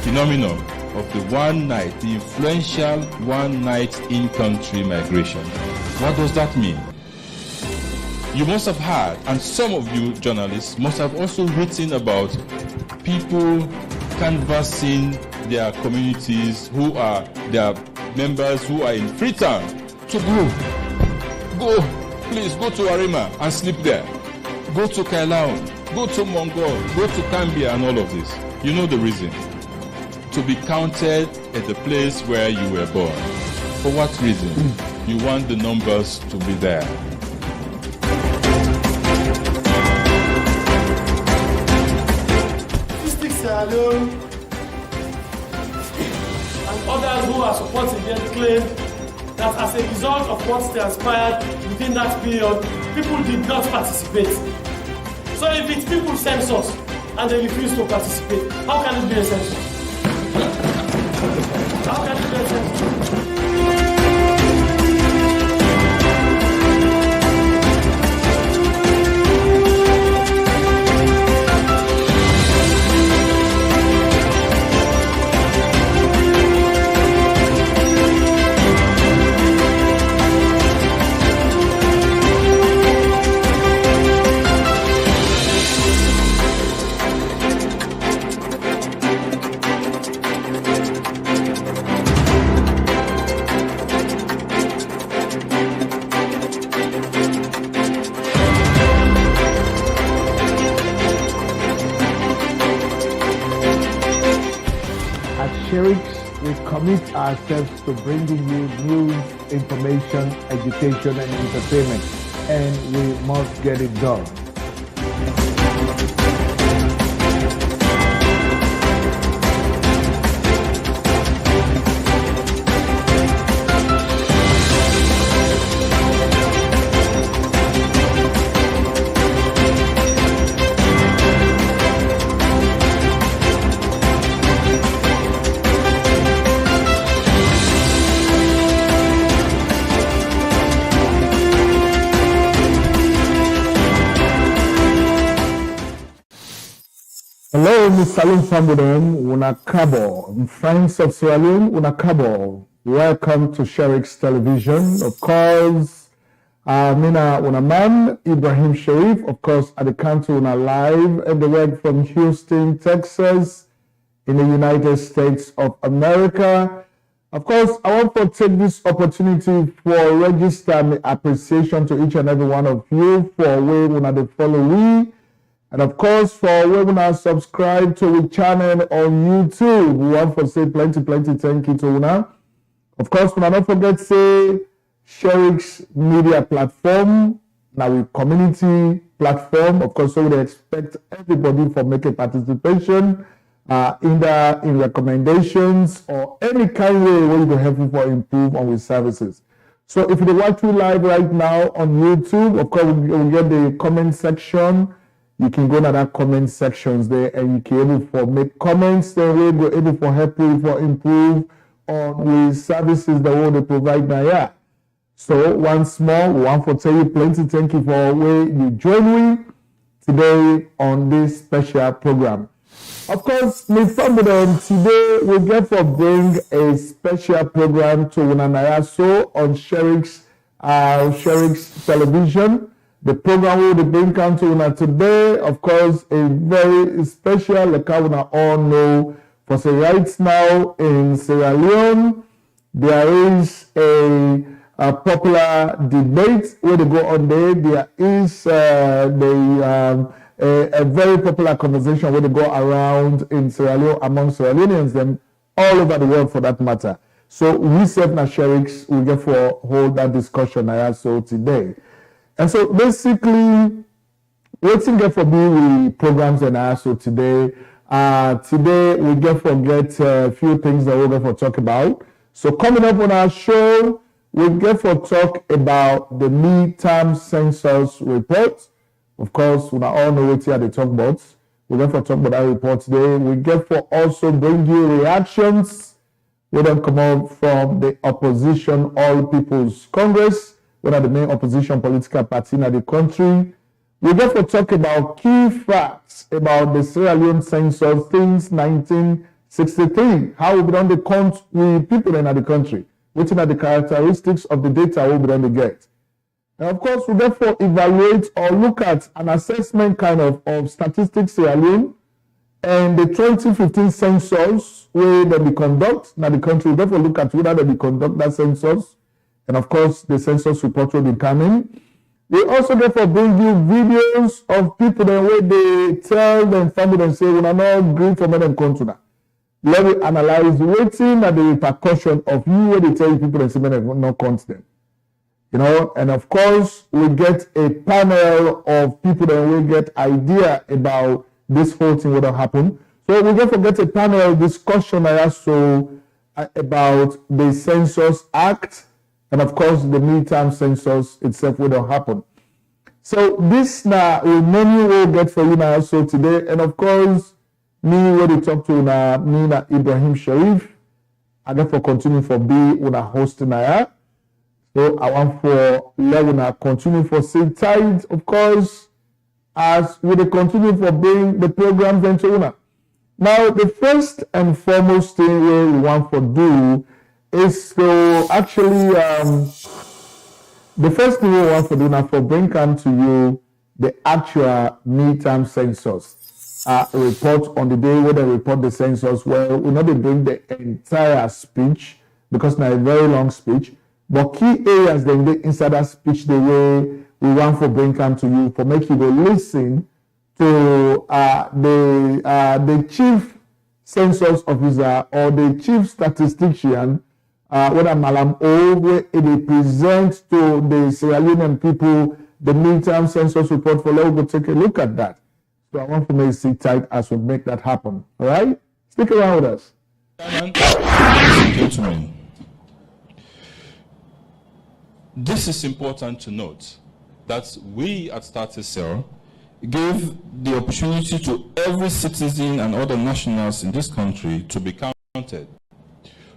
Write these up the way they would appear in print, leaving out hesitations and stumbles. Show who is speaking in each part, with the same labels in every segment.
Speaker 1: phenomenon of the one night, the influential one night in-country migration. What does that mean? You must have heard, and some of you journalists must have also written about people canvassing their communities who are their members who are in Freetown to go, please go to Arima and sleep there. Go to Kailaon, go to Mongol, go to Cambia and all of this. You know the reason. To be counted at the place where you were born. For what reason? You want the numbers to be there.
Speaker 2: Sierra Leone and others who are supporting them claim that as a result of what transpired within that period, people did not participate. So if it's people's census and they refuse to participate, how can it be a census? How can it be a census?
Speaker 3: We commit ourselves to bringing you news, information, education, and entertainment, and we must get it done. Hello, Miss Salim Fambudem, Unakabo, friends of Sierra Leone, Unakabo. Welcome to Sherrick's Television. Of course, Mina Unaman, Ibrahim Sharif, of course, at the country Una live and direct from Houston, Texas, in the United States of America. Of course, I want to take this opportunity for register my appreciation to each and every one of you for where Una the follow we. And of course, for webinars, subscribe to the channel on YouTube. We want to say plenty thank you to Una. Of course, we not forget say Sherrick's media platform, now we community platform. Of course, so we expect everybody for making participation, either in recommendations or any kind of way where you can help you for improve on with services. So if you watch me live right now on YouTube, of course, we'll get the comment section. You can go to that comment sections there and you can able for make comments there. We're able for help you for improve on the services that we provide now. Yeah. So once more, we want to tell you plenty thank you for where you join me today on this special program. Of course, me family today we get for bring a special program to Unanaya so on Sherrick's Television. The program will bring come to Una today, of course, a very special, like I wanna all know, for say right now in Sierra Leone, there is a popular debate where they go on there. There is a very popular conversation where they go around in Sierra Leone among Sierra Leoneans and all over the world for that matter. So we serve na Sherrick's, we get for hold that discussion so today. And so basically, what's in get for me programs and also today. Today we get a few things that we're going to talk about. So coming up on our show, we get for talk about the midterm census report. Of course, we all know what here they talk about. We get for talk about that report today. We get for also bring you reactions. We don't come out from the opposition All People's Congress. One of the main opposition political party in the country. We get to talk about key facts about the Sierra Leone census since 19 63, how we done the count with people in the country, which are the characteristics of the data we done to get. And of course, we therefore evaluate or look at an assessment kind of statistics Sierra Leone and the 2015 census where they be conduct. Now the country, we therefore look at whether they be conduct that census. And of course, the census report will be coming. We also therefore bring you videos of people that where they tell them family and say, we are not agree for them come to that. Let me analyze waiting at the repercussion of you where they tell you people and say them not count them. You know, and of course, we get a panel of people that will get idea about this whole thing will happen. So we therefore get a panel discussion also about the Census Act and of course the midterm census itself will happen. So this now many will get for you now also today, and of course me when they talk to me Ibrahim Sharif, I therefore continue for be una host now. So I want for Leona continue for sit tight, of course, as we continue for bring the programs into una. Now the first and foremost thing we want to do is to actually the first thing we want to do now for bring come to you the actual midterm census report on the day when they report the census. Well, we not bring the entire speech because now a very long speech, but key areas then the inside that speech the way we want to bring come to you for make you go listen to the chief census officer or the chief statistician. Whether Malam O, where it presents to the Sierra Leonean people the midterm census report for let's go take a look at that. So I want to make sit tight as we make that happen. All right? Stick around with us.
Speaker 1: Gentlemen, this is important to note that we at StartCell gave the opportunity to every citizen and other nationals in this country to be counted,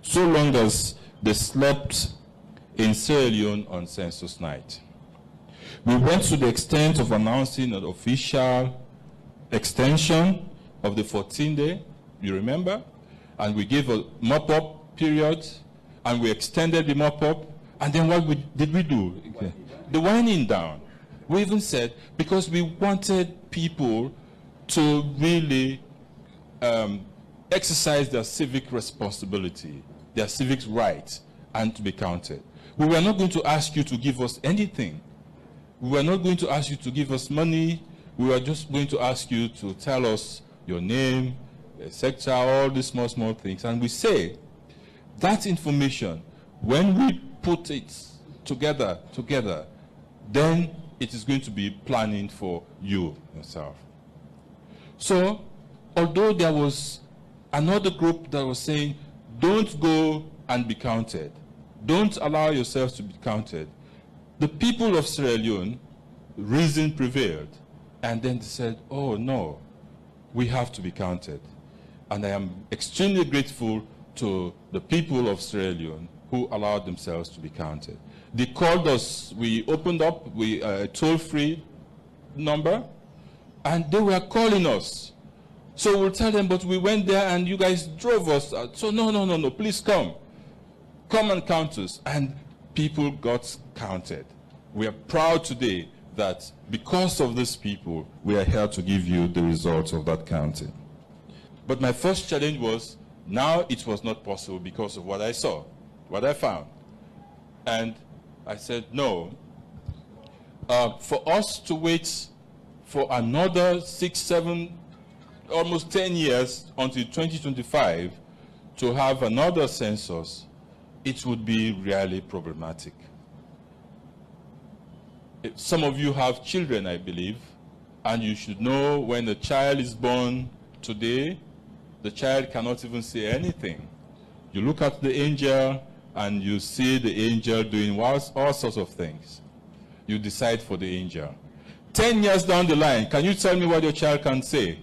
Speaker 1: so long as they slept in Sierra Leone on census night. We went to the extent of announcing an official extension of the 14-day, you remember? And we gave a mop-up period, and we extended the mop-up, and then what did we do? The winding down. We even said, because we wanted people to really exercise their civic responsibility, their civic rights, and to be counted. We were not going to ask you to give us anything. We were not going to ask you to give us money. We were just going to ask you to tell us your name, sector, all these small things. And we say that information, when we put it together, then it is going to be planning for you yourself. So, although there was another group that was saying, don't go and be counted. Don't allow yourselves to be counted. The people of Sierra Leone, reason prevailed. And then they said, oh no, we have to be counted. And I am extremely grateful to the people of Sierra Leone who allowed themselves to be counted. They called us, we opened up a toll-free number, and they were calling us. So we'll tell them, but we went there and you guys drove us. So no, please come. Come and count us. And people got counted. We are proud today that because of these people, we are here to give you the results of that counting. But my first challenge was, now it was not possible because of what I saw, what I found. And I said, no, for us to wait for another 6, 7, almost 10 years until 2025 to have another census, it would be really problematic. Some of you have children, I believe, and you should know when a child is born today, the child cannot even say anything. You look at the angel and you see the angel doing all sorts of things. You decide for the angel. 10 years down the line, can you tell me what your child can say?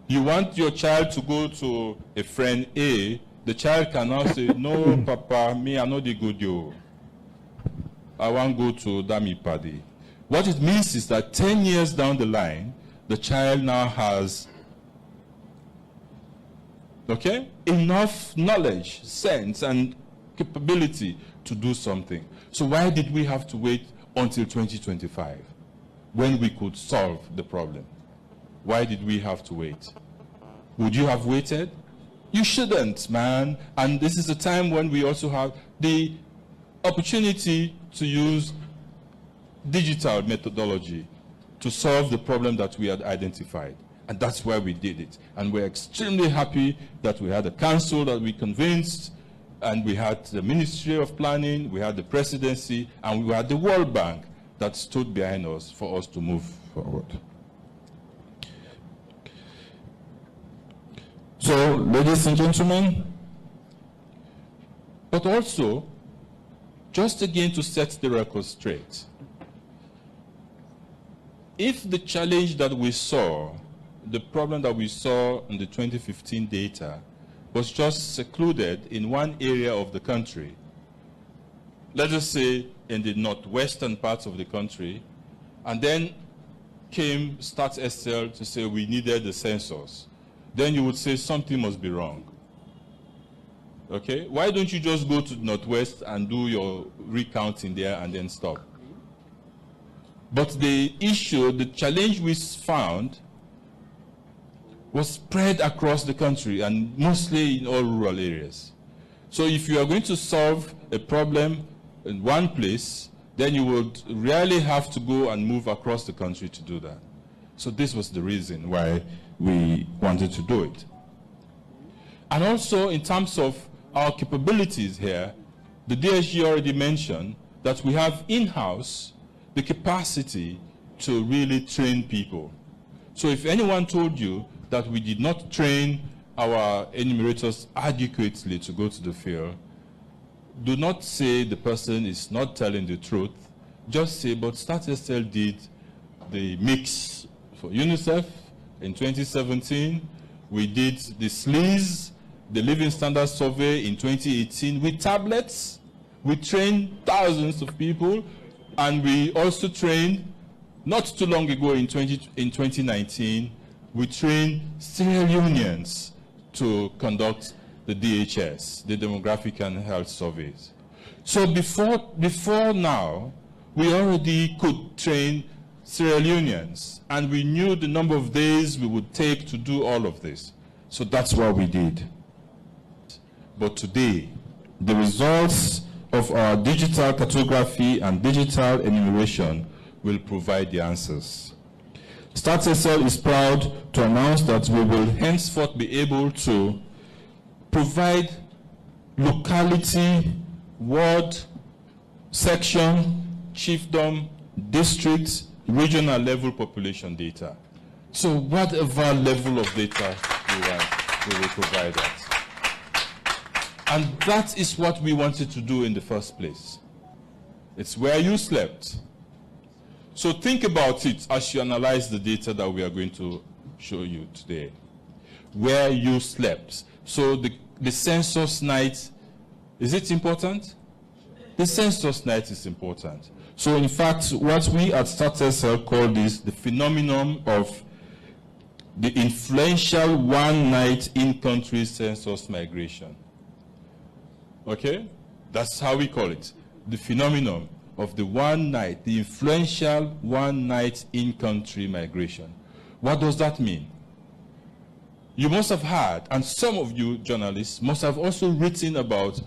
Speaker 1: You want your child to go to a friend A, the child cannot say, no, Papa, me, I know the good you. I want to go to Dami Paddy. What it means is that 10 years down the line, the child now has Okay? Enough knowledge, sense, and capability to do something. So why did we have to wait until 2025 when we could solve the problem? Why did we have to wait? Would you have waited? You shouldn't, man. And this is a time when we also have the opportunity to use digital methodology to solve the problem that we had identified. And that's why we did it. And we're extremely happy that we had a council that we convinced, and we had the Ministry of Planning, we had the presidency, and we had the World Bank that stood behind us for us to move forward. So, ladies and gentlemen, but also, just again to set the record straight, if the challenge that we saw, the problem that we saw in the 2015 data, was just secluded in one area of the country, let us say in the northwestern parts of the country, and then came Start SL to say we needed the census, then you would say something must be wrong. Okay? Why don't you just go to the northwest and do your recounting there and then stop? But the issue, the challenge we found was spread across the country and mostly in all rural areas. So if you are going to solve a problem in one place, then you would really have to go and move across the country to do that. So this was the reason why we wanted to do it. And also in terms of our capabilities here, the DSG already mentioned that we have in-house the capacity to really train people. So if anyone told you that we did not train our enumerators adequately to go to the field, do not say the person is not telling the truth. Just say, but Start SL did the mix for UNICEF in 2017. We did the SLEES, the Living Standards Survey in 2018 with tablets. We trained thousands of people, and we also trained, not too long ago in 2019, we trained Sierra Leoneans to conduct the DHS, the Demographic and Health Surveys. So before now, we already could train Sierra Leoneans, and we knew the number of days we would take to do all of this. So that's what we did. But today, the results of our digital cartography and digital enumeration will provide the answers. Start SL is proud to announce that we will henceforth be able to provide locality, ward, section, chiefdom, district, regional level population data. So whatever level of data you want, we will provide that. And that is what we wanted to do in the first place. It's where you slept. So think about it as you analyze the data that we are going to show you today. Where you slept. So the census night, is it important? The census night is important. So in fact, what we at Start SL call this the phenomenon of the influential one-night in-country census migration. Okay? That's how we call it. The phenomenon of the one night, the influential one night in-country migration. What does that mean? You must have heard, and some of you journalists must have also written about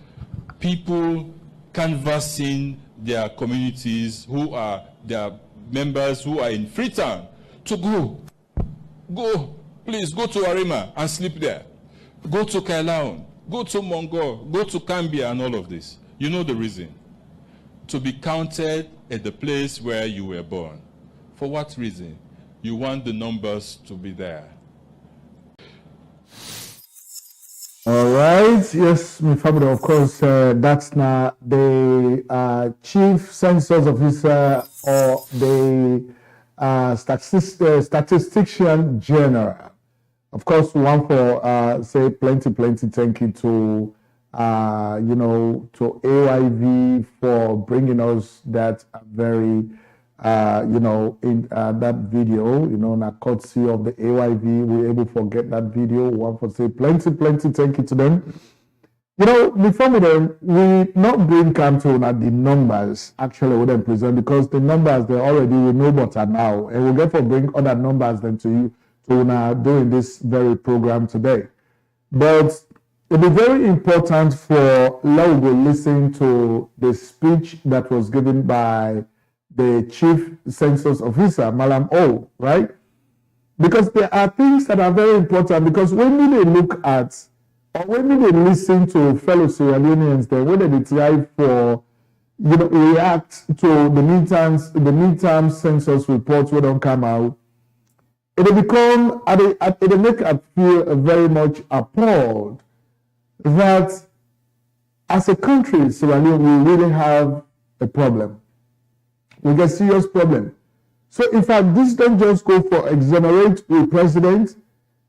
Speaker 1: people canvassing their communities who are their members who are in Freetown to go, please go to Arima and sleep there. Go to Kailaon, go to Mongo, go to Cambia and all of this. You know the reason. To be counted at the place where you were born. For what reason? You want the numbers to be there.
Speaker 3: All right. Yes, my family, of course, that's now the chief census officer or the statistician general. Of course, we want to say plenty thank you to to AYV for bringing us that very in that video, na courtesy of the AYV, we're able to get that video. One for say plenty, thank you to them. Before we not bring Canton at the numbers actually we then present, because the numbers they already we know better now, and we'll get for bring other numbers then to you to doing this very program today. But it'll be very important for Laugo listen to the speech that was given by the chief census officer, Malam O, right? Because there are things that are very important, because when we look at or when they listen to fellow Sierra Leoneans, then when they try for react to the midterm census reports when don't come out, it'll make us feel very much appalled that as a country, Sierra Leone, we really have a problem. We get serious problem. So in fact, this don't just go for exonerate the president,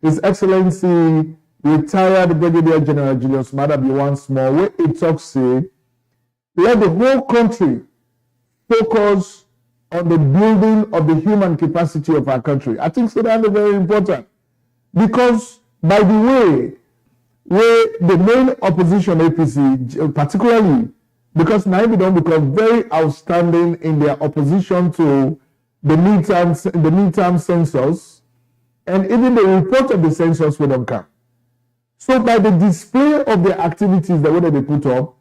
Speaker 3: His Excellency retired Brigadier General Julius Madabi once more, where it talks say, let the whole country focus on the building of the human capacity of our country. I think so that's very important, because by the way, where the main opposition APC, particularly because now they don't become very outstanding in their opposition to the midterm census, and even the report of the census will not come. So by the display of the activities that what they put up,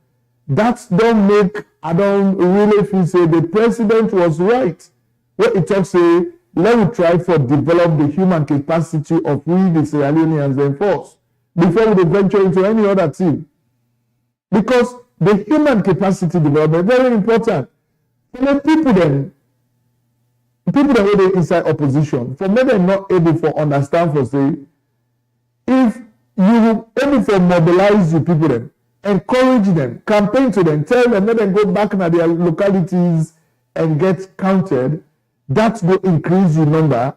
Speaker 3: that don't make, I don't really feel say the president was right. What it talks say, let me try for develop the human capacity of we the Sierra Leoneans then first, before we venture into any other thing. Because the human capacity development is very important. For the people that were inside opposition, for me they're not able to understand for say, if you able to mobilize the people then, encourage them, campaign to them, tell them, let them go back into their localities and get counted, that will increase the number.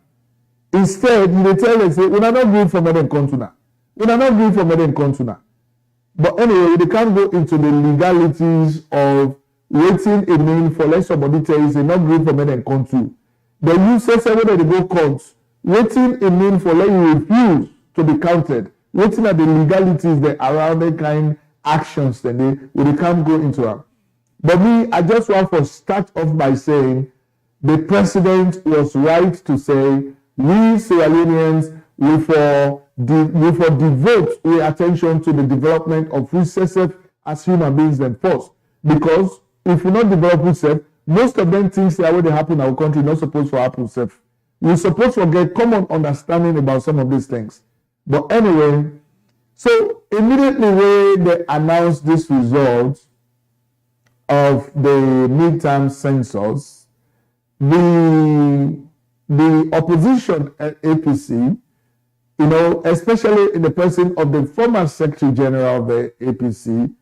Speaker 3: Instead, you tell them, say, we're not going for Meden Kontuna. We're not going for Meden Kontuna. But anyway, they can't go into the legalities of waiting a name for let somebody tell you, say, not going for Meden Kontu. Then you say, whether they go courts, waiting a name for let you refuse to be counted. Waiting at the legalities that around the kind actions that they can't go into them. But me, I just want to start off by saying the president was right to say we Sierra Leoneans we for devote our attention to the development of food system as human beings then first. Because if we not develop food system, most of them things that already happen in our country not supposed to happen self. We're supposed to get common understanding about some of these things. But anyway, so immediately when they announced this result of the midterm census, the opposition at APC, especially in the person of the former Secretary General of the APC,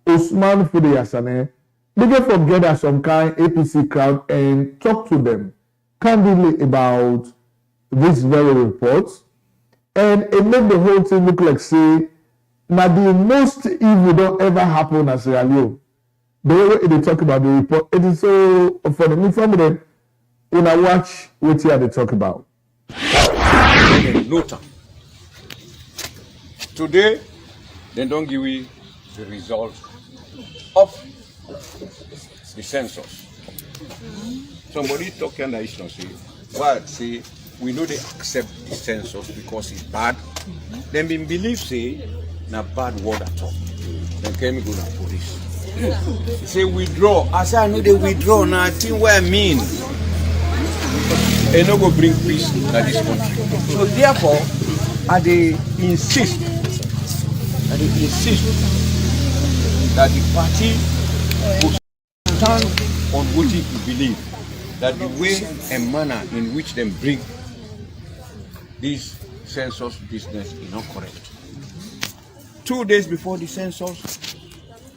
Speaker 3: Usman Fude Yassane, they get together some kind APC crowd and talk to them candidly about this very report. And it made the whole thing look like, say, now the most evil don't ever happen as Sierra Leone. The way they talk about the report, it is so funny. Me from them, when I watch what here they talk about.
Speaker 4: No time. Today, they don't give me the result of the census. Somebody talking that is not say, well, say, we know they accept the census because it's bad. Then been believe say na bad word at all. Then came go to police. Say withdraw. I say I know they withdraw now. I think what I mean. They no go bring peace to this country. So therefore, I insist that the party will stand on what it believe. That the way and manner in which they bring this census business is not correct. 2 days before the census,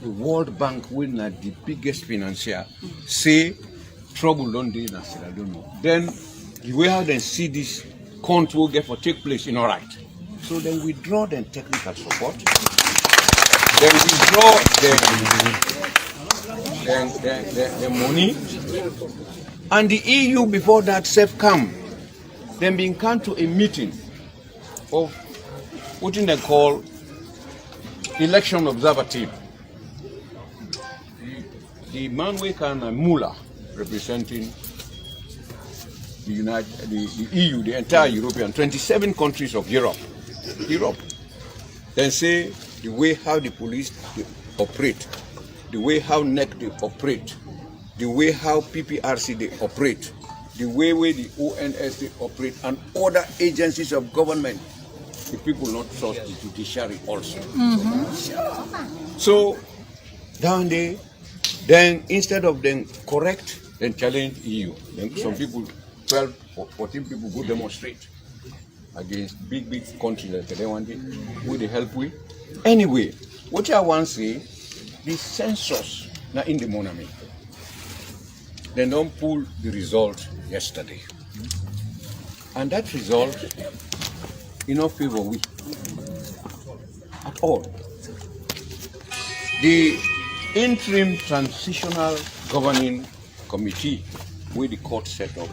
Speaker 4: the World Bank, when the biggest financier, say trouble don't do in Sierra Leone. Then the way how they see this count will get for take place in all right. So then withdraw the technical support. Then withdraw the money. And the EU before that self come. Then been come to a meeting of what they call election observative. The man we can Muller representing the EU, the entire European, 27 countries of Europe, then say the way how the police they operate, the way how NEC they operate, the way how PPRC they operate, the way the ONS they operate, and other agencies of government, the people not trust the judiciary also. So down there, then instead of them correct, then challenge EU. Then some people, 12 or 14 people go demonstrate against big countries like they want it, with the help with. Anyway, what I want to say, the census now in the monarchy, they don't pull the result yesterday. And that result, in our favor we at all. The interim transitional governing committee with the court set up,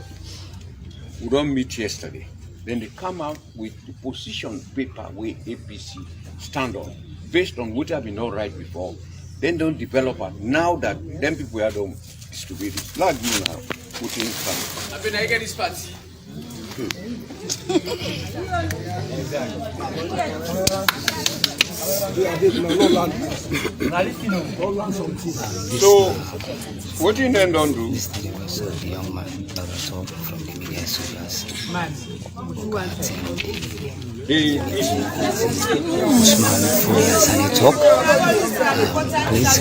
Speaker 4: we don't meet yesterday. Then they come out with the position paper where APC stand on, based on what have been all right before. Then don't develop it. Now that them people are done distribute it. Like you now, putting some.
Speaker 5: I've been against this party.
Speaker 4: So, what you then don't do?
Speaker 6: This thing was the young man that was talking from the media soldiers. Usman, 4 years and he talk. Please,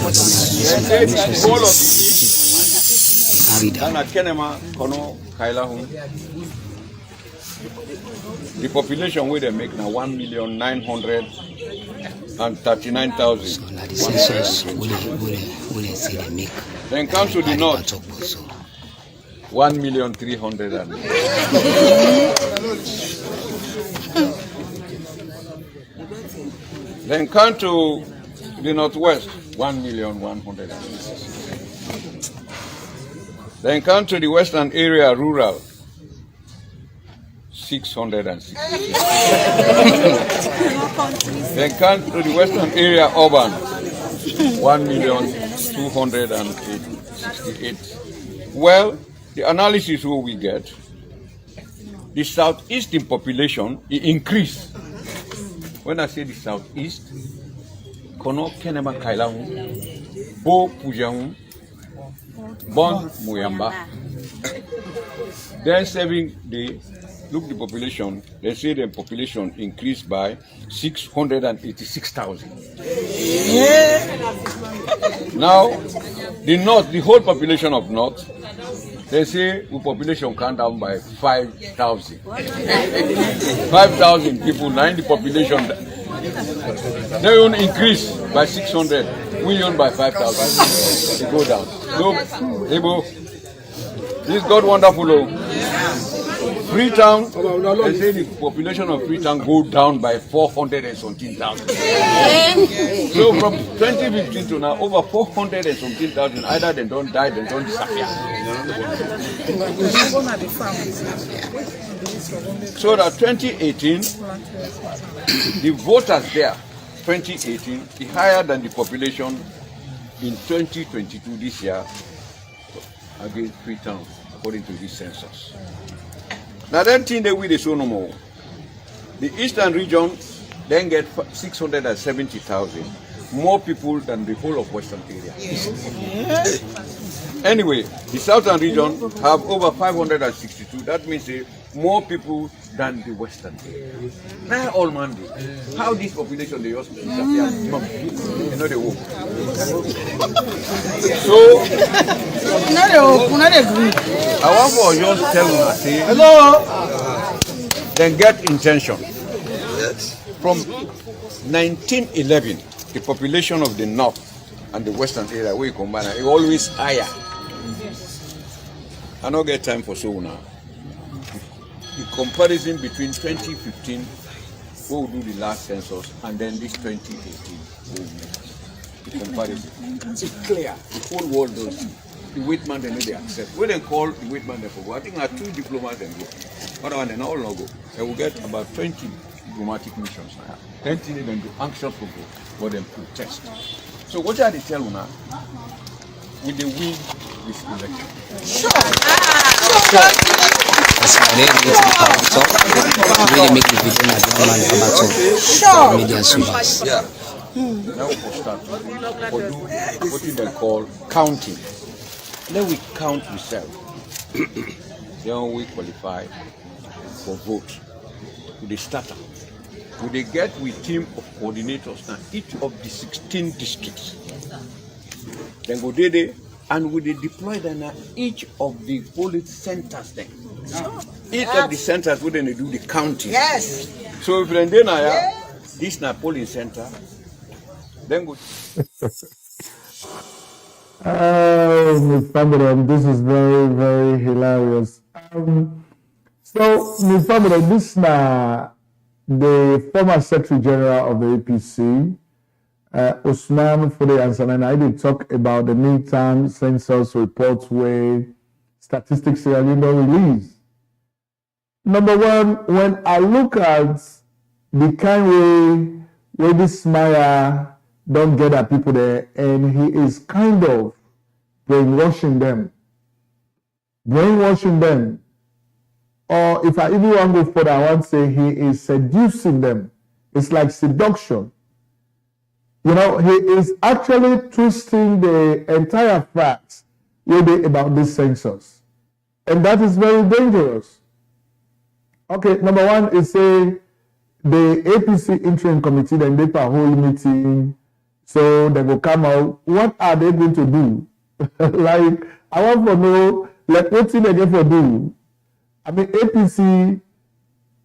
Speaker 4: the population where they make now 1,939,000.
Speaker 6: So now the census will say they make.
Speaker 4: Then come to the north. 1,300,000. Then come to the northwest, 1,100,000. Then come to the western area, rural, 660. Then come to the western area, urban, 1,268,000. Well, the analysis who we get, the southeastern population it increased. When I say the southeast, Kono Kenema Kailahu, Bo Pujahun, Bon Muyamba. Then look the population, they say the population increased by 686,000. Now, the north, the whole population of north, they say the population come down by 5,000. 5,000 people, now in the population, they will increase by 600, we own by 5,000. They go down. Look, they go. This God wonderful. Freetown, they say the population of Freetown go down by 417,000. So from 2015 to now, over 417,000, either they don't die, they don't disappear. So that 2018, the voters there, 2018, is higher than the population in 2022 this year against Freetown, according to this census. Now that thing that we show no more. The eastern region then get 670,000, more people than the whole of western area. Anyway, the southern region have over 562. That means more people than the western area. Now all Monday, how this population they also disappear? You know they walk. So I want for just tell you say hello. Then get intention. From 1911, the population of the north and the western area where you combine it always higher. I don't get time for so now. The comparison between 2015, who will do the last census, and then this 2018, the comparison. It's clear. The whole world knows. The white man, they know they accept. When they call the white man, they go. I think there are 2 diplomats and go. Other one, they all not go. They will get about 20 diplomatic missions now. 20 of them do anxious for them protest. So what are they tell you now? Will they win this election?
Speaker 6: Sure. That's why they need to talk. Really make the video as the man about to media supers.
Speaker 4: Yeah. Now we'll start. What do they call counting? Let we count ourselves. Then we qualify for vote. With the starter. Will they get with team of coordinators now each of the 16 districts? Then go there and will they deploy them at each of the polling centers then? Each of the centers will then do the counting.
Speaker 5: Yes.
Speaker 4: So if then this is not polling center, then go.
Speaker 3: Ms. Family, this is very, very hilarious. So, Ms. Family, this is the former Secretary General of the APC, Usman Fude Ansanana. I did talk about the midterm census reports where statistics are released. Number one, when I look at the kind where this Maya don't get at people there, and he is kind of brainwashing them. Or if I even want to go further, I want to say he is seducing them. It's like seduction. You know, he is actually twisting the entire facts about this census. And that is very dangerous. Okay, number one is say the APC interim committee, then they have a whole meeting, so they will come out. What are they going to do? Like, I want to know, like, what thing they going to do? I mean, APC,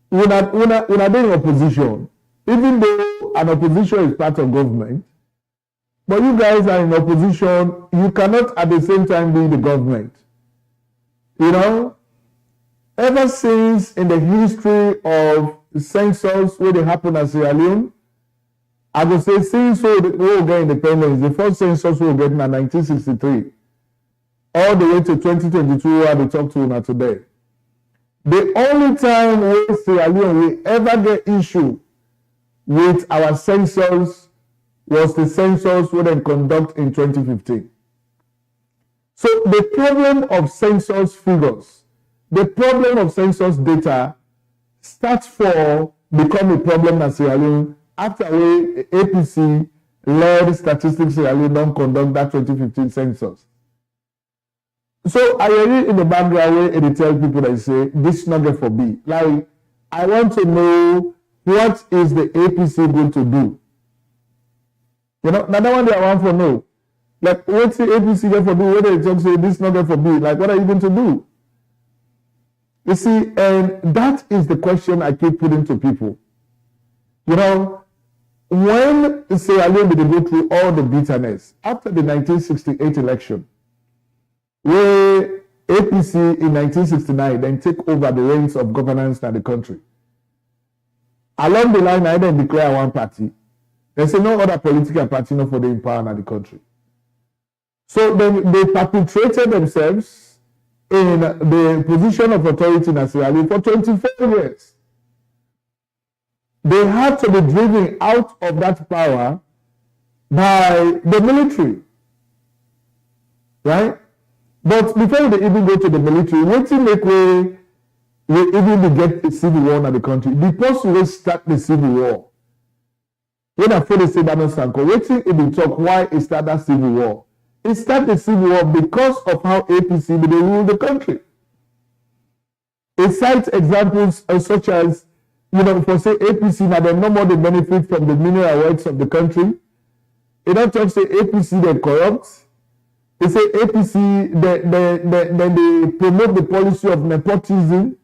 Speaker 3: when are they in opposition, even though an opposition is part of government, but you guys are in opposition, you cannot at the same time be the government. You know, ever since in the history of census where they happen at Sierra Leone, I would say since we will get independence, the first census we will get in 1963, all the way to 2022 where we talk to now today. The only time where Sierra Leone will ever get issue with our census was the census we then conduct in 2015. So the problem of census figures, the problem of census data starts for become a problem in Sierra Leone after we APC-led Statistics Sierra Leone don't conduct that 2015 census. So I read in the background where they tell people that say this not get for B. Like, I want to know what is the APC going to do. You know, another one that I want to know. Like, what's the APC get for do? What they talk say this not get for B? Like, what are you going to do? You see, and that is the question I keep putting to people. You know, when Sierra Leone did go through all the bitterness after the 1968 election, where APC in 1969 then take over the reins of governance in the country. Along the line, I then declare one party. They say no other political party not for the power in the country. So then they perpetrated themselves in the position of authority in Sierra Leone for 24 years. They had to be driven out of that power by the military. Right? But before they even go to the military, waiting make we even get a civil war in the country. The person will start the civil war. When I first say that no Sanko, waiting if we talk why it start that civil war. It start the civil war because of how APC they rule the country. It cites examples such as, you know, for say APC now they no more the benefit from the mineral rights of the country. It don't talk say APC they corrupt. They say APC, they promote the policy of nepotism.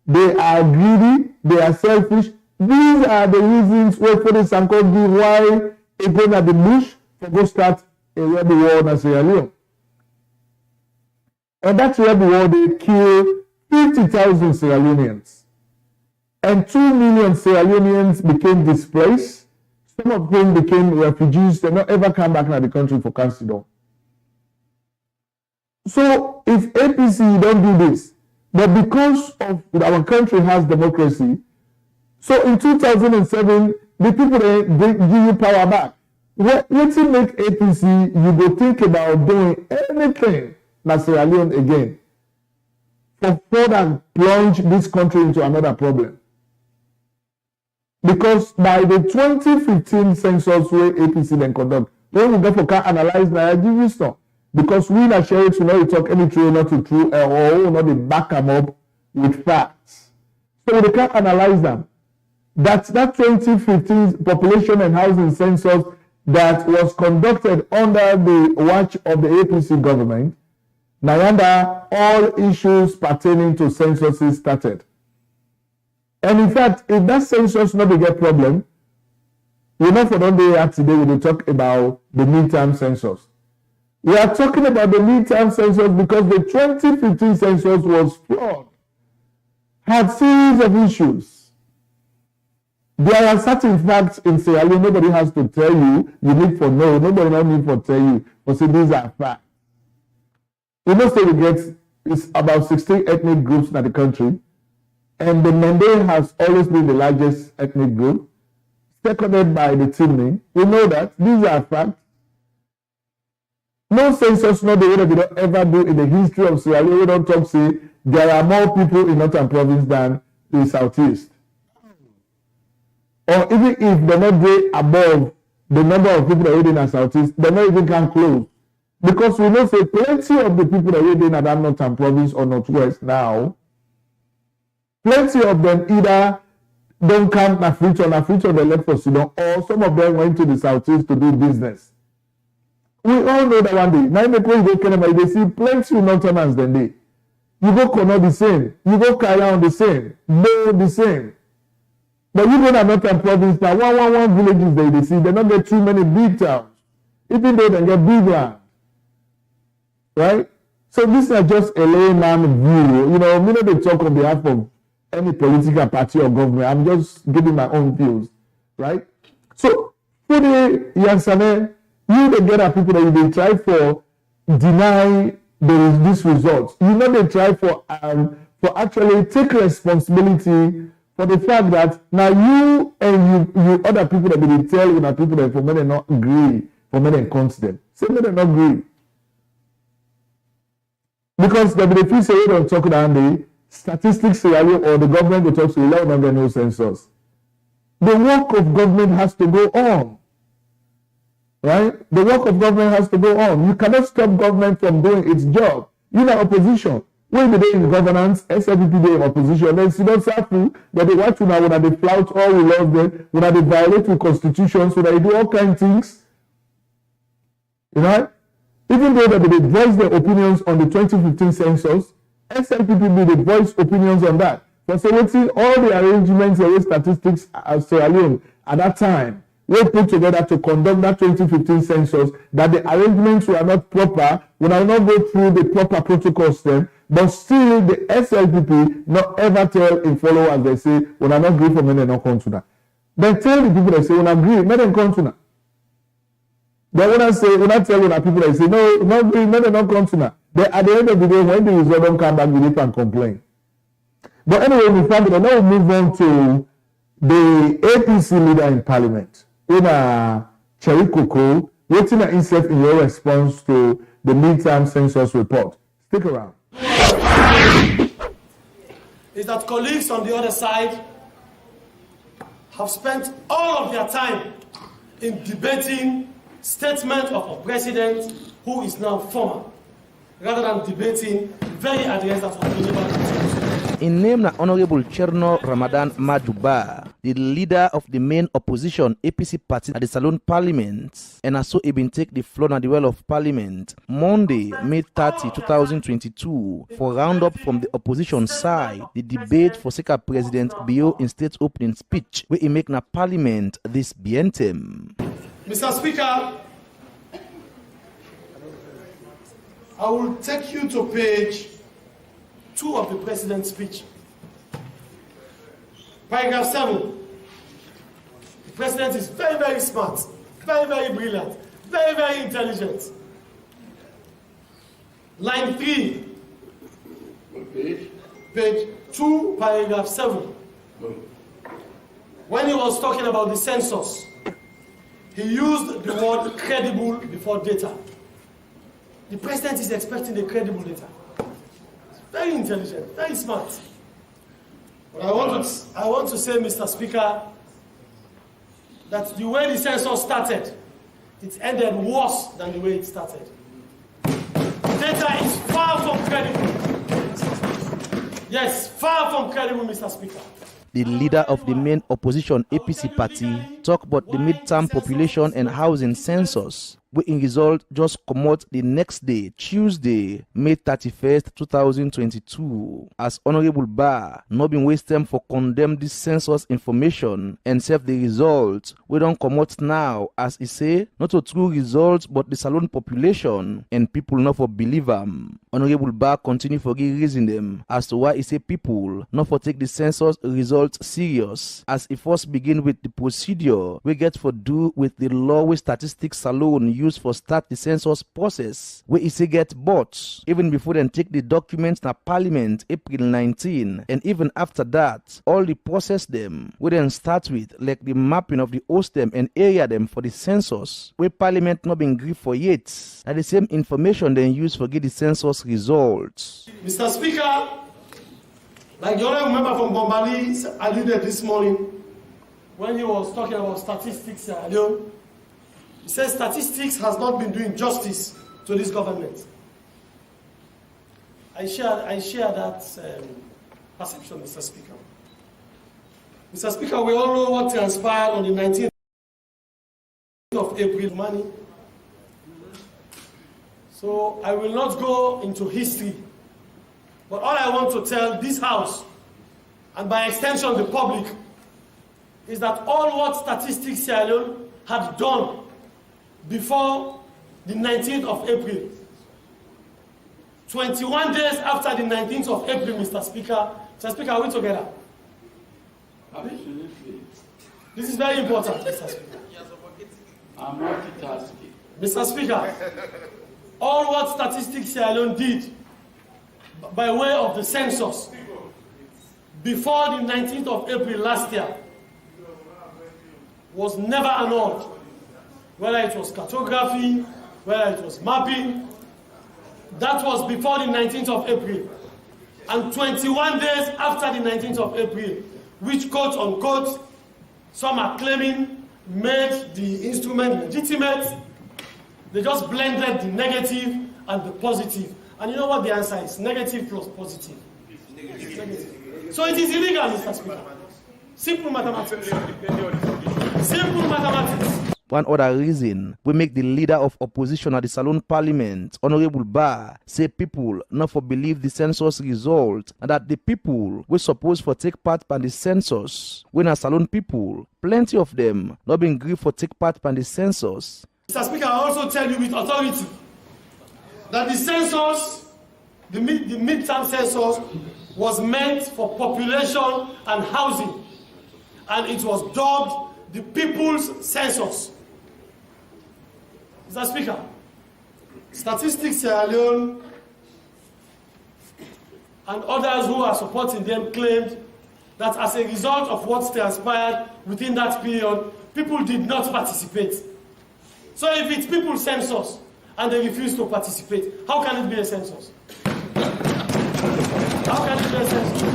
Speaker 3: They are greedy. They are selfish. These are the reasons why for the Sanko give why it go at the bush to go start a rebel war in Sierra Leone. And that rebel war, they kill 50,000 Sierra Leoneans. And 2 million Sierra Leoneans became displaced. some of whom became refugees, they not ever come back to the country for council. So if APC don't do this, but because of our country has democracy, so in 2007, the people they give you power back. What you make APC, you go think about doing anything in Sierra Leone again for further plunge this country into another problem. Because by the 2015 census where APC then conduct, when we go for can analyze Nigeria stuff, because we na share it to not talk any true, not to true, or not they back them up with facts. So we can analyze them. That 2015 population and housing census that was conducted under the watch of the APC government, now all issues pertaining to censuses started. And in fact, if that census not a get problem, we know for one day today we will talk about the midterm census. We are talking about the midterm census because the 2015 census was flawed, had series of issues. There are certain facts in Sierra Leone nobody has to tell you. You need for know. Nobody not need for tell you. But say these are facts. You know, say we get it's about 16 ethnic groups in the country, and the Mende has always been the largest ethnic group, seconded by the Timni. We know that these are facts. No census, not the way that we don't ever do in the history of Sierra Leone. We don't talk say there are more people in Northern Province than in Southeast. Or even if they're not way above the number of people that are in the Southeast, they not even come close. Because we know say plenty of the people that are in that Northern Province or Northwest now, plenty of them either don't come na future they left for Sudan, or some of them went to the Southeast to do business. We all know that one day. Now in the place they can they see plenty of Northerners than they. You go Kono the same, you go Kaya the same, Bo the same. But you go to Northern Province now, one villages they see, they don't get too many big towns. Even though they get big land. Right? So this is just a layman view. You know, we don't talk on behalf of any political party or government. I'm just giving my own views. Right? So, for the Yansane, you the get at people that they try for deny this result. You know they try for actually take responsibility for the fact that now you and you other people that they tell you that people that for many not agree, for many consider. Say they not agree. Because the benefits say we don't talk about the statistics say or the government will talk to you, not get no census. The work of government has to go on. Right? The work of government has to go on. You cannot stop government from doing its job. You're in opposition. When they in governance, SLPP in opposition, then see don't suffer that they watch when they flout all the laws, when they violate the constitution, so they do all kinds of things. You know? Even though that they voice their opinions on the 2015 census, SLPP they voice opinions on that. For so we see all the arrangements and statistics as Sierra Leone at that time, we put together to conduct that 2015 census, that the arrangements were not proper, when I not go through the proper protocols then, but still the SLPP not ever tell in followers they say, when I not agree for me, they not come to that. Then tell the people that say, when I agree, let them come to that. Then when I tell the people that say, no, not agree, let them not come to that. Then at the end of the day, when the result don't come back, we need to complain. But anyway, we found that now we move on to the APC leader in parliament. In Cherry Coco, waiting an insight in your response to the midterm census report. Stick around.
Speaker 2: Is that colleagues on the other side have spent all of their time in debating statement of a president who is now former, rather than debating very address that was delivered.
Speaker 5: In name na Honorable Cherno Ramadan Majuba, the leader of the main opposition APC party at the Salon Parliament, and also even take the floor at the well of Parliament Monday, May 30, 2022, for roundup from the opposition side, the debate for Seka President Bio in state opening speech, where he make na Parliament this bientem.
Speaker 2: Mr. Speaker, I will take you to page 2 of the President's speech. Paragraph 7. The president is very, very smart, very, very brilliant, very, very intelligent. Line 3, page 2, paragraph 7. When he was talking about the census, he used the word credible before data. The president is expecting the credible data. Very intelligent, very smart. But I want to say, Mr. Speaker, that the way the census started, it ended worse than the way it started. Data is far from credible. Yes, far from credible, Mr. Speaker.
Speaker 5: The leader of the main opposition APC party talked about the midterm population and housing census, which in result just come out the next day, Tuesday, May 31st, 2022. As Honorable Ba not been waste time for condemn this census information and serve the results, we don't come out now, as he say, not a true results but the Salone population, and people not for believe them. Honorable Ba continue for give reason them as to why he say people not for take the census results serious, as he first begin with the procedure we get for do with the law with statistics Salone used for start the census process, where he say get bought even before then take the documents na Parliament April 19, and even after that, all the process them we then start with like the mapping of the host them and area them for the census, where Parliament not been agreed for yet. And the same information then used for get the census results.
Speaker 2: Mr. Speaker, like the other member from Bombali alluded this morning when he was talking about statistics, he says statistics has not been doing justice to this government. I share that perception, Mr. Speaker. Mr. Speaker, we all know what transpired on the 19th of April, money. So I will not go into history, but all I want to tell this House, and by extension the public, is that all what Statistics Sierra Leone had done before the 19th of April, 21 days after the 19th of April, Mr. Speaker, are we together?
Speaker 7: Absolutely.
Speaker 2: This is very important, Mr. Speaker.
Speaker 7: I'm multitasking.
Speaker 2: Mr. Speaker, all what Statistics Sierra Leone did by way of the census before the 19th of April last year was never annulled. Whether it was cartography, whether it was mapping, that was before the 19th of April. And 21 days after the 19th of April, which quote unquote, some are claiming made the instrument legitimate, they just blended the negative and the positive. And you know what the answer is? Negative plus positive. Negative. So it is illegal, Mr. Speaker. Simple mathematics. Simple mathematics.
Speaker 5: One other reason we make the leader of opposition at the Salone Parliament, Honorable Ba, say people not for believe the census result, and that the people we supposed for take part in the census, when a Salone people, plenty of them not been agreed for take part in the census.
Speaker 2: Mr. Speaker, I also tell you with authority that the census, the midterm census, was meant for population and housing, and it was dubbed the People's Census. Mr. Speaker, Statistics Sierra Leone and others who are supporting them claimed that as a result of what transpired within that period, people did not participate. So if it's People's Census and they refuse to participate, how can it be a census? How can it be a census?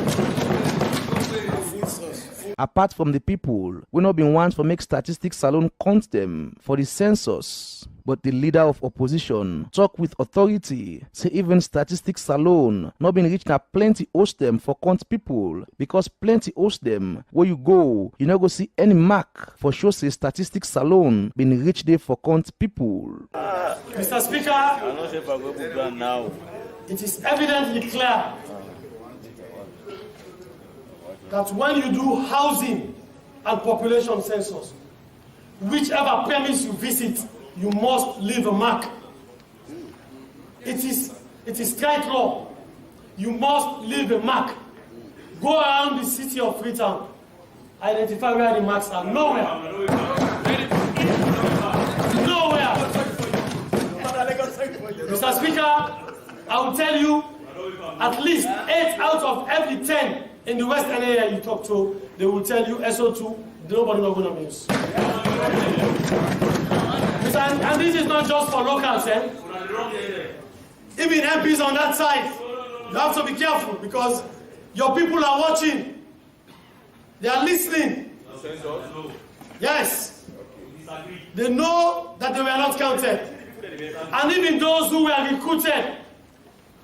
Speaker 5: Apart from the people, we not been want for make statistics Salone count them for the census. But the leader of opposition talk with authority, say even statistics Salone not been reached na plenty host them for count people, because plenty host them where you go, you not go see any mark for sure say statistics Salone been reached there for count people.
Speaker 2: Mr. Speaker,
Speaker 7: I'm not sure if I go to plan now.
Speaker 2: it is evidently clear that when you do housing and population census, whichever premise you visit, you must leave a mark. It is strike law. You must leave a mark. Go around the city of Freetown. identify where the marks are. Nowhere. Nowhere. Mr. Speaker, I will tell you, at least 8 out of every 10 in the West area you talk to, they will tell you SO2, nobody not going to use. And this is not just for locals, eh? Even MPs on that side, you have to be careful because your people are watching. They are listening. Yes. They know that they were not counted. And even those who were recruited,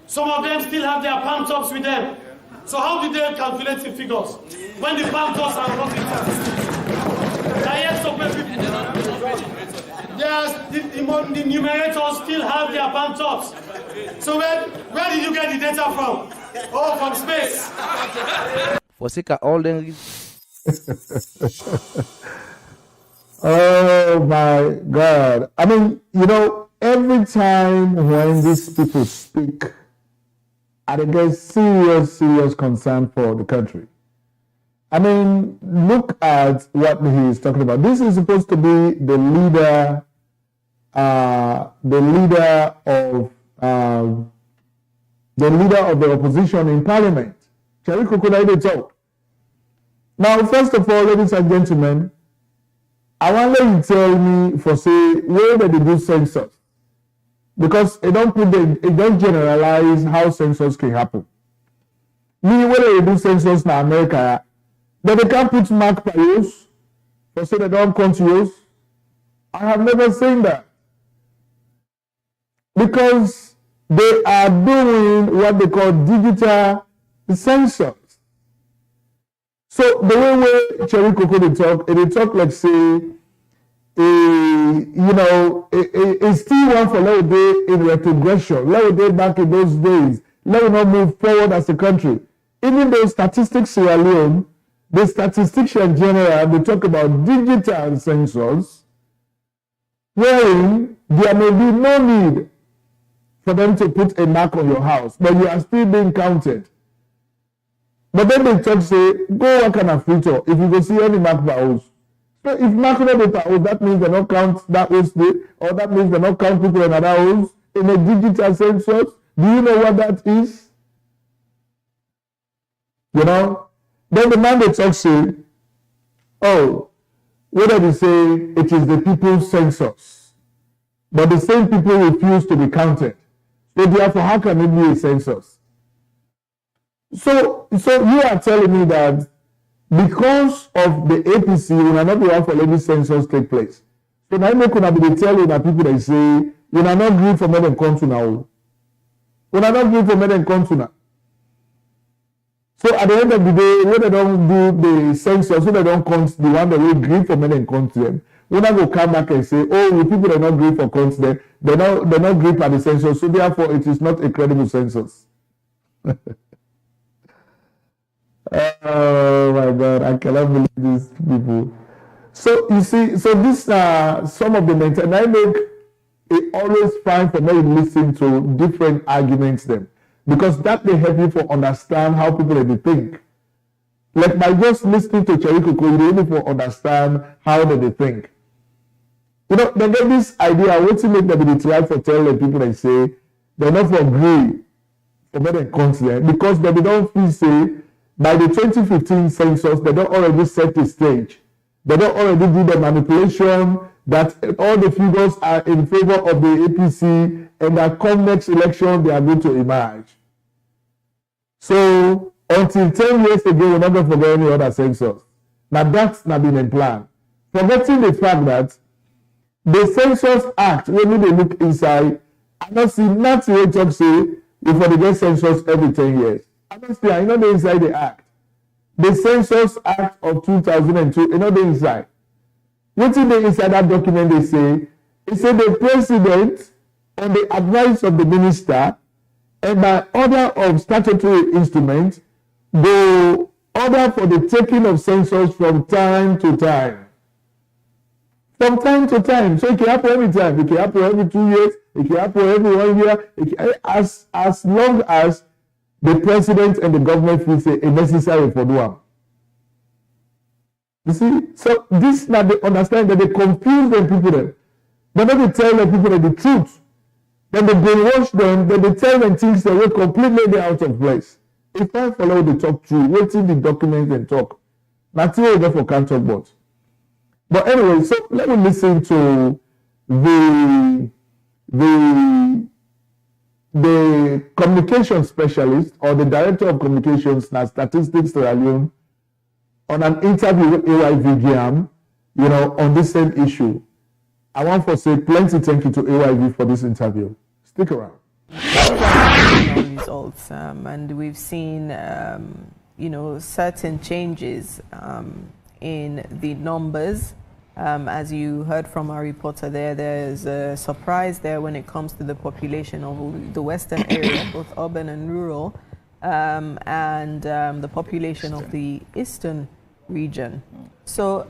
Speaker 2: some of them still have their palm tops with them. So how did they calculate the figures when the palm tops are not in They are yet to pay people. The numerators still have their palm tops. So where did you get the data from? Oh, from space.
Speaker 5: For Sika Alden.
Speaker 3: Oh my God. I mean, you know, every time when these people speak, I get serious concern for the country. I mean, look at what he is talking about. This is supposed to be the leader of the opposition in Parliament. Cherry Crocodile talk. Now, first of all, ladies and gentlemen, I want you to tell me for say where they do census. Because it don't generalize how census can happen. Me, when they do census in America, then they can't put mark per use, for say they don't count use. I have never seen that. Because they are doing what they call digital census. So the way Cherry Coco they talk like say, it's still one for let day in retrogression. Let day back in those days. Let not move forward as a country. Even though statistics Sierra Leone, the statistician general, they talk about digital census, wherein there may be no need for them to put a mark on your house, but you are still being counted. But then they talk say, go work on a filter if you go see any mark per house. So if mark not per house, that means they don't count that house day, or that means they don't count people in another house in a digital census. Do you know what that is? You know? Then the man they talk say, oh, whether they say it is the people's census, but the same people refuse to be counted. So therefore, how can it be a census? So you are telling me that because of the APC, we will not be able to let this census take place. So now you could be telling that people they say, we are not agreed for more than country now. We are not agreed for more than country now. So at the end of the day, when they don't do the census, so they don't count the one that we agree for more than country them, we not go come back and say, oh, the people that not agree for country them, they're not agree for the census, so therefore it is not a credible census. Oh my God, I cannot believe these people. So you see, so these are some of the mental, and I make it always fine for me to listen to different arguments them, because that may help you for understand how people they think. Like by just listening to Cherry Coco, you really for understand how they think. You know, they get this idea, what to make them try for tell the people they say they're not for agree for better content, because they don't feel say by the 2015 census, they don't already set the stage. They don't already do the manipulation that all the figures are in favor of the APC, and that come next election, they are going to emerge. So until 10 years ago, we're not going to forget any other census. Now that's not been in plan. Forgetting the fact that the Census Act, when they look inside, I don't see nothing we talk say if we get census every 10 years. I don't see, I know the inside the act. The Census Act of 2002, you know the inside. What's in the inside that document they say? It said the president, on the advice of the minister, and by order of statutory instruments, go order for the taking of census from time to time. From time to time. So it can happen every time. It can happen every 2 years. It can happen every 1 year. As long as the president and the government feel say it's necessary for do am. You see, so this now they understand that they confuse the people them. But then they tell the people the truth. Then they brainwash them, then they tell them things that were completely out of place. If I follow the talk through, waiting the documents and talk. Material therefore can't talk about. But anyway, so let me listen to the communication specialist or the director of communications na Statistics Sierra Leone on an interview with AYV GAM, you know, on this same issue. I want to say plenty thank you to AYV for this interview. Stick around.
Speaker 8: Results, and we've seen, you know, certain changes in the numbers. As you heard from our reporter there's a surprise there when it comes to the population of the western area, both urban and rural, and the population of the eastern region. So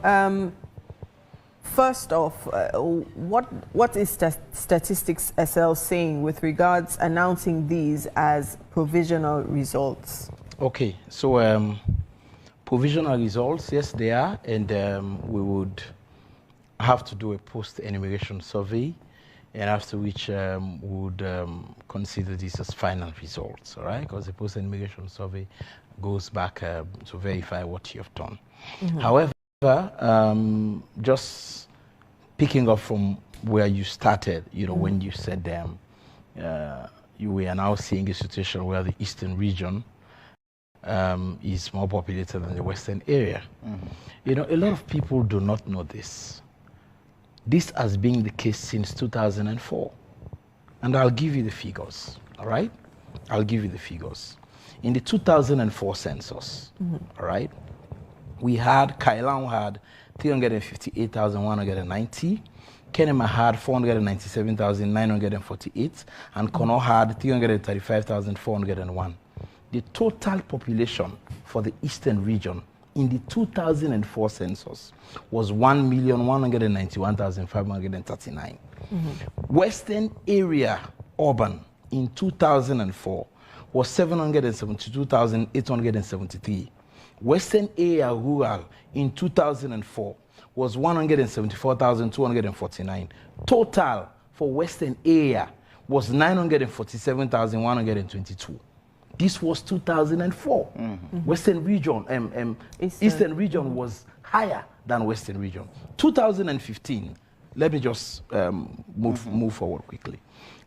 Speaker 8: first off, what is Statistics SL saying with regards announcing these as provisional results?
Speaker 9: Okay, so provisional results, yes, they are, and we would have to do a post-enumeration survey, and after which we would consider this as final results, all right? Because the post-enumeration survey goes back to verify what you have done. Mm-hmm. However, just picking up from where you started, you know, when you said we are now seeing a situation where the eastern region is more populated than the western area. Mm-hmm. You know, a lot of people do not know this. This has been the case since 2004. And I'll give you the figures, all right? I'll give you the figures. In the 2004 census, all right, we had, Kailan had 358,190, Kenema had 497,948, and Kono had 335,401. The total population for the eastern region in the 2004 census was 1,191,539. Western area urban in 2004 was 772,873. Western area rural in 2004 was 174,249. Total for Western area was 947,122. This was 2004. Western region, Eastern region was higher than Western region. 2015, let me just move forward quickly.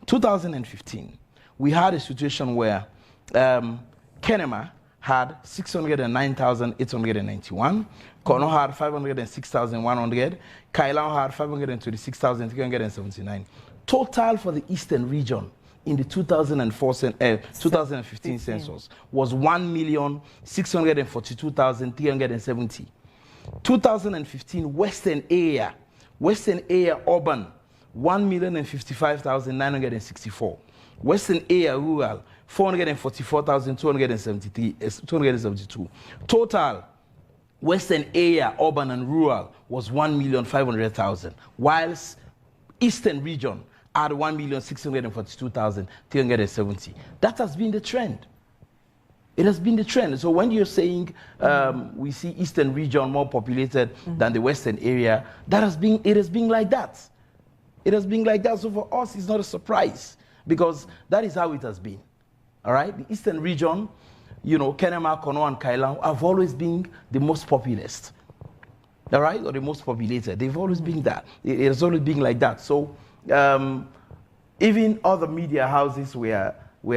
Speaker 9: 2015, we had a situation where Kenema had 609,891, Kono had 506,100, Kailan had 526,379. Total for the Eastern region in the 2015 census was 1,642,370. 2015 Western area urban 1,055,964. Western area rural 444,272. Total Western area urban and rural was 1,500,000, whilst Eastern region at 1,642,370. That has been the trend. It has been the trend. So when you're saying we see Eastern region more populated than the Western area, it has been like that. It has been like that. So for us, it's not a surprise because that is how it has been. All right? The Eastern region, you know, Kenema, Kono, and Kailan have always been the most populous. All right? Or the most populated. They've always been that. It has always been like that. So even other media houses were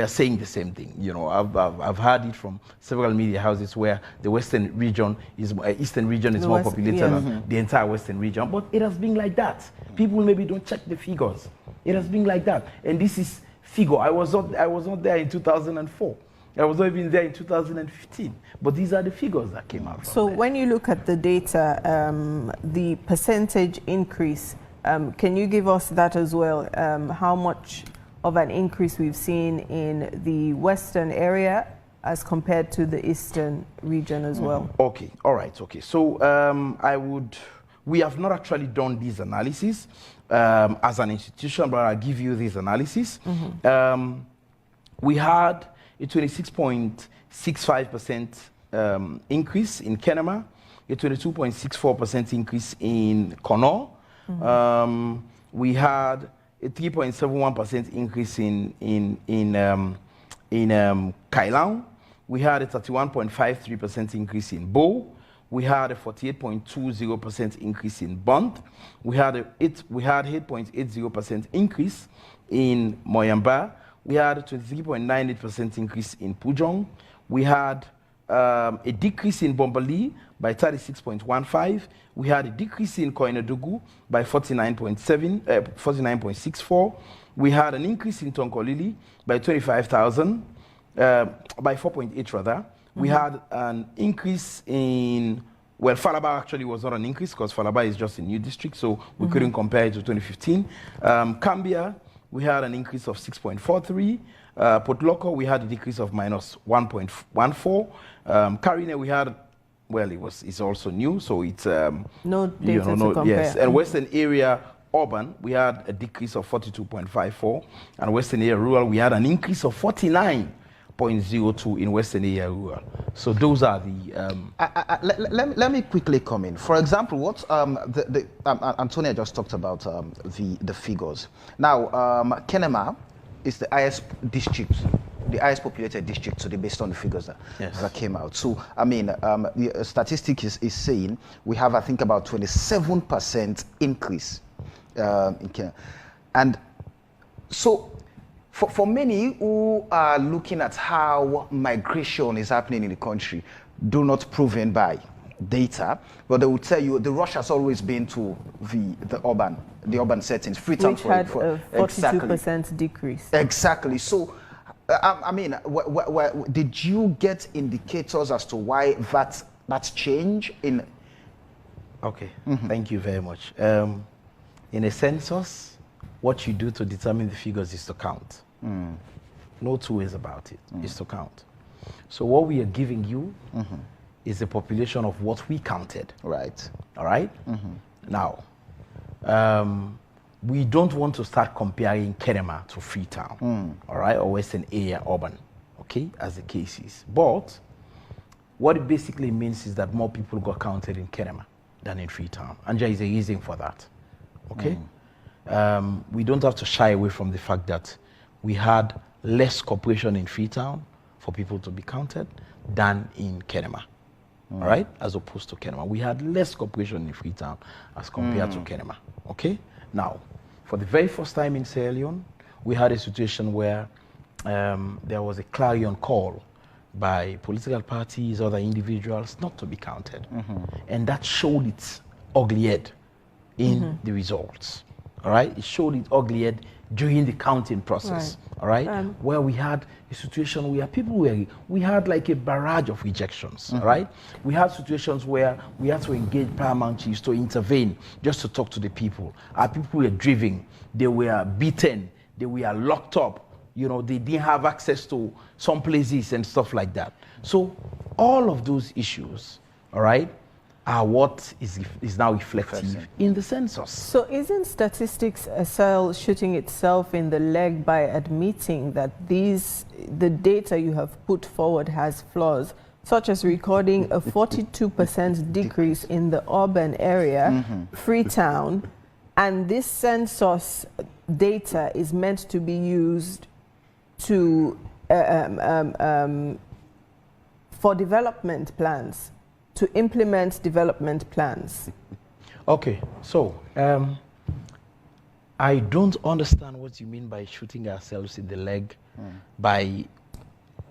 Speaker 9: saying the same thing. You know, I've heard it from several media houses where the Western region is Eastern region is more populated than the entire Western region. But it has been like that. People maybe don't check the figures. It has been like that. And this is figure. I was not there in 2004. I was not even there in 2015. But these are the figures that came out.
Speaker 8: So when you look at the data, the percentage increase. Can you give us that as well? How much of an increase we've seen in the Western area as compared to the Eastern region as well?
Speaker 9: Okay, all right, okay. So we have not actually done this analysis as an institution, but I'll give you this analysis. We had a 26.65% increase in Kenema. a 22.64% increase in Kono. We had a 3.71% increase in Kailang. We had a 31.53% increase in Bo. We had a 48.20% increase in Bond. We had 8.80% increase in Moyamba. We had a 23.98% increase in Pujong. We had a decrease in Bombali by 36.15. We had a decrease in Koinadugu by 49.64. We had an increase in Tonkolili by 25,000, by 4.8 rather. We had an increase in, well, Falaba actually was not an increase because Falaba is just a new district, so we couldn't compare it to 2015. Cambia, we had an increase of 6.43. Port Loko, we had a decrease of minus 1.14. Karine, we had, well, it's also new, so it's
Speaker 8: no data to compare.
Speaker 9: Yes, and Western area urban, we had a decrease of 42.54, and Western area rural, we had an increase of 49.02 in Western area rural. So those are the.
Speaker 10: Let me quickly come in. For example, what Antonia just talked about the figures. Now, Kenema is the highest district, the highest populated district today based on the figures that came out. So, I mean, the statistic is saying we have, I think, about 27% increase in Kenya. And so, for many who are looking at how migration is happening in the country, do not proven by data, but they will tell you the rush has always been to the urban settings. Freetown,
Speaker 8: which had a 42% decrease.
Speaker 10: Exactly. So, I mean, did you get indicators as to why that's change in?
Speaker 9: Okay, thank you very much. In a census, what you do to determine the figures is to count. No two ways about it. It's to count. So what we are giving you is the population of what we counted.
Speaker 10: Right.
Speaker 9: All right? Now, we don't want to start comparing Kenema to Freetown, all right, or Western area urban, okay, as the case is. But what it basically means is that more people got counted in Kenema than in Freetown. And there is a reason for that, okay? We don't have to shy away from the fact that we had less cooperation in Freetown for people to be counted than in Kenema, all right, as opposed to Kenema. We had less cooperation in Freetown as compared to Kenema, okay? Now, for the very first time in Sierra Leone, we had a situation where there was a clarion call by political parties, other individuals, not to be counted. And that showed its ugly head in the results, all right? It showed its ugly head during the counting process, all right? Where we had a situation where we had like a barrage of rejections, all right? We had situations where we had to engage paramount chiefs to intervene just to talk to the people. Our people were driven, they were beaten, they were locked up, you know, they didn't have access to some places and stuff like that. So all of those issues, all right, are what is now reflective in the census.
Speaker 8: So isn't Statistics SL shooting itself in the leg by admitting that the data you have put forward has flaws, such as recording a 42% decrease in the urban area, Freetown, and this census data is meant to be used to for development plans, to implement development plans?
Speaker 9: Okay, so I don't understand what you mean by shooting ourselves in the leg by.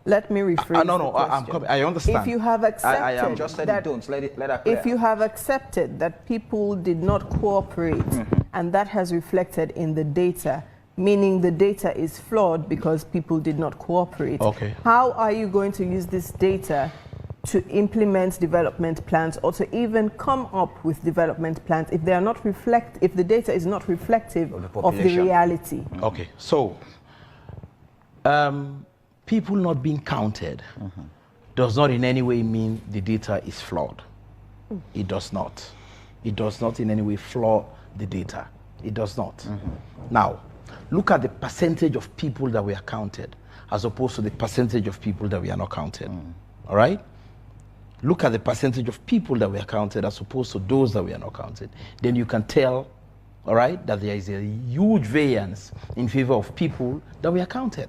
Speaker 8: Let me rephrase.
Speaker 9: No, I'm coming. I understand.
Speaker 8: If you have accepted
Speaker 10: I am just saying, don't let that clear.
Speaker 8: If you have accepted that people did not cooperate, and that has reflected in the data, meaning the data is flawed because people did not cooperate.
Speaker 9: Okay.
Speaker 8: How are you going to use this data to implement development plans or to even come up with development plans if they are not if the data is not reflective of the reality?
Speaker 9: Okay, so people not being counted does not in any way mean the data is flawed. It does not. It does not in any way flaw the data. It does not. Now, look at the percentage of people that we are counted as opposed to the percentage of people that we are not counted. All right? look at the percentage of people that were counted as opposed to those that were not counted, then you can tell, all right, that there is a huge variance in favor of people that were counted.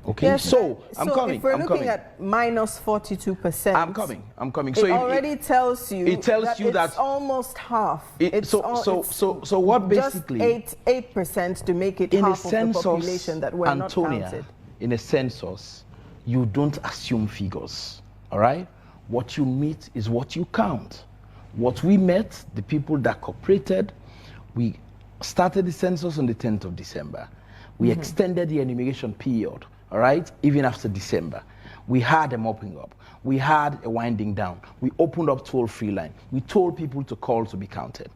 Speaker 9: Okay,
Speaker 8: yes,
Speaker 9: so I'm coming.
Speaker 8: If we're
Speaker 9: I'm
Speaker 8: looking
Speaker 9: coming.
Speaker 8: at minus 42%,
Speaker 9: I'm coming.
Speaker 8: It
Speaker 9: So
Speaker 8: already tells you.
Speaker 9: It tells
Speaker 8: that
Speaker 9: you
Speaker 8: it's
Speaker 9: that
Speaker 8: almost half.
Speaker 9: So what basically?
Speaker 8: Just 8% to make it
Speaker 9: in
Speaker 8: half
Speaker 9: a
Speaker 8: of the
Speaker 9: census,
Speaker 8: population that were not
Speaker 9: Antonia,
Speaker 8: counted.
Speaker 9: in a census, you don't assume figures. All right. What you meet is what you count. What we met, the people that cooperated, we started the census on the 10th of December. We extended the enumeration period, all right, even after December. We had a mopping up. We had a winding down. We opened up toll-free line. We told people to call to be counted.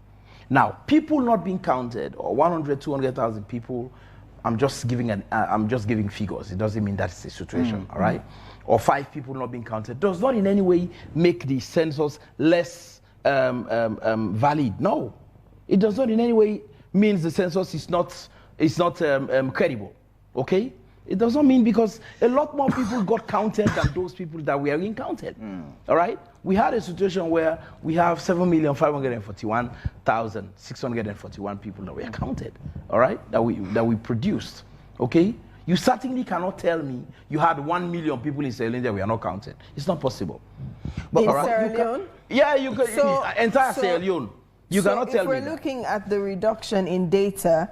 Speaker 9: Now, people not being counted, or 100, 200,000 people, I'm just giving figures. It doesn't mean that's the situation, all right? Or 5 people not being counted does not in any way make the census less valid. No, it does not in any way means the census is not credible. Okay, it does not mean, because a lot more people got counted than those people that were counted. All right, we had a situation where we have 7,541,641 people that were counted. All right, that we produced. Okay. You certainly cannot tell me you had 1 million people in Sierra Leone that were not counted. It's not possible.
Speaker 8: But in Sierra Leone?
Speaker 9: Yeah, you can. Entire Sierra Leone. You cannot tell me.
Speaker 8: If we're looking at the reduction in data,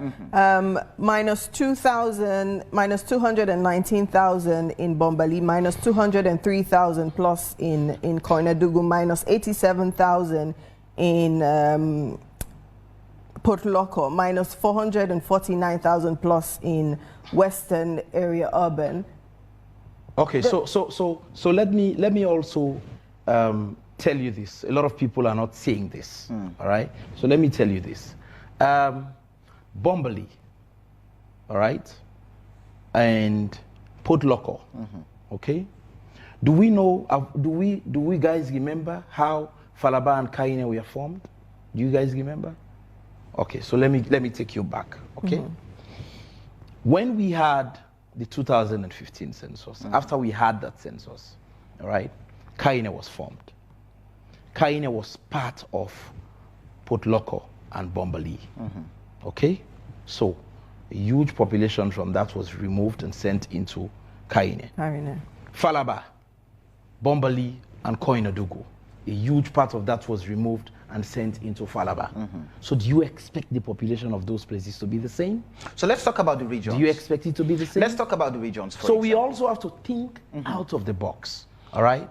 Speaker 8: minus 219,000 in Bombali, minus 203,000 plus in Koinadugu, minus 87,000 in Port Loko, minus 449,000 plus in Western area urban.
Speaker 9: Okay, so let me also tell you this. A lot of people are not saying this. All right. So let me tell you this. Bombali, all right, and Port Loko. Okay. Do we know? Do we guys remember how Falaba and Kaine were formed? Do you guys remember? Okay, so let me take you back, okay? When we had the 2015 census, after we had that census, all right, Kaine was formed. Kaine was part of Port Loko and Bombali, okay? So a huge population from that was removed and sent into Kaine. Falaba, Bombali, and Koinadugu. A huge part of that was removed and sent into Falaba. So do you expect the population of those places to be the same?
Speaker 10: So let's talk about the regions.
Speaker 9: Do you expect it to be the same?
Speaker 10: Let's talk about the regions.
Speaker 9: So we also have to think out of the box, all right?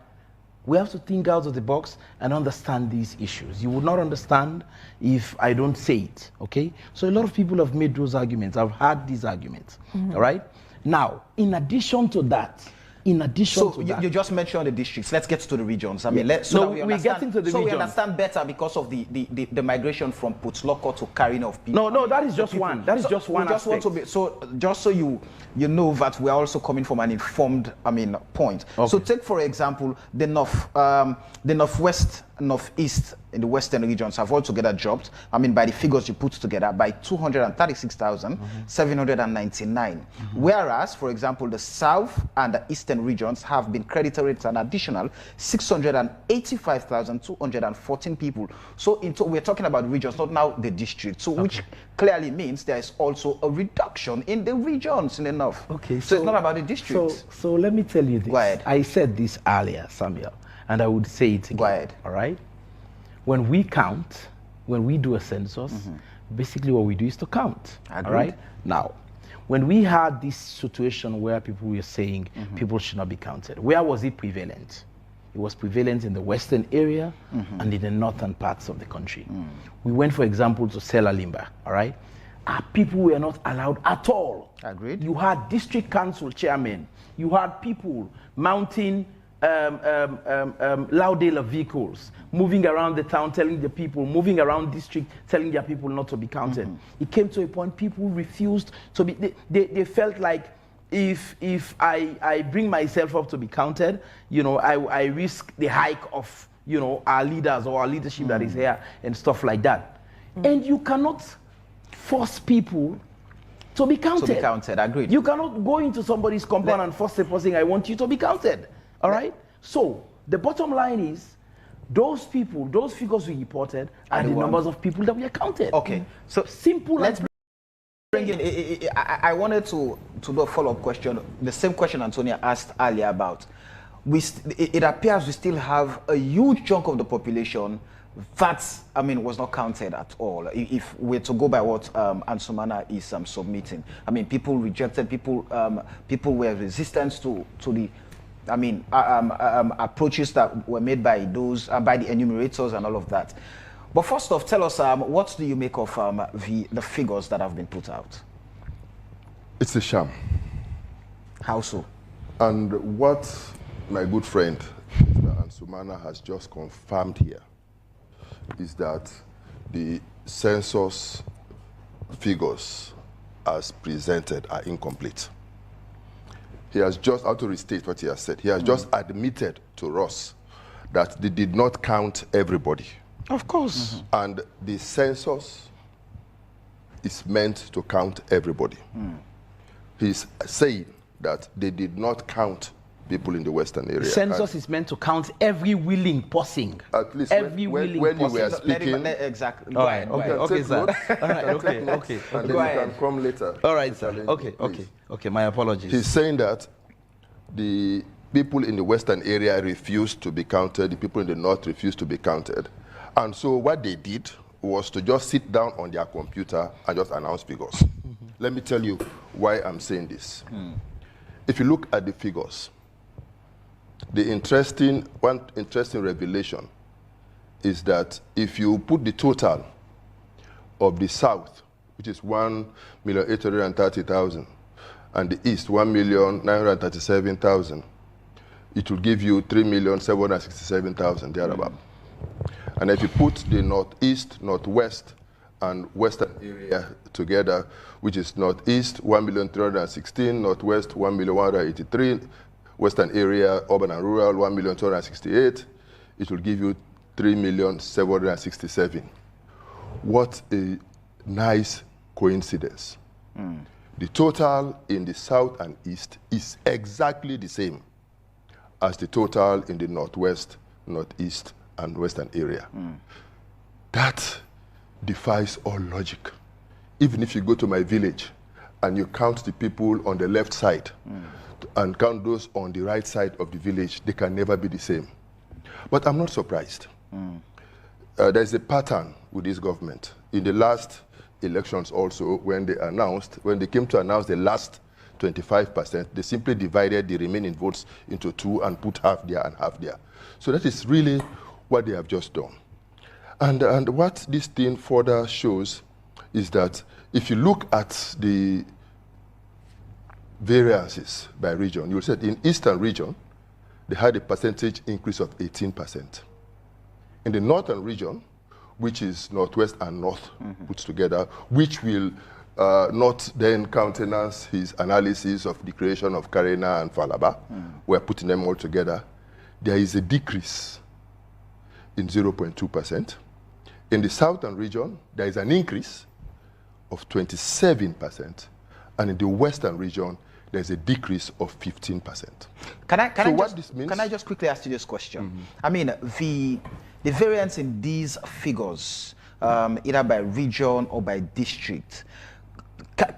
Speaker 9: We have to think out of the box and understand these issues. You would not understand if I don't say it, okay? So a lot of people have made those arguments. I've had these arguments, all right? Now, in addition to that, you just mentioned the districts. Let's get to the regions. I mean, we understand better because of the migration from Port Loko to carrying of people. No, that is just one. That is just one aspect.
Speaker 10: Just so you know that we are also coming from an informed, point. Okay. So take for example the northwest, northeast in the western regions have altogether dropped. By the figures you put together, by 236,799. Whereas, for example, the south and the eastern regions have been credited with an additional 685,214 people. So we're talking about regions, not now the districts. So which clearly means there is also a reduction in the regions in the north.
Speaker 9: Okay.
Speaker 10: So it's not about the districts.
Speaker 9: So let me tell you this.
Speaker 10: Go ahead.
Speaker 9: I said this earlier, Samuel, and I would say it again.
Speaker 10: Go ahead.
Speaker 9: All right. When we count, when we do a census, basically what we do is to count.
Speaker 10: Agreed.
Speaker 9: All right. Now, when we had this situation where people were saying people should not be counted, where was it prevalent? It was prevalent in the western area and in the northern parts of the country. We went, for example, to Sierra Leone. All right. Our people were not allowed at all.
Speaker 10: Agreed.
Speaker 9: You had district council chairmen. You had people mounting Laudela vehicles, moving around the town, telling the people, moving around district, telling their people not to be counted. It came to a point people refused to be, they felt like if I bring myself up to be counted, I risk the hike of, our leaders or our leadership that is here and stuff like that. And you cannot force people to be counted.
Speaker 10: To be counted, agreed.
Speaker 9: You cannot go into somebody's compound and force the person, I want you to be counted. All right? So the bottom line is those people, those figures we reported are the numbers of people that we counted.
Speaker 10: Okay.
Speaker 9: So simple.
Speaker 10: Let's bring in, I wanted to do a follow-up question, the same question Antonia asked earlier about. It appears we still have a huge chunk of the population that, I mean, was not counted at all. If we're to go by what Ansumana is submitting, I mean, people rejected, people were resistant to the, I mean, approaches that were made by those, by the enumerators and all of that. But first off, tell us, what do you make of the figures that have been put out?
Speaker 11: It's a sham.
Speaker 10: How so?
Speaker 11: And what my good friend, Mr. Ansumana, has just confirmed here is that the census figures as presented are incomplete. He has just, how to restate what he has said, he has just admitted to us that they did not count everybody.
Speaker 9: Of course.
Speaker 11: And the census is meant to count everybody. He's saying that they did not count people in the Western area.
Speaker 9: Census is meant to count every willing person.
Speaker 11: At least
Speaker 9: every willing
Speaker 11: when you
Speaker 9: person.
Speaker 11: were speaking.
Speaker 10: Exactly.
Speaker 9: All right. Okay, sir. All right. Okay.
Speaker 11: And then you can come later.
Speaker 9: All right, sir. Okay. My apologies.
Speaker 11: He's saying that the people in the Western area refused to be counted. The people in the North refused to be counted. And so what they did was to just sit down on their computer and just announce figures. Let me tell you why I'm saying this. If you look at the figures, one interesting revelation is that if you put the total of the South, which is 1,830,000, and the East, 1,937,000, it will give you 3,767,000 thereabout. And if you put the Northeast, Northwest, and Western area together, which is Northeast, 1,316,000, Northwest, 1,183,000, Western area, urban and rural, 1,268,000, it will give you 3,767,000. What a nice coincidence. The total in the South and East is exactly the same as the total in the Northwest, Northeast, and Western area. That defies all logic. Even if you go to my village and you count the people on the left side and count those on the right side of the village, they can never be the same. But I'm not surprised. There's a pattern with this government. In the last elections also, when they came to announce the last 25%, they simply divided the remaining votes into two and put half there and half there. So that is really what they have just done. And what this thing further shows is that if you look at the variances by region, you'll see that in Eastern region, they had a percentage increase of 18%. In the Northern region, which is Northwest and North put together, which will not then countenance his analysis of the creation of Karena and Falaba, we're putting them all together, there is a decrease in 0.2%. In the Southern region, there is an increase of 27%, and in the Western region, there's a decrease of 15%.
Speaker 10: Can I just quickly ask you this question? I mean, the variance in these figures, either by region or by district,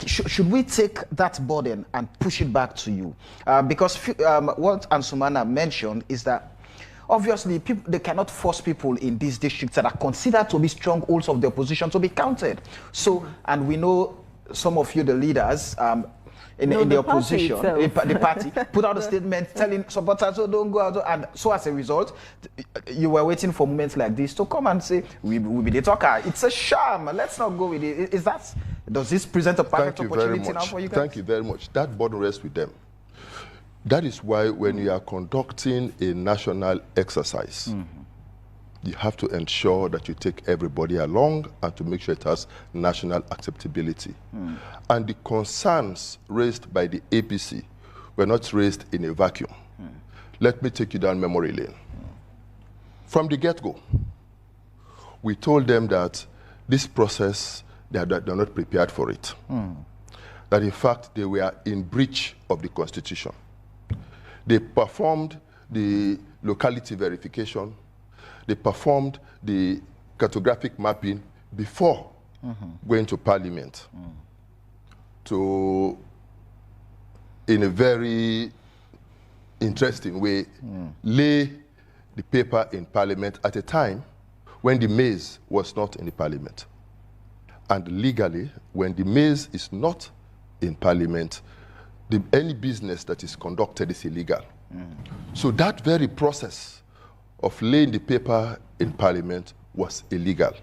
Speaker 10: should we take that burden and push it back to you? Because what Ansumana mentioned is that obviously they cannot force people in these districts that are considered to be strongholds of the opposition to be counted. So, and we know some of you, the leaders, in the opposition, the party, put out a statement telling supporters, oh, don't go out. And so as a result, you were waiting for moments like this to come and say, we be the talker. It's a sham. Let's not go with it. Does this present a perfect opportunity now for you guys?
Speaker 11: Thank you very much. That burden rests with them. That is why when you are conducting a national exercise, you have to ensure that you take everybody along and to make sure it has national acceptability. And the concerns raised by the APC were not raised in a vacuum. Let me take you down memory lane. From the get-go, we told them that this process, they're not prepared for it. That in fact, they were in breach of the Constitution. They performed the locality verification. they performed the cartographic mapping before going to Parliament to, in a very interesting way, lay the paper in Parliament at a time when the maize was not in the Parliament. And legally, when the maize is not in Parliament, any business that is conducted is illegal. So that very process of laying the paper in Parliament was illegal.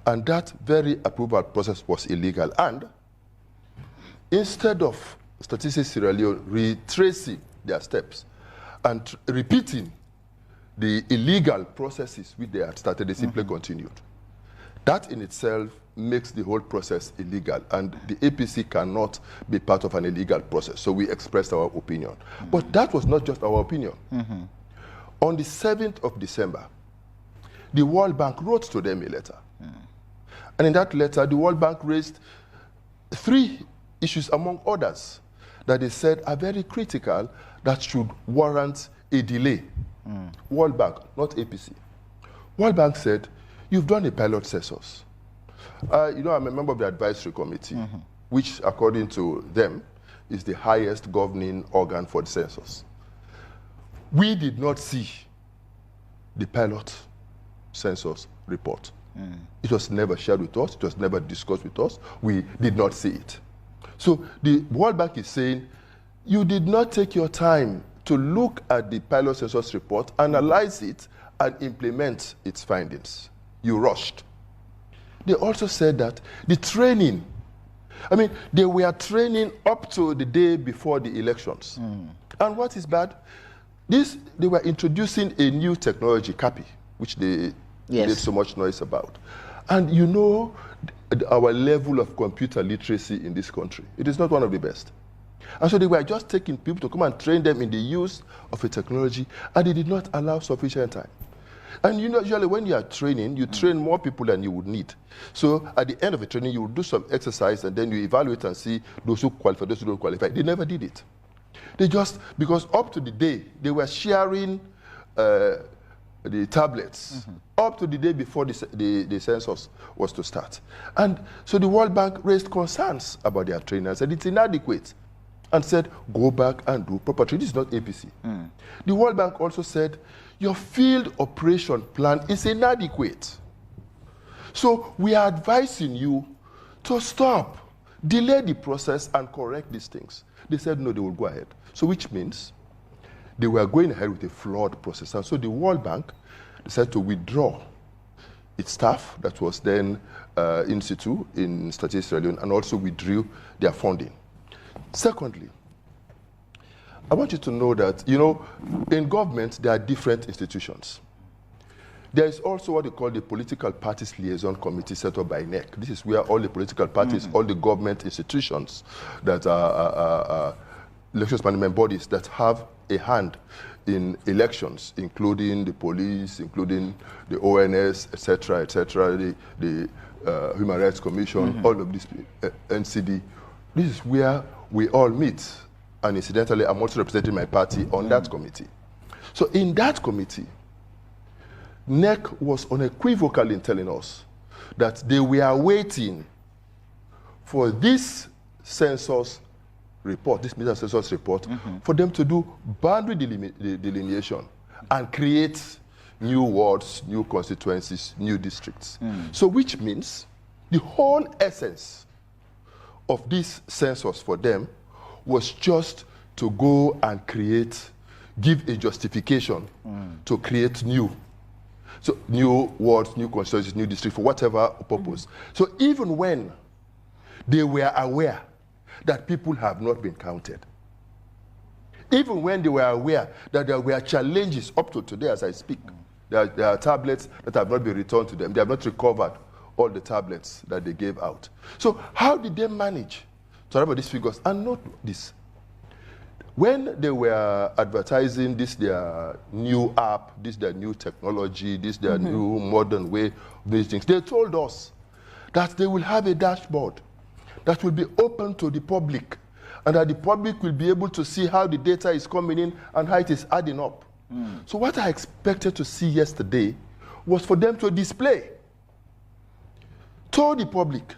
Speaker 11: And that very approval process was illegal. And instead of Statistics Sierra Leone retracing their steps and repeating the illegal processes which they had started, they simply continued. That in itself makes the whole process illegal, and the APC cannot be part of an illegal process. So we expressed our opinion. But that was not just our opinion. On the 7th of December, the World Bank wrote to them a letter. And in that letter, the World Bank raised 3 issues, among others, that they said are very critical that should warrant a delay. World Bank, not APC. World Bank said, you've done a pilot census. You know, I'm a member of the advisory committee, which, according to them, is the highest governing organ for the census. We did not see the pilot census report. It was never shared with us. It was never discussed with us. We did not see it. So the World Bank is saying, you did not take your time to look at the pilot census report, analyze it, and implement its findings. You rushed. They also said that the training, I mean, they were training up to the day before the elections. And what is bad? They were introducing a new technology, CAPI, which they made so much noise about. And you know our level of computer literacy in this country. It is not one of the best. And so they were just taking people to come and train them in the use of a technology, and they did not allow sufficient time. And you know, usually when you are training, you train more people than you would need. So at the end of the training, you will do some exercise, and then you evaluate and see those who qualify, those who don't qualify. They never did it. They just, because up to the day, they were sharing the tablets up to the day before the census was to start. And so the World Bank raised concerns about their training and said it's inadequate, and said, go back and do proper training. This is not APC. The World Bank also said, your field operation plan is inadequate. So we are advising you to stop, delay the process, and correct these things. They said, no, they will go ahead. So which means they were going ahead with a flawed process. And so the World Bank decided to withdraw its staff that was then in situ in Statistics Sierra Leone, and also withdrew their funding. Secondly, I want you to know that, you know, in government, there are different institutions. There is also what they call the Political Parties Liaison Committee set up by NEC. This is where all the political parties, all the government institutions that are elections management bodies that have a hand in elections, including the police, including the ONS, etc., the Human Rights Commission, all of this, NCD. This is where we all meet. And incidentally, I'm also representing my party on that committee. So in that committee, NEC was unequivocal in telling us that they were waiting for this census report, this media census report, for them to do boundary delineation and create new wards, new constituencies, new districts. So which means the whole essence of this census for them was just to go and create, give a justification to create new wards, new constituencies, new districts for whatever purpose. So even when they were aware that people have not been counted, even when they were aware that there were challenges up to today as I speak, there are tablets that have not been returned to them, they have not recovered all the tablets that they gave out. So how did they manage to have these figures? And note this. When they were advertising this their new app, this their new technology, this their new modern way of doing things, they told us that they will have a dashboard that will be open to the public, and that the public will be able to see how the data is coming in and how it is adding up. So what I expected to see yesterday was for them to display to the public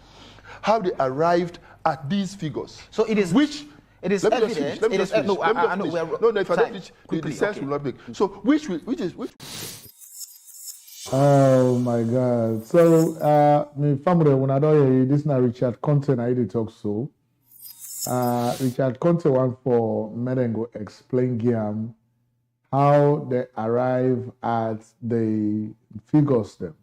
Speaker 11: how they arrived at these figures.
Speaker 10: So it is
Speaker 11: which
Speaker 10: it is evident. It is no. I know.
Speaker 11: No, if I don't finish, the sense will not make. So which.
Speaker 3: Oh my God! So, me family, when I don't hear this now Richard Conte I did talk so. Richard Conte want for Merengo explain Giam how they arrive at the figures them.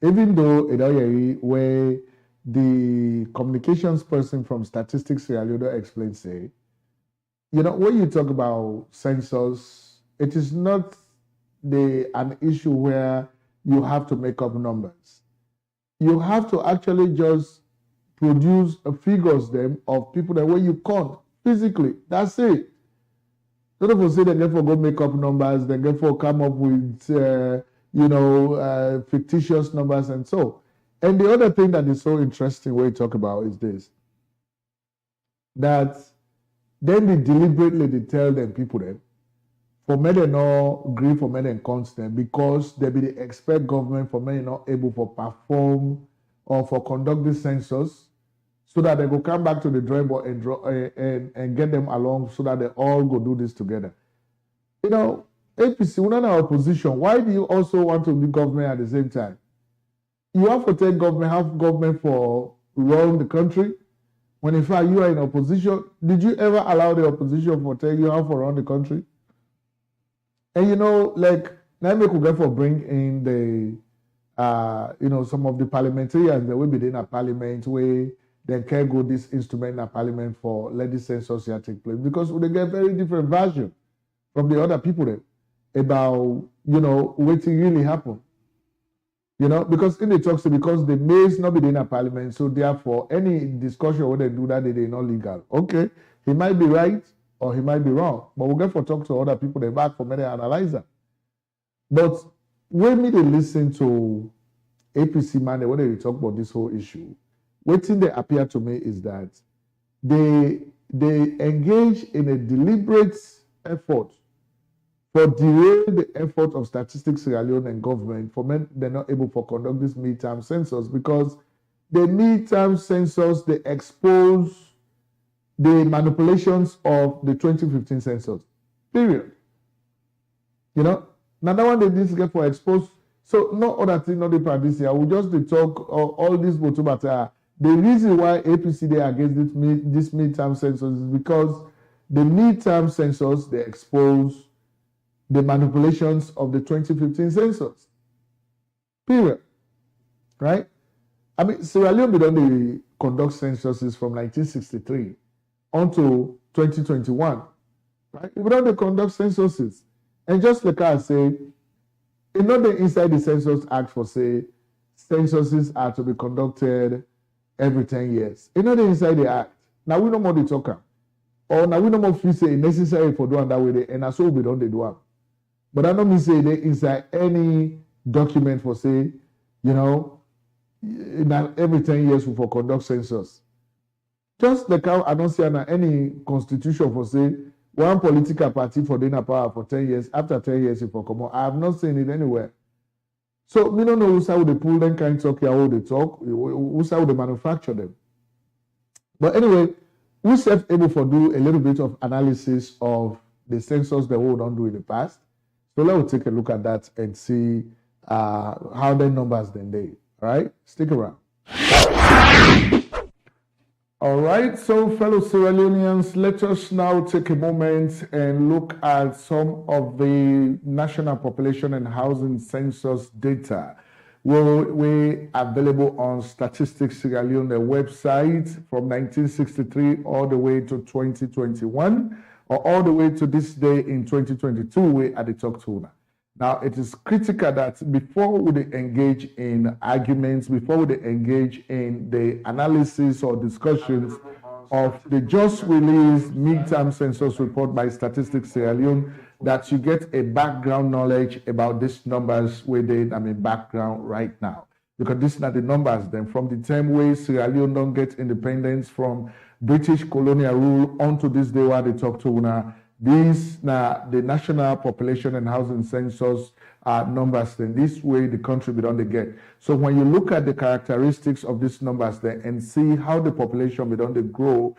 Speaker 3: Even though it already where the communications person from Statistics Sierra Leone explains say, you know, when you talk about census, it is not an issue where you have to make up numbers. You have to actually just produce figures them of people that way you count physically. That's it. Don't ever say they get for go make up numbers, they get for come up with fictitious numbers and so. And the other thing that is so interesting when you talk about is this. That then they deliberately tell them people then for me they not agree for me they constant because they be the expect government for me not able to perform or for conduct this census so that they go come back to the drawing board and get them along so that they all go do this together. You know, APC, we're not in our opposition. Why do you also want to be government at the same time? You have to take government, have government for run the country. When in fact you are in opposition, did you ever allow the opposition for tell you how to run the country? And you know, like now we could get for bring in the some of the parliamentarians that will be in a parliament where then can go this instrument in a parliament for let the census here take place because they get very different version from the other people then about what really happened. Because in the talks because the may not be in a parliament, so therefore any discussion when they do that they not legal. Okay, he might be right or he might be wrong, but we'll get for talk to other people they back for many analyzer. But when they listen to APC man when they talk about this whole issue, what thing they appear to me is that they engage in a deliberate effort for derail the effort of Statistics Sierra Leone and government for men they're not able to conduct this midterm census because the midterm census they expose the manipulations of the 2015 census. Period. Now that one they didn't get for exposed. So no other thing, not the practice here. We just talk all this but the reason why APC they against this midterm census is because the midterm census they expose the manipulations of the 2015 census. Period. Right? I mean, Sierra Leone did only conduct censuses from 1963 until 2021. Right? We don't conduct censuses. And just like I say, it's not the inside the Census Act for say censuses are to be conducted every 10 years. It's not the inside the act. Now we no more the talker. Or now we no more feel say necessary for doing that way, and that's all we don't do them. But I don't mean say they inside any document for say, every 10 years we for conduct census. Just like how I don't see any constitution for say one political party for doing a power for 10 years, after 10 years if for come on. I have not seen it anywhere. So we don't know who's how they pull them kind of talk here, how they talk, who's how they manufacture them. But anyway, we're able to do a little bit of analysis of the census that we don't do in the past. So let's take a look at that and see how the numbers then they. All right, stick around. All right, so fellow Sierra Leoneans, let us now take a moment and look at some of the national population and housing census data. We available on Statistics Sierra Leone website from 1963 all the way to 2021. Or all the way to this day in 2022, we at the talk to now. Now, it is critical that before we engage in arguments, before we engage in the analysis or discussions of the just released midterm census report by Statistics Sierra Leone, that you get a background knowledge about these numbers within, background right now. Because these are the numbers then from the time where Sierra Leone don't get independence from British Colonial rule onto this day where they talk to una. these the national population and housing census numbers, then this way the country be done they get. So when you look at the characteristics of these numbers then and see how the population be done they grow,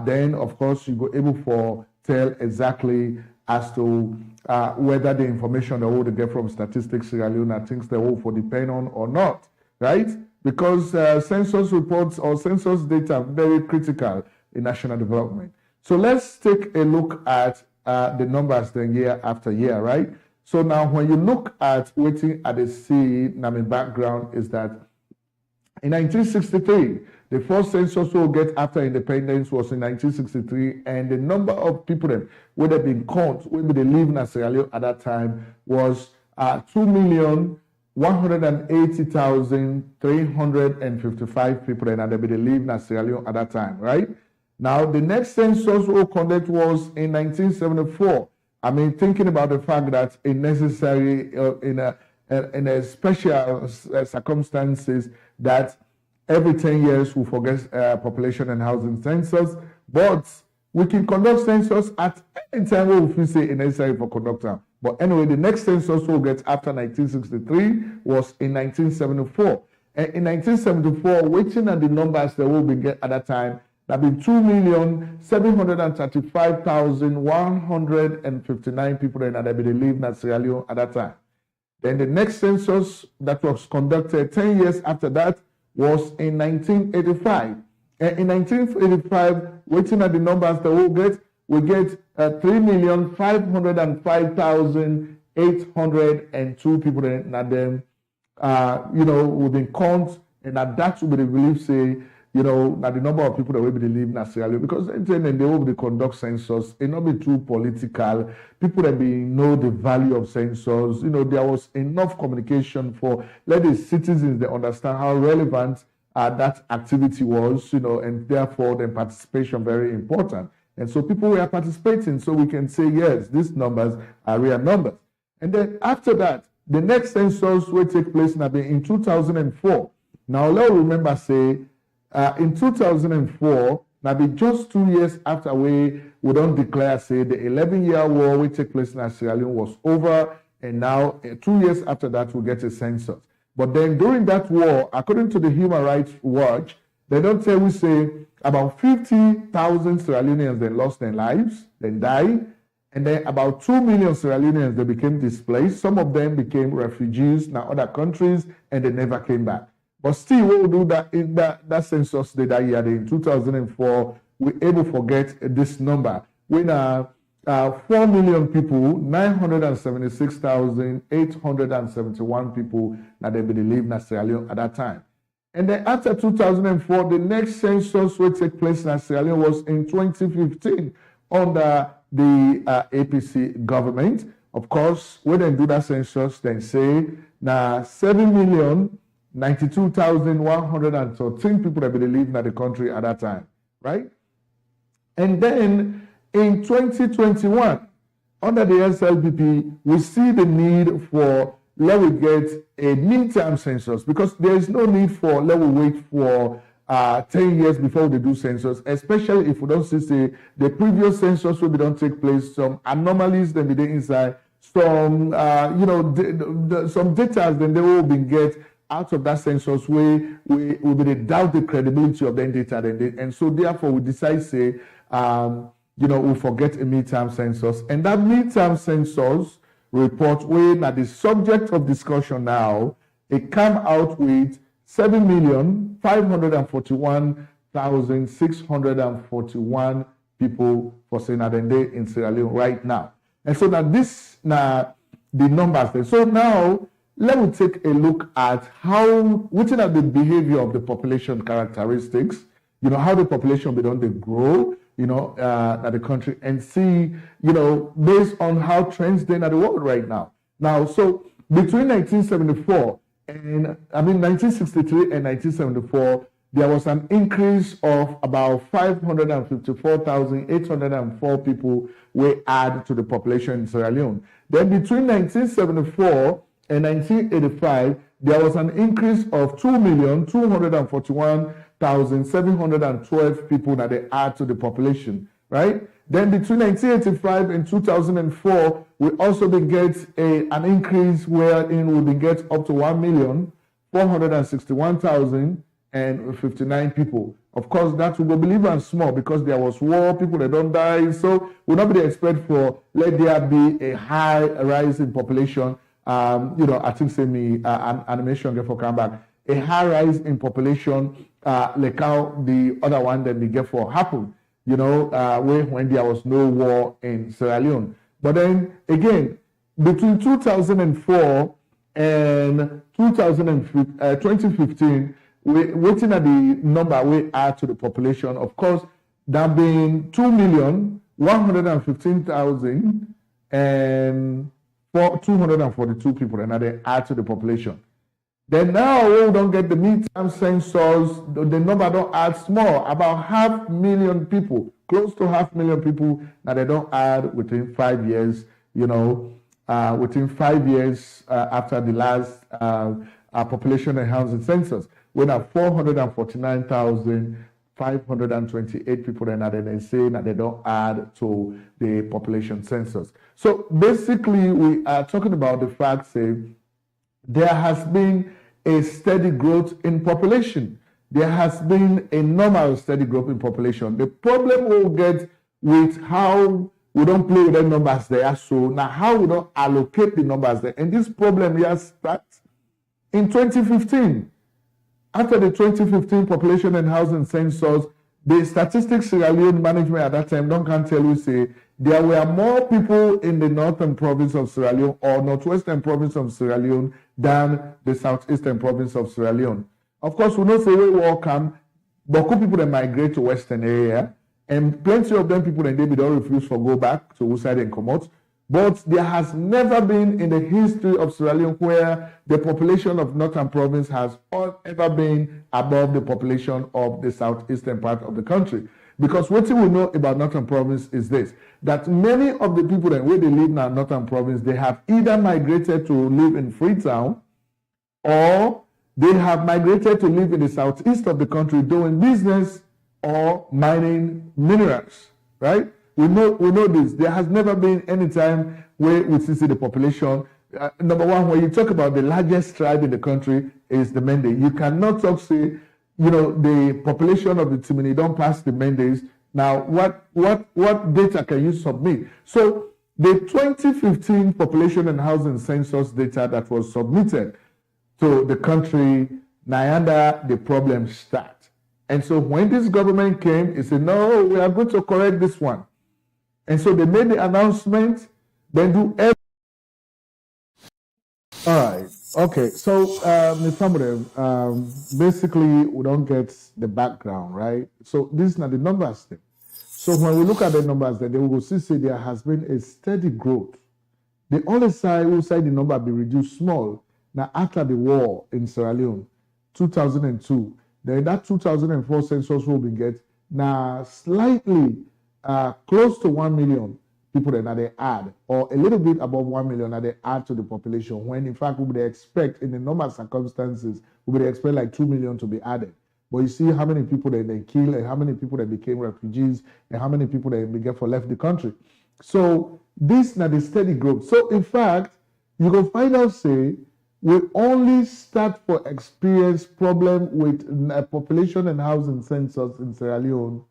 Speaker 3: then of course you go able for tell exactly as to whether the information they will get from Statistics Sierra Leone are things they will for depend on or not, right? Because census reports or census data are very critical in national development. So let's take a look at the numbers then year after year, right? So now when you look at waiting at the sea, now my background is that in 1963, the first census we'll get after independence was in 1963, and the number of people that would have been counted, would be living in Sierra Leone at that time, was 2,180,355 people that had been living in Sierra Leone at that time, right? Now, the next census we'll conduct was in 1974. I mean, thinking about the fact that it's necessary in a special circumstances that every 10 years we forget population and housing census, but we can conduct census at any time we feel say it's necessary for conducting. But anyway, the next census we'll get after 1963 was in 1974. And in 1974, waiting at the numbers that we get at that time, there have been 2,735,159 people that had been living in Sierra Leone at that time. Then the next census that was conducted 10 years after that was in 1985. And in 1985, waiting at the numbers that we get 3,505,802 people that them, we've been counted, and that will be the belief say, that the number of people that will be living in Sierra Leone, because then they will be conduct census, it not be too political. People that know the value of census, there was enough communication for let the citizens they understand how relevant that activity was, and therefore the participation very important. And so people were participating, so we can say yes, these numbers are real numbers. And then after that, the next census will take place in 2004. Now let's remember say. In 2004, now be just 2 years after we don't declare, say, the 11-year war will take place in Sierra Leone was over, and now 2 years after that, we'll get a census. But then during that war, according to the Human Rights Watch, they don't tell we say about 50,000 Sierra Leoneans they lost their lives, they died, and then about 2 million Sierra Leoneans they became displaced. Some of them became refugees in other countries, and they never came back. But still, we will do that in that census data year in 2004. We're able to forget this number. When 4 million people, 976,871 people that they believe in Sierra Leone at that time. And then after 2004, the next census will take place in Sierra Leone was in 2015 under the APC government. Of course, when they do that census, they say now 7,092,113 people that been living in the country at that time, right? And then in 2021, under the SLPP, we see the need for let we get a midterm census because there is no need for let we wait for 10 years before they do census, especially if we don't see the previous census will be don't take place, some anomalies then be inside, some some data then they will be get out of that census we will be doubt the credibility of the data and so therefore we decide say we forget a midterm census, and that midterm census report when at the subject of discussion now it came out with 7,541,641 people for saying that day in Sierra Leone right now. And so now this now the numbers. So now let me take a look at which are the behavior of the population characteristics, how the population be done they grow, at the country, and see, based on how trends then at the world right now. Now, so between 1973 and 1974, there was an increase of about 554,804 people were added to the population in Sierra Leone. Then between 1974 and 1985, there was an increase of 2,241,712 people that they add to the population, right? Then between 1985 and 2004, we also been get an increase wherein we been get up to 1,461,059 people. Of course, that we go believe and small because there was war, people that don't die. So we not be expect for let there be a high rise in population. I think say me animation get for come back. A high rise in population, like how the other one that we get for happened. When there was no war in Sierra Leone. But then again, between 2004 and 2015, we're waiting at the number we add to the population. Of course, there have been 2,115,000 and 242 people, and now they add to the population. Then now we don't get the midterm census, the number don't add small, about 500,000 people, close to 500,000 people, now they don't add within 5 years, within 5 years after the last population and housing census. We have 449,528 people, and now they say that they don't add to the population census. So basically, we are talking about the fact, say, there has been a steady growth in population. There has been a normal steady growth in population. The problem we'll get with how we don't play with the numbers there, so now how we don't allocate the numbers there. And this problem here starts in 2015. After the 2015 population and housing census, the Statistics Sierra Leone management at that time can't tell you, say, there were more people in the northern province of Sierra Leone or northwestern province of Sierra Leone than the southeastern province of Sierra Leone. Of course, we know say we welcome, but people that migrate to western area, and plenty of them people in David don't refuse to go back to Woodside and come out. But there has never been in the history of Sierra Leone where the population of northern province has ever been above the population of the southeastern part of the country. Because what we know about northern province is this, that many of the people that where they live in our northern province, they have either migrated to live in Freetown or they have migrated to live in the southeast of the country doing business or mining minerals, right? We know this. There has never been any time where we see the population. Number one, when you talk about the largest tribe in the country is the Mende. You cannot talk, say, the population of the Timini don't pass the Mendes. Now, what data can you submit? So, the 2015 population and housing census data that was submitted to the country, Nyanda, the problem start. And so, when this government came, it said, no, we are going to correct this one. And so they made the announcement, then do everything. All right. Okay. So, basically, we don't get the background, right? So, these are the numbers then. So, when we look at the numbers, then they will see there has been a steady growth. The only side will say the number be reduced small. Now, after the war in Sierra Leone, 2002, then that 2004 census will be get now slightly close to 1 million people that they add, or a little bit above 1 million that they add to the population, when in fact we would expect in the normal circumstances, we would expect like 2 million to be added. But you see how many people that they kill and how many people that became refugees and how many people that began for left the country. So this is not the steady growth. So in fact, you can find out, say, we only start for experience problem with population and housing census in Sierra Leone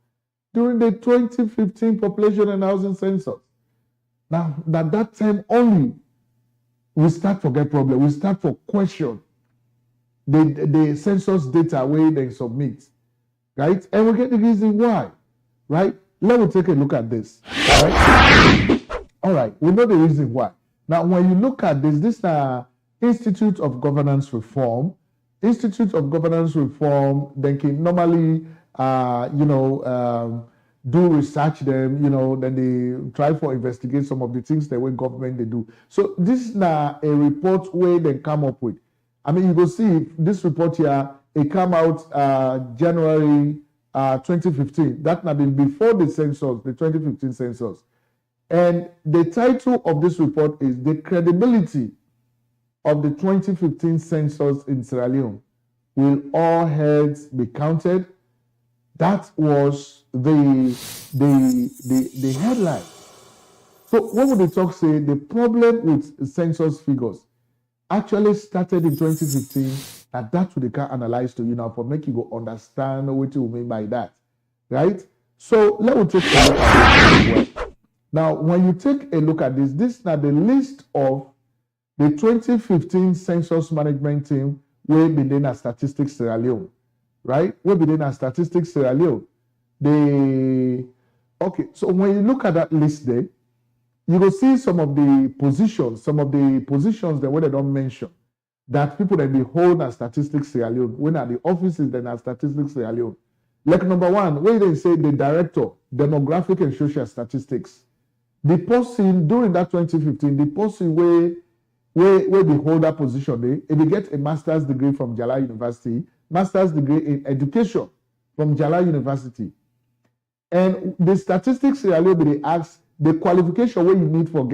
Speaker 3: during the 2015 population and housing census. Now, at that time only, we start to get problem. We start to question the census data where they submit, right? And we get the reason why, right? Let me take a look at this, right? All right, we know the reason why. Now, when you look at this is Institute of Governance Reform. Institute of Governance Reform, they can normally do research them, then they try to investigate some of the things that when government they do. So this is now a report where they come up with. I mean, you go see this report here, it came out January 2015. That now been before the census, the 2015 census. And the title of this report is The Credibility of the 2015 Census in Sierra Leone. Will all heads be counted? That was the headline. So what would the talk say? The problem with census figures actually started in 2015, and that's what they can analyze to you now for make you go understand what you mean by that, right? So let me take a look at this as well. Now, when you take a look at this, this is now the list of the 2015 census management team will be in a statistics Sierra Leone, right? Will be in a statistics Sierra Leone. Okay, so when you look at that list there, you will see some of the positions that where they don't mention that people that be hold as statistics Sierra Leone, when at the offices then as statistics Sierra Leone. Like number one, where they say the director, demographic and social statistics. The person during that 2015, the person where they hold that position there, if they get a master's degree from Jala University, master's degree in education from Jala University. And the statistics Sierra Leone, they ask the qualification where you need for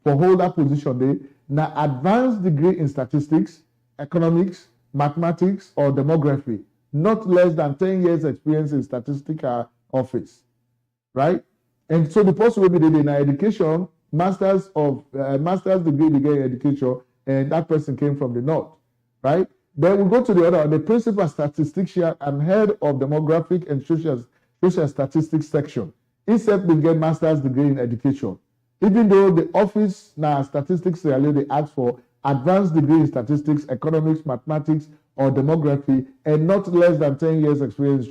Speaker 3: hold that position there, now advanced degree in statistics, economics, mathematics, or demography, not less than 10 years experience in statistical office, right? And so the person will be in education, master's degree in education, and that person came from the north, right? Then we go to the principal statistician and head of demographic and social statistics section. Instead, they get master's degree in education. Even though the office now statistics Sierra Leone, they ask for advanced degree in statistics, economics, mathematics, or demography, and not less than 10 years experience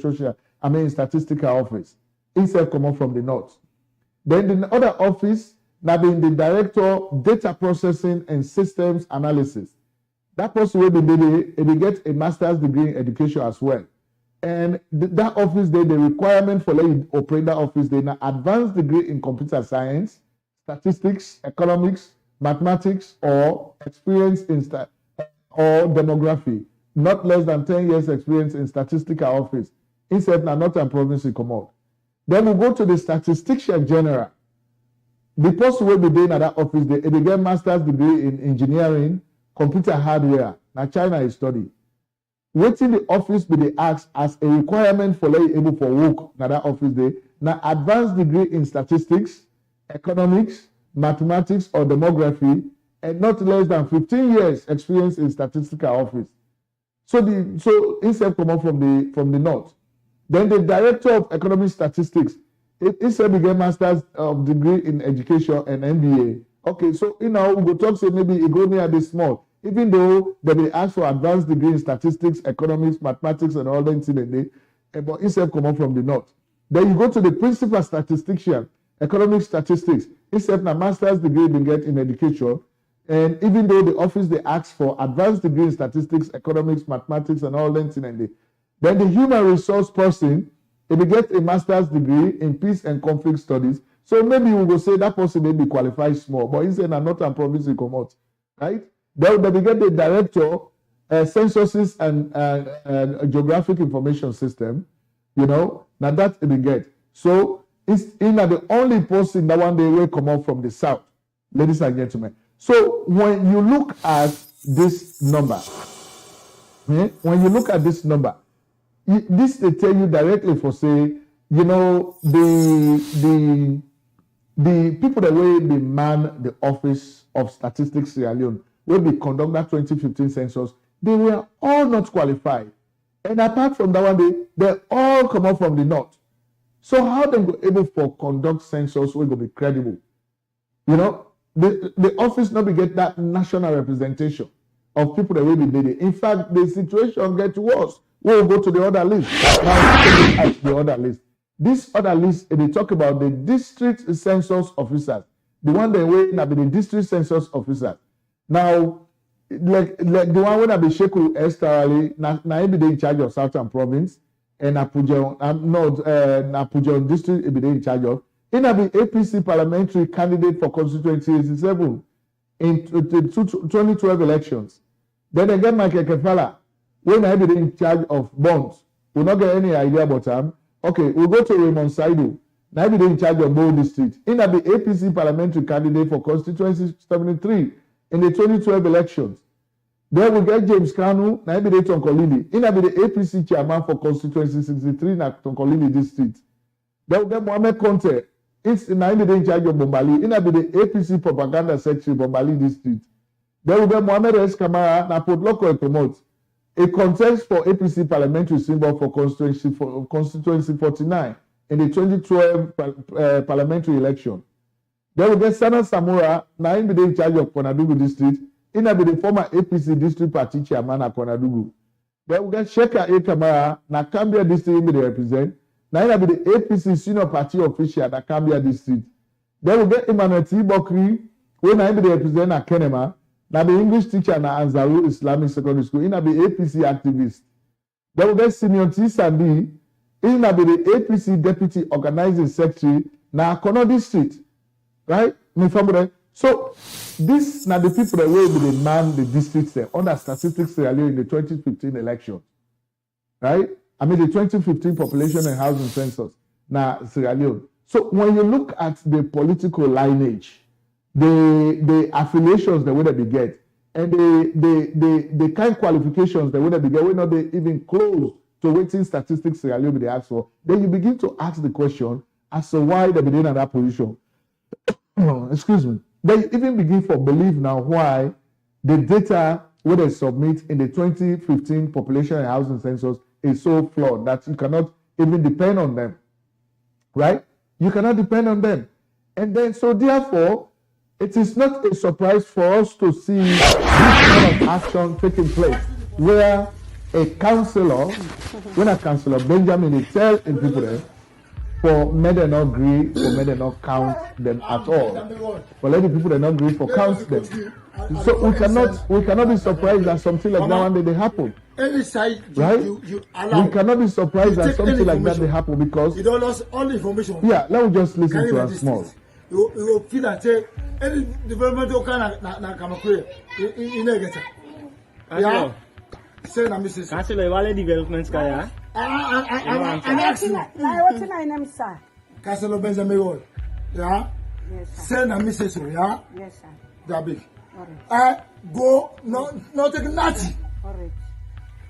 Speaker 3: in statistical office. Instead, come up from the north. Then the other office, now being the director, data processing and systems analysis. That person will be get a master's degree in education as well. And that office, the requirement for you operate that office, they now advanced degree in computer science, statistics, economics, mathematics, or experience in or demography, not less than 10 years experience in statistical office. Instead, now not a province come out. Then we go to the statistician general. The person will be doing at that office, they get master's degree in engineering, computer hardware. Now China is study. Waiting the office be the asked as a requirement for able for work na that office day. Now advanced degree in statistics, economics, mathematics, or demography, and not less than 15 years experience in statistical office. So instead come up from the north. Then the director of economic statistics, instead we get master's of degree in education and MBA. Okay, so we go talk say maybe it go near this small. Even though they may ask for advanced degree in statistics, economics, mathematics, and all that things, but instead come up from the north. Then you go to the principal statistician, economic statistics. Instead a master's degree they get in education, and even though the office they ask for advanced degree in statistics, economics, mathematics, and all that things, then the human resource person, if they get a master's degree in peace and conflict studies, so maybe we will say that person may be qualified small, but instead not a province to come out, right? Then we get the director, censuses and geographic information system, now that we get. So it's the only person that one day will come out from the south, ladies and gentlemen. So when you look at this number, this they tell you directly for say, the people that will be man the office of statistics Sierra Leone will be conduct that 2015 census, they were all not qualified. And apart from that one, they all come up from the north. So how they go able for conduct census will be credible? The office not be get that national representation of people that will be needed. In fact, the situation gets worse. We'll go to the other list. Now, at the other list. This other list, they talk about the district census officers. The one that will be the district census officers. Now, like the one when I be Sheku Esterali, now be in charge of Southern Province, and Apujon district be in charge of. In be APC parliamentary candidate for constituency 87 in the 2012 elections. Then again, Michael Kefala, when I be in charge of bonds, we not get any idea about him. Okay, we'll go to Raymond Saidu. Now be in charge of Bow district. In be APC parliamentary candidate for constituency 73 in the 2012 elections. Then we get James Kanu, na be the Tonkolili. He na be the APC chairman for constituency 63 na Tonkolili district. Then we get Mohammed Conte. It's na be the in charge of Bombali. He na be the APC propaganda secretary Bombali district. Then we get Mohammed S. Kamara na Port Loko promote a contest for APC parliamentary symbol for constituency 49 in the 2012 parliamentary election. Then we get Sana Samura, now in the charge of Konadugu district, in the former APC district party chairman at Konadugu. Then we get Sheka A. Kamara, na Cambia district in the represent, now in the APC senior party official at Cambia district. Then we get Emmanuel T. Bokri, who now in the represent at Kenema, now the English teacher na Anzaru Islamic Secondary School, in the APC activist. Then we get Simeon T. Sandi, in the APC deputy organizing secretary na Kono district. Right? So this now the people that will be man the districts under statistics Sierra Leone in the 2015 election. Right? I mean the 2015 population and housing census now Sierra Leone. So when you look at the political lineage, the affiliations the way that they get, and the kind of qualifications the way that they get, when not they even close to waiting statistics Sierra Leone they ask for, then you begin to ask the question as to why they begin in that position. Excuse me. They even begin to believe now why the data what they submit in the 2015 population and housing census is so flawed that you cannot even depend on them. Right? You cannot depend on them. And then, so therefore, it is not a surprise for us to see this kind of action taking place where a councillor, when a councillor, Benjamin, they tell the people there, for may they not agree, for may they not count them at all. For let the people that not agree for count them. So we cannot be surprised that something like that one day they happen. Right? We cannot be surprised that something like that they happen because
Speaker 12: you don't lose all the information.
Speaker 3: Yeah, let me just listen to us small.
Speaker 12: You feel that any development can come clear in negative. Yeah. Say na Mrs.
Speaker 13: Councillor, what developments kaya?
Speaker 12: I'm asking.
Speaker 14: What's your name, sir?
Speaker 12: Councillor Benjamin. Yeah.
Speaker 14: Yes, sir.
Speaker 12: Say na Mrs. Yeah.
Speaker 14: Yes, sir.
Speaker 12: That big.
Speaker 14: All right.
Speaker 12: Go no take nothing.
Speaker 14: All right.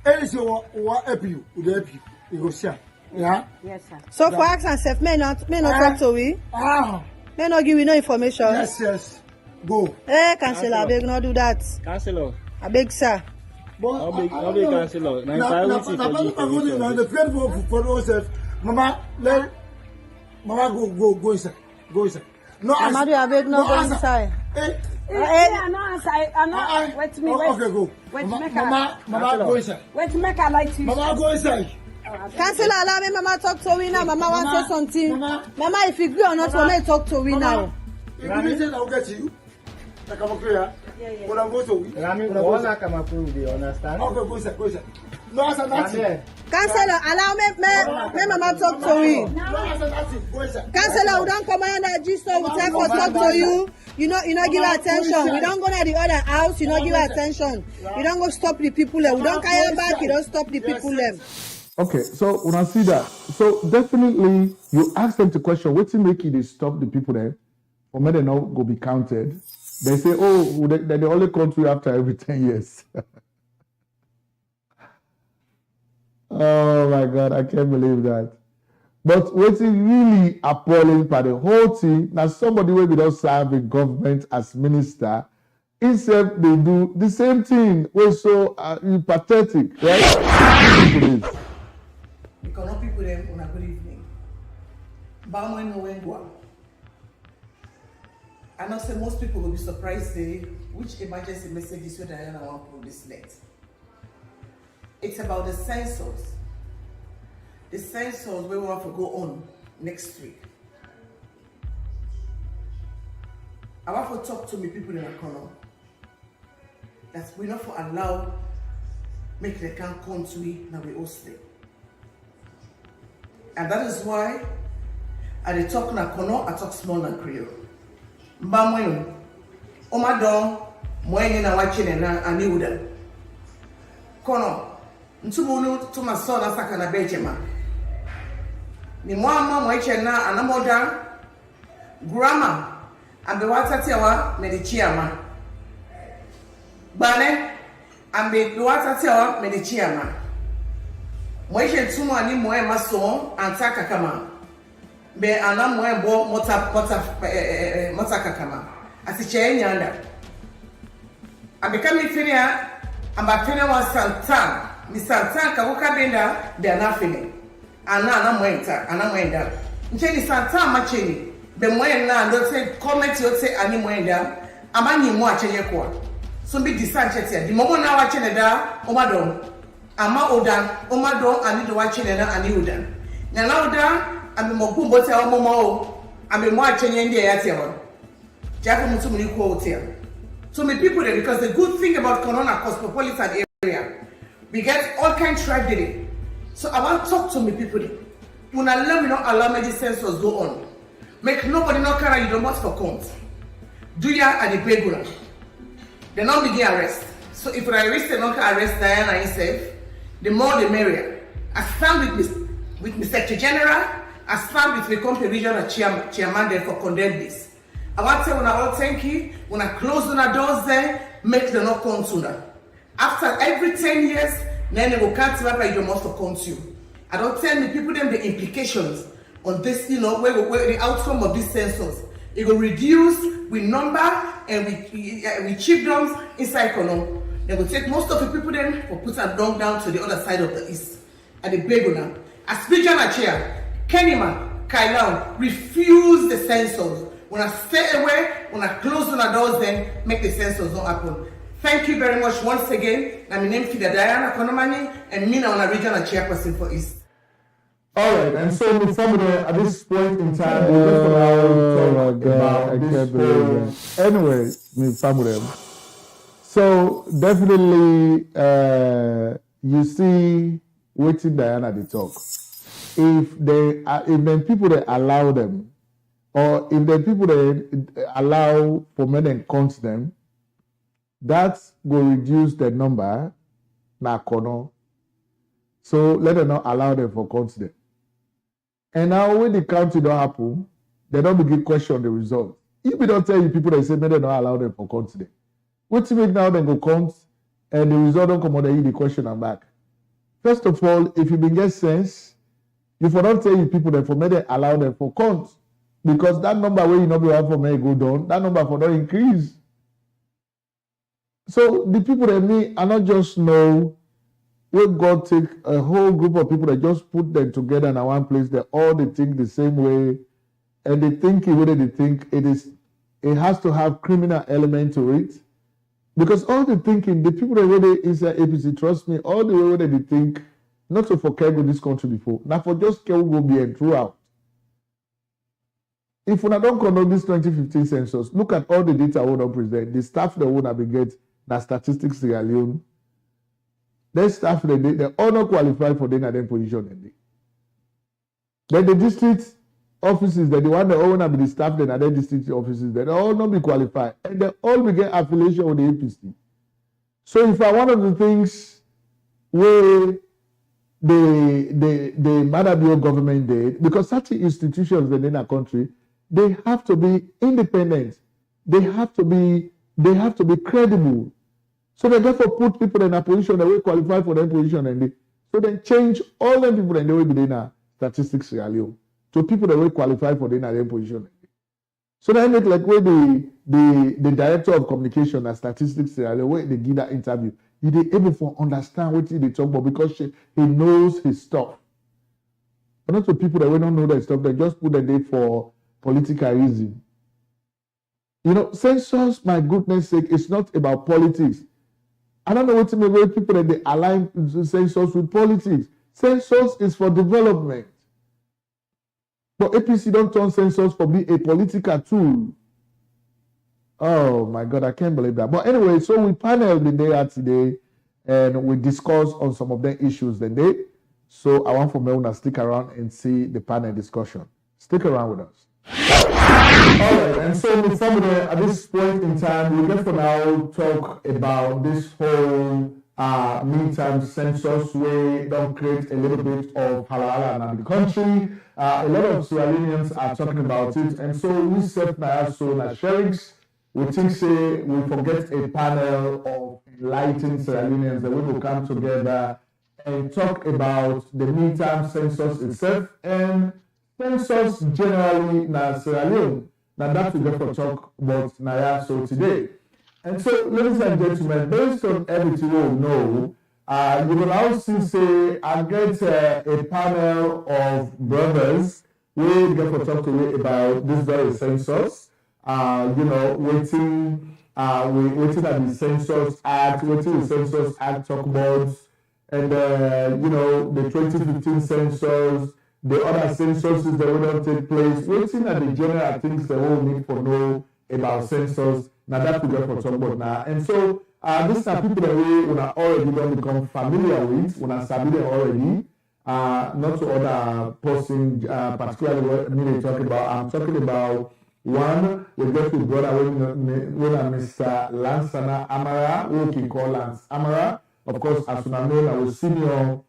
Speaker 12: Anything what help you, will help you. You go share. Yeah.
Speaker 14: Yes, sir.
Speaker 15: So for ask and self, may not talk to we. May not give you no information.
Speaker 12: Yes. Go.
Speaker 15: Hey, Councillor, I beg not do that.
Speaker 13: Councillor.
Speaker 15: I beg, sir.
Speaker 13: How big councillor?
Speaker 12: Now, the friend for yourself. Mama, go inside. Go inside. No,
Speaker 15: Mama, I beg no go inside.
Speaker 14: I'm not. Wait me. Wait.
Speaker 12: Okay, go.
Speaker 14: Wait,
Speaker 12: Mama, go inside.
Speaker 14: Wait, make a light.
Speaker 12: Mama, go inside.
Speaker 15: Councillor, allow me, Mama, talk to me now. Mama wants to say something. Mama, if you agree or not, Mama, talk to me now.
Speaker 12: If you say I'll get you. I come clear.
Speaker 14: Yeah.
Speaker 12: When I go to we.
Speaker 13: I mean, all I come approve, you understand?
Speaker 12: Okay, go inside. No answer nothing.
Speaker 15: Councillor, allow me, Mama, talk to me.
Speaker 12: No answer nothing. Go inside.
Speaker 15: Councillor, we don't come on that G store. We take for talk to you. You know, give attention. We don't go to the other house. You know, give attention. You don't go stop the people there. We don't carry back. You don't stop the people there.
Speaker 3: Okay, so when I see that, so definitely you ask them the question, what's make it stop the people there, or may they not go be counted? They say, oh, they only come to you after every 10 years. Oh my God, I can't believe that. But what's really appalling for the whole thing, now somebody will be not serve in government as minister, instead they do the same thing, was so pathetic, right?
Speaker 16: Because no people there on a good evening. But when no one go. And I say most people will be surprised say which emergency messages you Diana want to put this net. It's about the census. The census we want to go on next week. I want to talk to me people in the corner. That we not for allow make they can come to me now we host them. And that is why I talk na kono, I talk small na Creole. Mbamwenu, omadon, mwenye na wachine na aniuda. Kono, ntubunu tuma sona saka na bejema. Ni mwama mweche na anamoda, grama, ambewata tiawa medichiama. Bane, ambe duata tell me the chairman. Moishe tumo ani moe maso antaka kama. Be ana moe bo mota kakama. Ati che nyanda. Ambe kami finia amba finia wa santan. Mi santan ka woka benda be ana fini. Ana moe nda. Nche ni santan macheni. Be moe na ndo se comment yo se ani moe nda. Ama ni mo achenye kwa. So be disanchetia. Di momo na wa chene da omadon. Ama odan omadon ani do wa chene na ani odan. Na odan ami mo gumbo te o momo o. Ami mo achenye ndi ya te ho. Japo mutu muni ko hotel. So me people there, because the good thing about Corona cosmopolitan area, we get all kind of tragedy. So I want to talk to me people there. When I let me not allow me the census go on. Make nobody not carry you don't want for count. Do ya at the begula. They not begin arrest. So if I arrest and not arrest Diana himself, the more the merrier. I stand with Mr. Secretary General. I stand with the company regional chairman there for condemn this. I want to say when I all thank you, when I close on the doors there, make them not come sooner. After every 10 years, then they will cut up and you must count you. I don't tell me people them the implications on this, where the outcome of this census. It will reduce with number and with chiefdoms inside Kono. They will take most of the people then for put them down to the other side of the east. At the Begona. As regional chair, Kenima, Kailan refuse the census. When I stay away, when I close on the doors, then make the census not happen. Thank you very much once again. I'm named Fida Diana Konomani and me now regional chairperson for East.
Speaker 3: All right, and so Ms. Samuel, at this point in time, we're just going to talk about this whole... Anyway, Ms. Samuel, so definitely you see waiting Diana to talk. If then people they allow them, or if the people they allow for men and count them, that will reduce the number na kono. So let them not allow them for count them. And now when the counting don't happen, they don't begin question the result. If we don't tell you people that say may they not allow them for count them, what to make now they go count and the result don't come out and you the question and back. First of all, if you begin sense, if we don't tell you people that for may they allow them for count, because that number where you not be able for may go down, that number for don't increase. So the people that me are not just know when God take a whole group of people that just put them together in one place, they all they think the same way, and they think the way they think it has to have criminal element to it. Because all the thinking, the people that really inside APC, trust me, all the way they think, not to forget this country before, now for just go be and throughout. If we don't conduct this 2015 census, look at all the data we don't present. The staff that won't have get the statistics Sierra Leone. Their staff they all not qualified for their position. Then the district offices, the one that all have the staff then other district offices, they all not be qualified. And they all will get affiliation with the APC. So if one of the things where the Madabio government did, because such institutions in our country, they have to be independent. They have to be credible. So they therefore put people in a position that will qualify for their position, and so then change all the people in the way within a statistics Leone to people that will qualify for their position. So they make like where the director of communication and statistics Leone, where they give that interview, he is able to understand what they talk about because he knows his stuff. But not to people that will not know their stuff, they just put the date for political reason. Census, my goodness sake, is not about politics. I don't know what to make people that they align census with politics. Census is for development. But APC don't turn census for being a political tool. Oh my God, I can't believe that. But anyway, so we paneled the day today and we discussed on some of the issues the day. So I want for Meluna to stick around and see the panel discussion. Stick around with us. All right, and so Ms. Samuel, at this point in time, we're going to now talk about this whole meantime census where don't create a little bit of halala in the country. A lot of Sierra Leoneans are talking about it, and so we set now so na sherricks. We think say we forget a panel of enlighten Sierra Leoneans that we will come together and talk about the midterm census itself and census generally in Sierra Leone. Now that we get for talk about Naya so today. And so, ladies and gentlemen, based on everything we know, you will now see, say, I get a panel of brothers. We get for talk today about this very census. Waiting at the Census Act, waiting the Census Act talk about, and the 2015 census, the other censuses that will not take place, waiting at the general things that we need to know about census. Now that we get for talk about now, and so these are people that we already don't become familiar with, we are familiar already. Not to other person, particularly what me talking about. I'm talking about one, we get with brother when Mr. Lansana Amara, who we call Lance Amara. Of course, as you know, our senior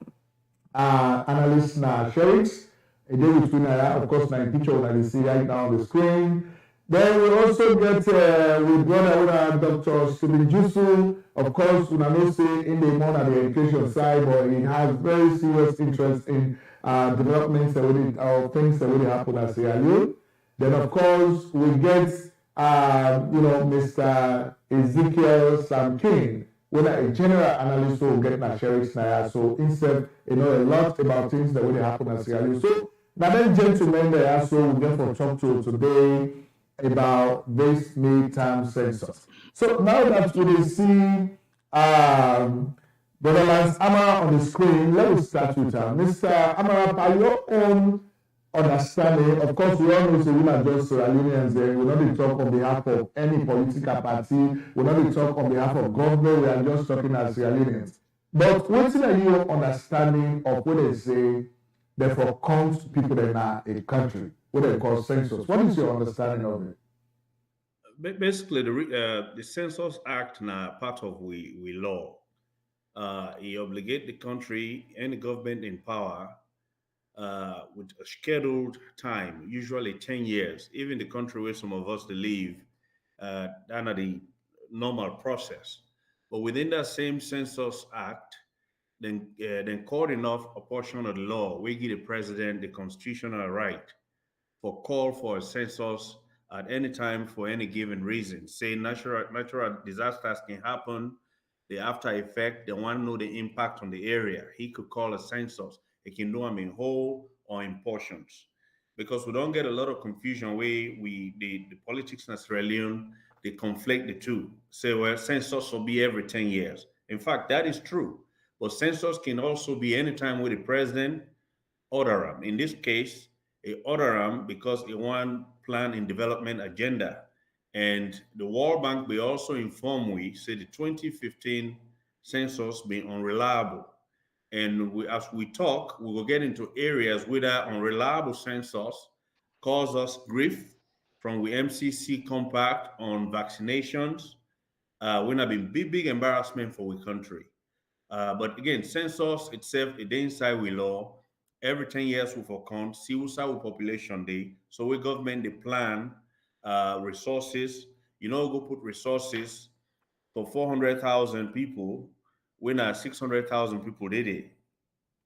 Speaker 3: analyst now, Sherix. A day between, of course, my picture that you see right now on the screen. Then we also get with brother Dr. Stephen Jusu. Of course, we know say in the more on the education side, but he has very serious interest in developments that really, or things that really happen at Sierra Leone. Then, of course, we get, Mr. Ezekiel Samkin, when a general analyst will get my Sherix Naya. So, instead, a lot about things that really happen at Sierra Leone. So, now then, gentlemen, they also we get for talk to today about this midterm census. So, now that we see Brother Lance Amara on the screen, let us start with Mr. Amara, by your own understanding, of course, we all know we're not just Sierra Leoneans, we're not talk on behalf of any political party, we're not talk on behalf of government, we are just talking as Sierra Leoneans. But what's your understanding of what they say, therefore, comes to people in a country, what they call census? What is your understanding of it?
Speaker 17: Basically, the Census Act now part of we law. It obligate the country and the government in power with a scheduled time, usually 10 years. Even the country where some of us live, under the normal process. But within that same Census Act, then calling off a portion of the law, we give the president the constitutional right for call for a census at any time for any given reason. Say natural disasters can happen, the after effect, they want to know the impact on the area. He could call a census. He can do them in whole or in portions. Because we don't get a lot of confusion where the politics in Sierra Leone, they conflict the two. Say, well, census will be every 10 years. In fact, that is true. But census can also be anytime with the president order them. In this case, a order them because it want plan and development agenda. And the World Bank will also inform we, say the 2015 census being unreliable. And as we talk, we will get into areas where that unreliable census cause us grief from the MCC compact on vaccinations. When have been big embarrassment for the country. But again, census itself, it inside we law. Every 10 years we for count, see what's our population day. So we government the plan resources, go put resources for 400,000 people when 600,000 people did it.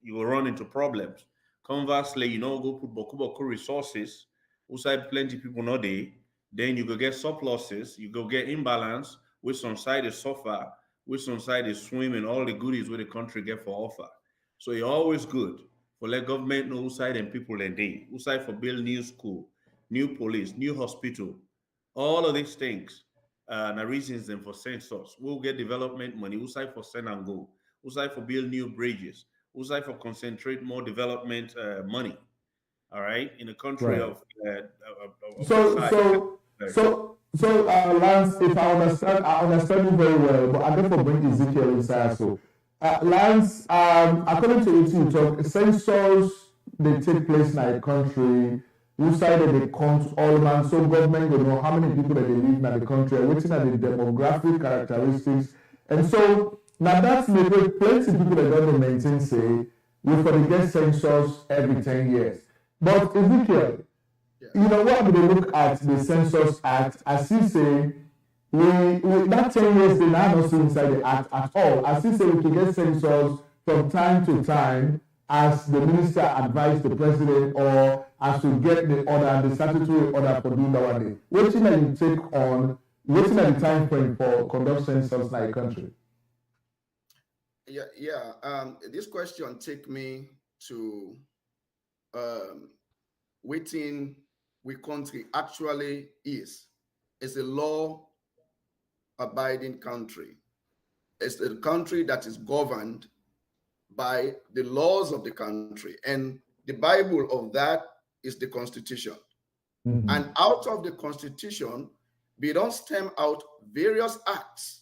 Speaker 17: You will run into problems. Conversely, go put boku resources, outside plenty people not there, then you go get surpluses, you go get imbalance, with some side is suffer, with some side is swim and all the goodies where the country get for offer. So it's always good for let government know outside and people and they, outside for build new school, new police, new hospital, all of these things. The reasons then for census. We'll get development money, outside for send and go, outside for build new bridges, outside for concentrate more development money. All right, in a country
Speaker 3: right.
Speaker 17: So,
Speaker 3: Lance, if I understand you very well, but I therefore bring Ezekiel inside. So, Lance, according to what you talk, census they take place in a country. Who side they count all man, so government will know how many people that they live in the country, waiting at the demographic characteristics, and so now that's make plenty people that don't maintain say we for the get census every 10 years. But Ezekiel, what do they look at the Census Act as he say that 10 years, they now not still inside the act at all. As he said, we can get census from time to time as the minister advised the president or as we get the order, the statutory order for doing that one day. What thing that you take on, what's the time frame for conduct census in our country?
Speaker 18: This question take me to waiting we country actually is. It's a law-abiding country. It's a country that is governed by the laws of the country. And the Bible of that is the Constitution. Mm-hmm. And out of the Constitution, we don't stem out various acts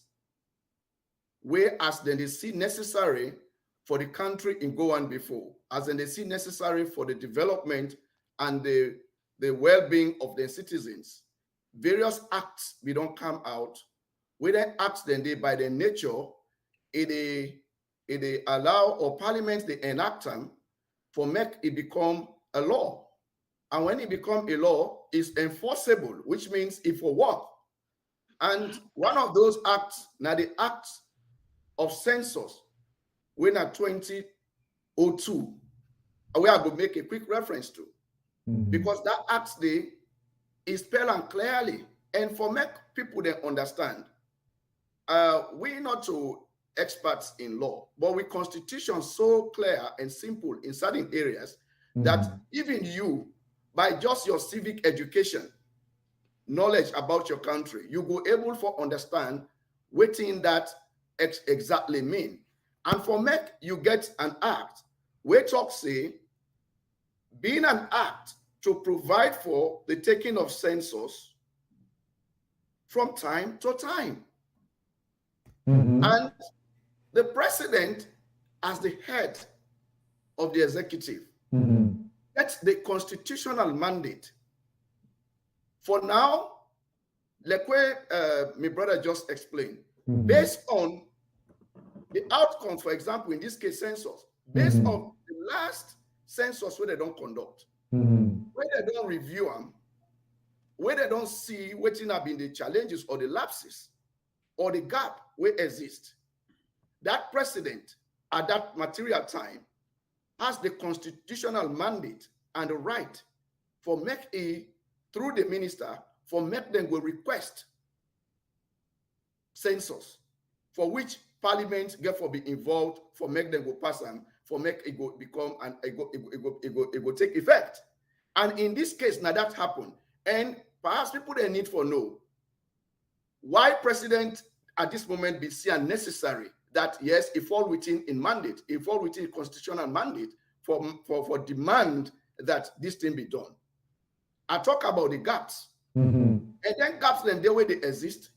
Speaker 18: whereas then they see necessary for the country in go on before, as then they see necessary for the development and the well-being of their citizens. Various acts we don't come out. We then acts then they by their nature, it allow or parliament they enact them for make it become a law. And when it become a law, it's enforceable, which means it for work. And one of those acts, now the act of census, when at 2002, we are going to make a quick reference to, because that act day is spelled out clearly, and for make people then understand, we're not to experts in law, but we constitution so clear and simple in certain areas that even you, by just your civic education, knowledge about your country, you go able for understand what thing that exactly mean. And for make you get an act, we talk say, being an act to provide for the taking of census from time to time. And the president, as the head of the executive, that's the constitutional mandate. For now, like where my brother just explained, based on the outcome, for example, in this case, census, based on the last census where they don't conduct, where they don't review them, where they don't see what have been the challenges or the lapses or the gap where exist, that president at that material time has the constitutional mandate and the right for make through the minister, for make them go request census, for which parliament therefore be involved, for make them go pass and for make it go become and it go take effect. And in this case, now that happened, and perhaps people they need for know why president at this moment be seen necessary that yes, it fall within in mandate, it fall within constitutional mandate for demand that this thing be done. I talk about the gaps, and then gaps then the way they exist.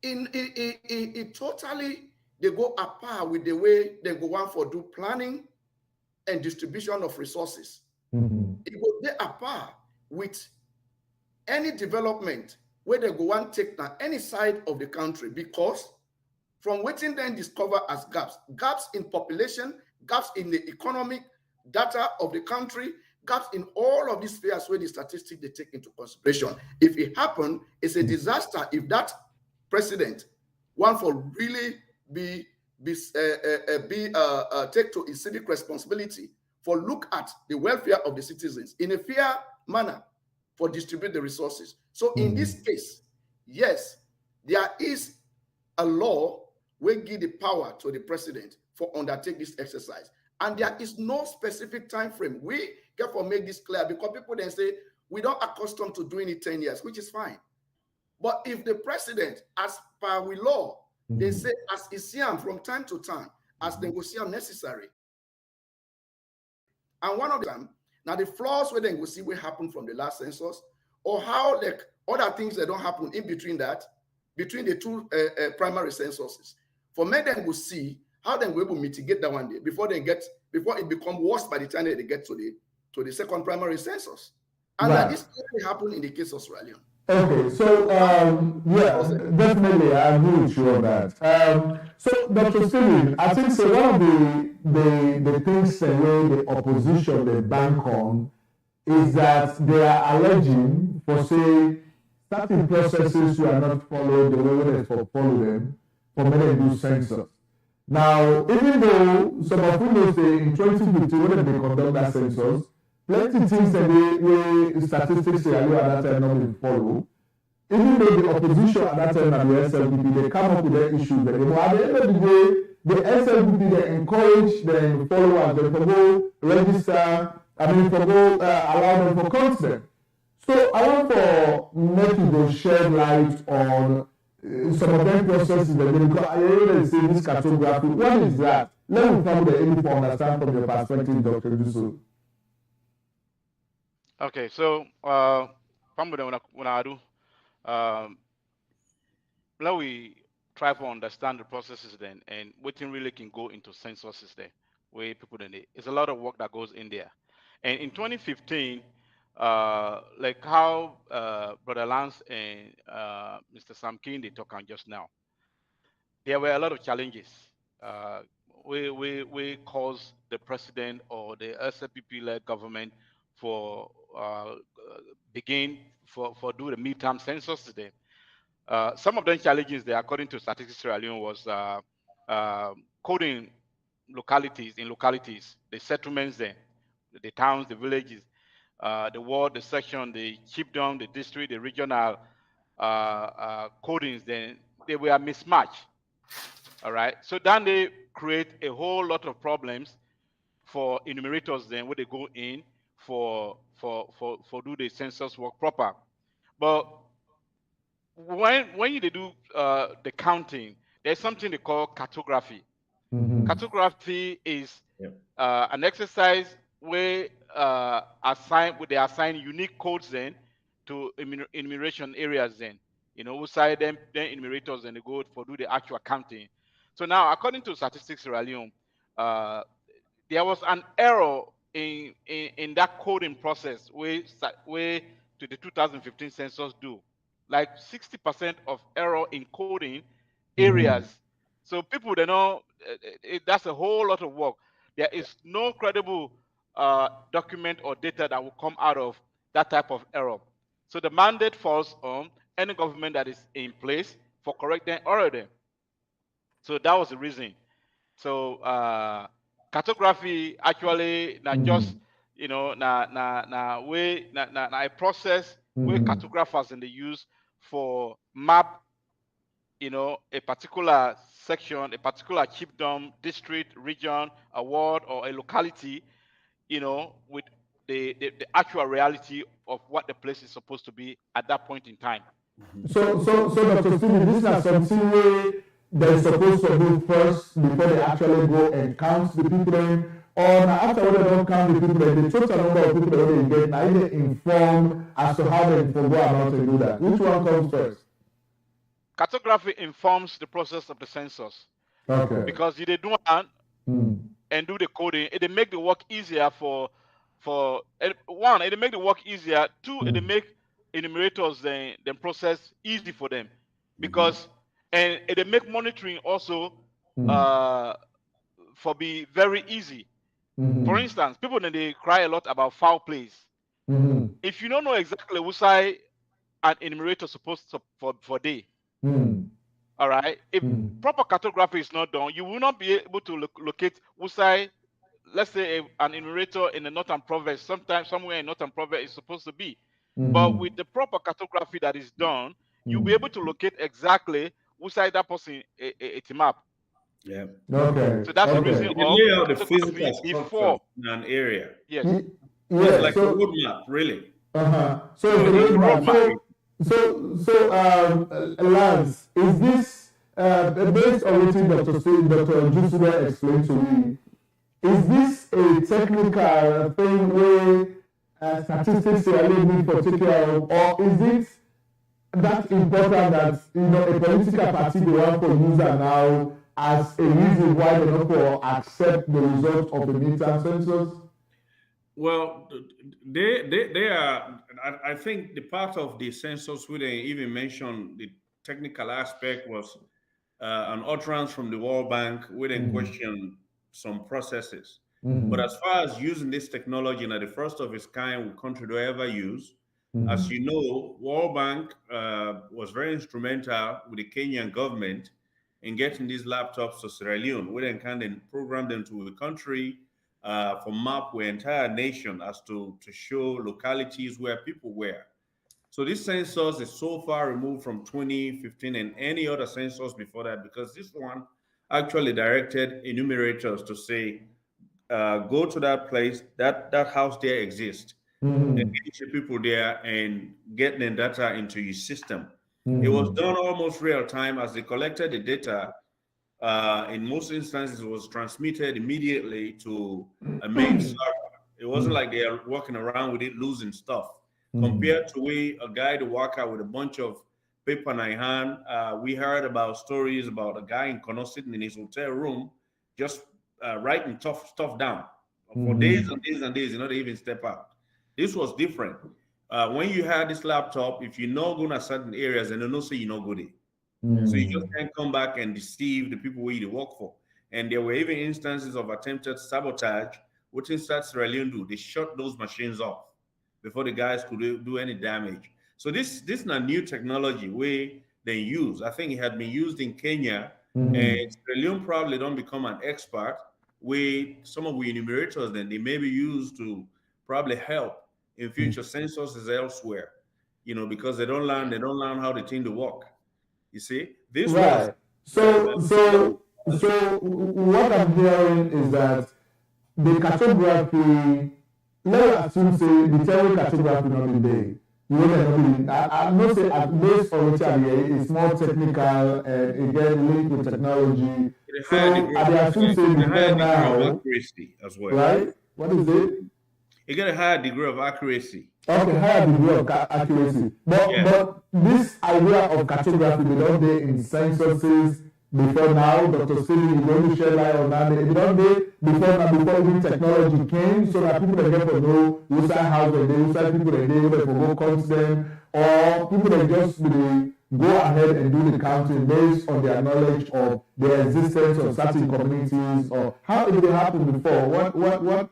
Speaker 18: It totally they go apart with the way they go on for do planning and distribution of resources. It go they apart with any development where they go on take now any side of the country, because from waiting then discover as gaps in population, gaps in the economic data of the country, gaps in all of these spheres where the statistics they take into consideration. If it happen, it's a disaster if that president want for really take to his civic responsibility for look at the welfare of the citizens in a fair manner for distribute the resources. So in this case, yes, there is a law will give the power to the president for undertake this exercise. And there is no specific time frame. We therefore make this clear because people then say, we don't accustomed to doing it 10 years, which is fine. But if the president, as per we law, they say as is seen from time to time, as they will see necessary. And one of them, now the flaws where they will see what happened from the last census, or how like other things that don't happen in between that, between the two primary censuses. For me, then we'll see how they will mitigate that one day before it becomes worse by the time they get to the second primary census. And that this will happen in the case of Sierra Leone.
Speaker 3: Okay, so yeah, definitely I agree with you on that. So Dr. Stephen, I think so one of the things where the opposition they bank on is that they are alleging for say certain processes were not followed the way they follow them for many do census. Now, even though some of you know say in 2015 when they conduct that census, plenty things that we statistics at that time not been follow. Even though the opposition at that time and the SLPP, they come up with their issues, but at the end of the day, the SLPP, they encourage them followers, they go register, allow them for consent. So I want for Nettie to shed light on some of them processes that because I already say this cartography. What is that? Let me find the able to understand from your perspective, Dr. Yusuf.
Speaker 19: Okay, so when I do, let we try to understand the processes then and what thing really can go into censuses there, where people in it. It's a lot of work that goes in there. And in 2015, like how Brother Lance and Mr. Sam King they talk on just now, there were a lot of challenges. We caused the president or the SLPP-led government for begin for do the midterm census today. Some of the challenges there, according to Statistics Sierra Leone, was coding localities, the settlements there, the towns, the villages, the ward, the section, the chiefdom, the district, the regional codings, then they were mismatched. All right. So then they create a whole lot of problems for enumerators then when they go in for do the census work proper. But when you do the counting, there's something they call cartography. Cartography is an exercise where they assign unique codes then to enumeration areas then. You know, we side them then enumerators and they go for do the actual counting. So now, according to Statistics Sierra Leone, there was an error in that coding process where to the 2015 census do, like 60% of error in coding areas. So people they know that's a whole lot of work. There is no credible document or data that will come out of that type of error. So the mandate falls on any government that is in place for correcting error there. So that was the reason. So cartography actually not just a process where cartographers and they use for map a particular section, a particular chiefdom, district, region, a ward, or a locality, with the actual reality of what the place is supposed to be at that point in time.
Speaker 3: So Dr. Stevie, this is something where they're supposed to do first before they actually go and count the people in, or after they don't count the people in, the total number of people that they get, now they inform as to how they go about to do that. Which one comes first?
Speaker 19: Cartography informs the process of the census.
Speaker 3: Okay.
Speaker 19: Because if they do that and do the coding, it make the work easier for one, it make the work easier. Two, it make enumerators then process easy for them. Because and it make monitoring also for be very easy. For instance, people then they cry a lot about foul plays. If you don't know exactly which side an enumerator supposed to for day, all right. If proper cartography is not done, you will not be able to locate which side. Let's say an enumerator in the northern province, somewhere in northern province is supposed to be. But with the proper cartography that is done, you'll be able to locate exactly which side that person it's a map.
Speaker 17: Yeah.
Speaker 3: Okay.
Speaker 19: So that's the reason
Speaker 17: They lay out the physical
Speaker 19: before
Speaker 17: structure in an area.
Speaker 19: Yes.
Speaker 17: It's like a roadmap, really.
Speaker 3: So Lance, is this based on what Dr. Jusua explained to me? Is this a technical thing where statistics are need for take care of, or is it that important that a political party they want to use that now as a reason why they don't accept the result of the midterm census?
Speaker 17: Well, they are. I think the part of the census where they even mentioned the technical aspect was an utterance from the World Bank where they question some processes. But as far as using this technology, the first of its kind, country do ever use, As you know, World Bank was very instrumental with the Kenyan government in getting these laptops to Sierra Leone. We then kind of program them to the country for map the entire nation as to show localities where people were. So this census is so far removed from 2015 and any other census before that, because this one actually directed enumerators to say, go to that place, that house there exists, engage the people there and get the data into your system. It was done almost real time. As they collected the data. In most instances, it was transmitted immediately to a main server. It wasn't like they are walking around with it losing stuff. Compared to a guy to walk out with a bunch of paper in hand. We heard about stories about a guy in Kono sitting in his hotel room just writing tough stuff down for days and days and days, they even step out. This was different. When you had this laptop, if you're not going to certain areas, and they don't say you're not good. So you just can't come back and deceive the people where you work for. And there were even instances of attempted sabotage, which instead Sierra Leone do. They shut those machines off before the guys could do any damage. So this is a new technology where they use. I think it had been used in Kenya, and Sierra Leone probably don't become an expert where some of the enumerators then they may be used to probably help in future censuses elsewhere, because they don't learn how the thing to work. You see, this
Speaker 3: right.
Speaker 17: was
Speaker 3: so what I'm hearing is that the cartography, let us assume say the theory cartography not be there. I'm not saying based on what it's more technical and again linked with technology. So I assume say before now,
Speaker 17: accuracy as well.
Speaker 3: Right? What is it?
Speaker 17: You get a higher degree of accuracy.
Speaker 3: Okay, higher degree of accuracy. But this idea of cartography, we don't do in censuses before now. Dr. Stevie, you going to shed light on that. We don't do before even technology came, so that people that get to know who side house they who side people they who they go count them, or people that just go ahead and do the counting based on their knowledge of the existence of certain communities, or how did it happen before? What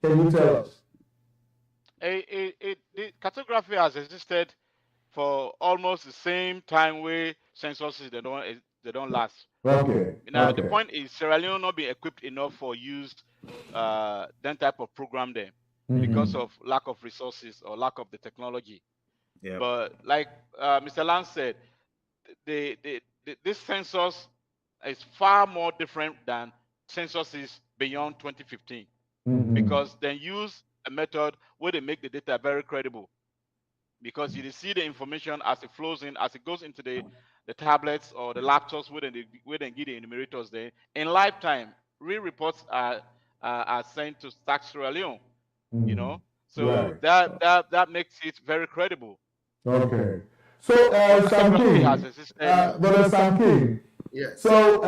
Speaker 3: can you tell us?
Speaker 19: The cartography has existed for almost the same time where censuses they don't last.
Speaker 3: Okay.
Speaker 19: Now
Speaker 3: okay.
Speaker 19: the point is Sierra Leone not being equipped enough for use that type of program there because of lack of resources or lack of the technology.
Speaker 17: Yeah.
Speaker 19: But like Mr. Lance said, this census is far more different than censuses beyond 2015 because they use a method where they make the data very credible, because you see the information as it flows in, as it goes into the tablets or the laptops where they give the enumerators there in lifetime. Real reports are sent to Tax Sierra Leone, so right. that makes it very credible.
Speaker 3: Okay. So Sam King, Brother Sam King.
Speaker 18: Yes.
Speaker 3: So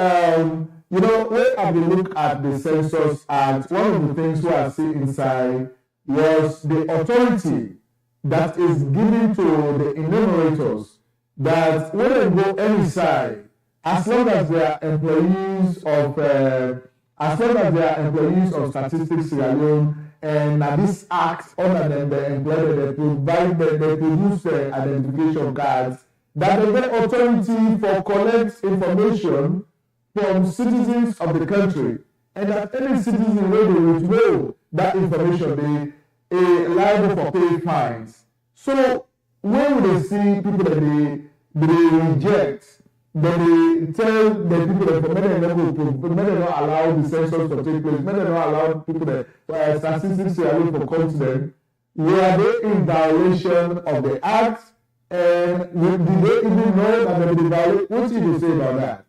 Speaker 3: when I look at the Census Act, one of the things we are seeing inside was the authority that is given to the enumerators, that when they go any side, as long as they are employees of Statistics Sierra Leone, and this act under them, they produce the identification cards, that they get authority for collect information from citizens of the country, and that any citizen where they withdraw that information, they liable for pay fines. So when they see people that they reject, then they tell the people that for many not allow the census to take place, many not allow people that statistics are for come to them. Were they in violation of the act? And did they even know that they violate? What do you say about that?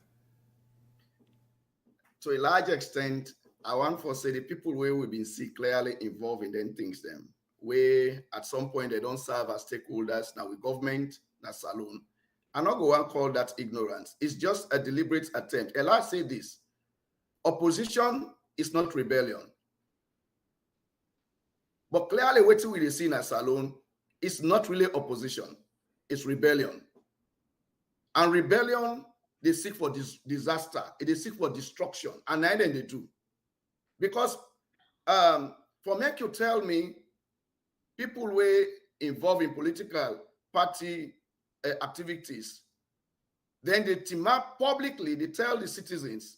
Speaker 18: To a large extent, I want to say the people where we've been see clearly involved in them things them, where at some point they don't serve as stakeholders, now with government, na saloon. I'm not going to call that ignorance. It's just a deliberate attempt. And I say this, opposition is not rebellion. But clearly what we see in a saloon is not really opposition, it's rebellion. And rebellion, they seek for disaster, they seek for destruction, and then they do. Because for make you tell me, people were involved in political party activities, then they team up publicly, they tell the citizens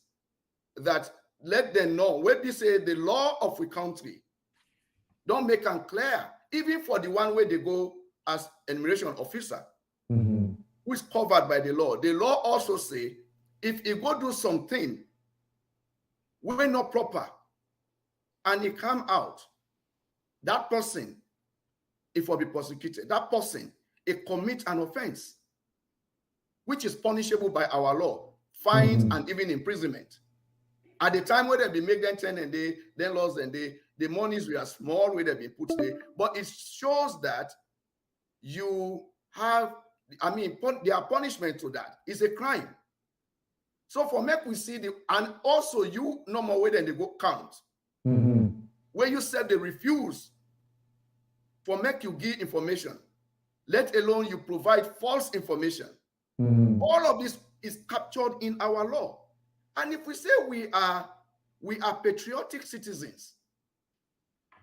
Speaker 18: that let them know when they say the law of a country, don't make them clear, even for the one where they go as enumeration officer, who is covered by the law. The law also say, if you go do something when not proper, and he come out, that person, if will be prosecuted, that person, it commit an offense, which is punishable by our law, fines and even imprisonment. At the time where they make them 10 and they then lost and the monies were small where they be put there, but it shows that you have, I mean, their punishment to that is a crime. So for make we see the, and also you no more way than they go count. Where you said they refuse for make you give information, let alone you provide false information. All of this is captured in our law. And if we say we are patriotic citizens,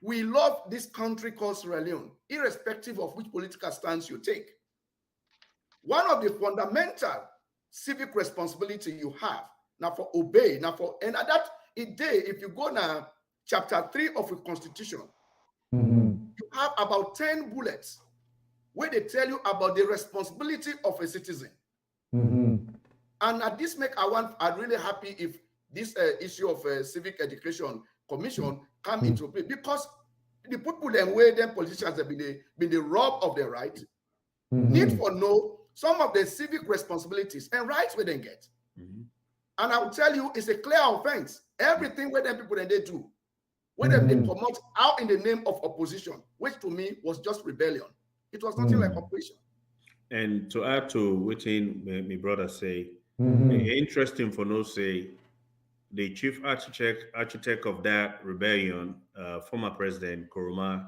Speaker 18: we love this country called Sierra Leone, irrespective of which political stance you take. One of the fundamental civic responsibility you have now for obey, now for, and at that day, if you go now, chapter 3 of the Constitution, you have about 10 bullets where they tell you about the responsibility of a citizen. And at this I'm really happy if this issue of civic education commission come into play, because the people them where them politicians have been the rob of their right, need for know some of the civic responsibilities and rights we then get. And I will tell you, it's a clear offense. Everything where them people then they do, whether they promote out in the name of opposition, which to me was just rebellion. It was nothing like opposition.
Speaker 17: And to add to what my brother say, interesting for no say, the chief architect of that rebellion, former President Nkrumah,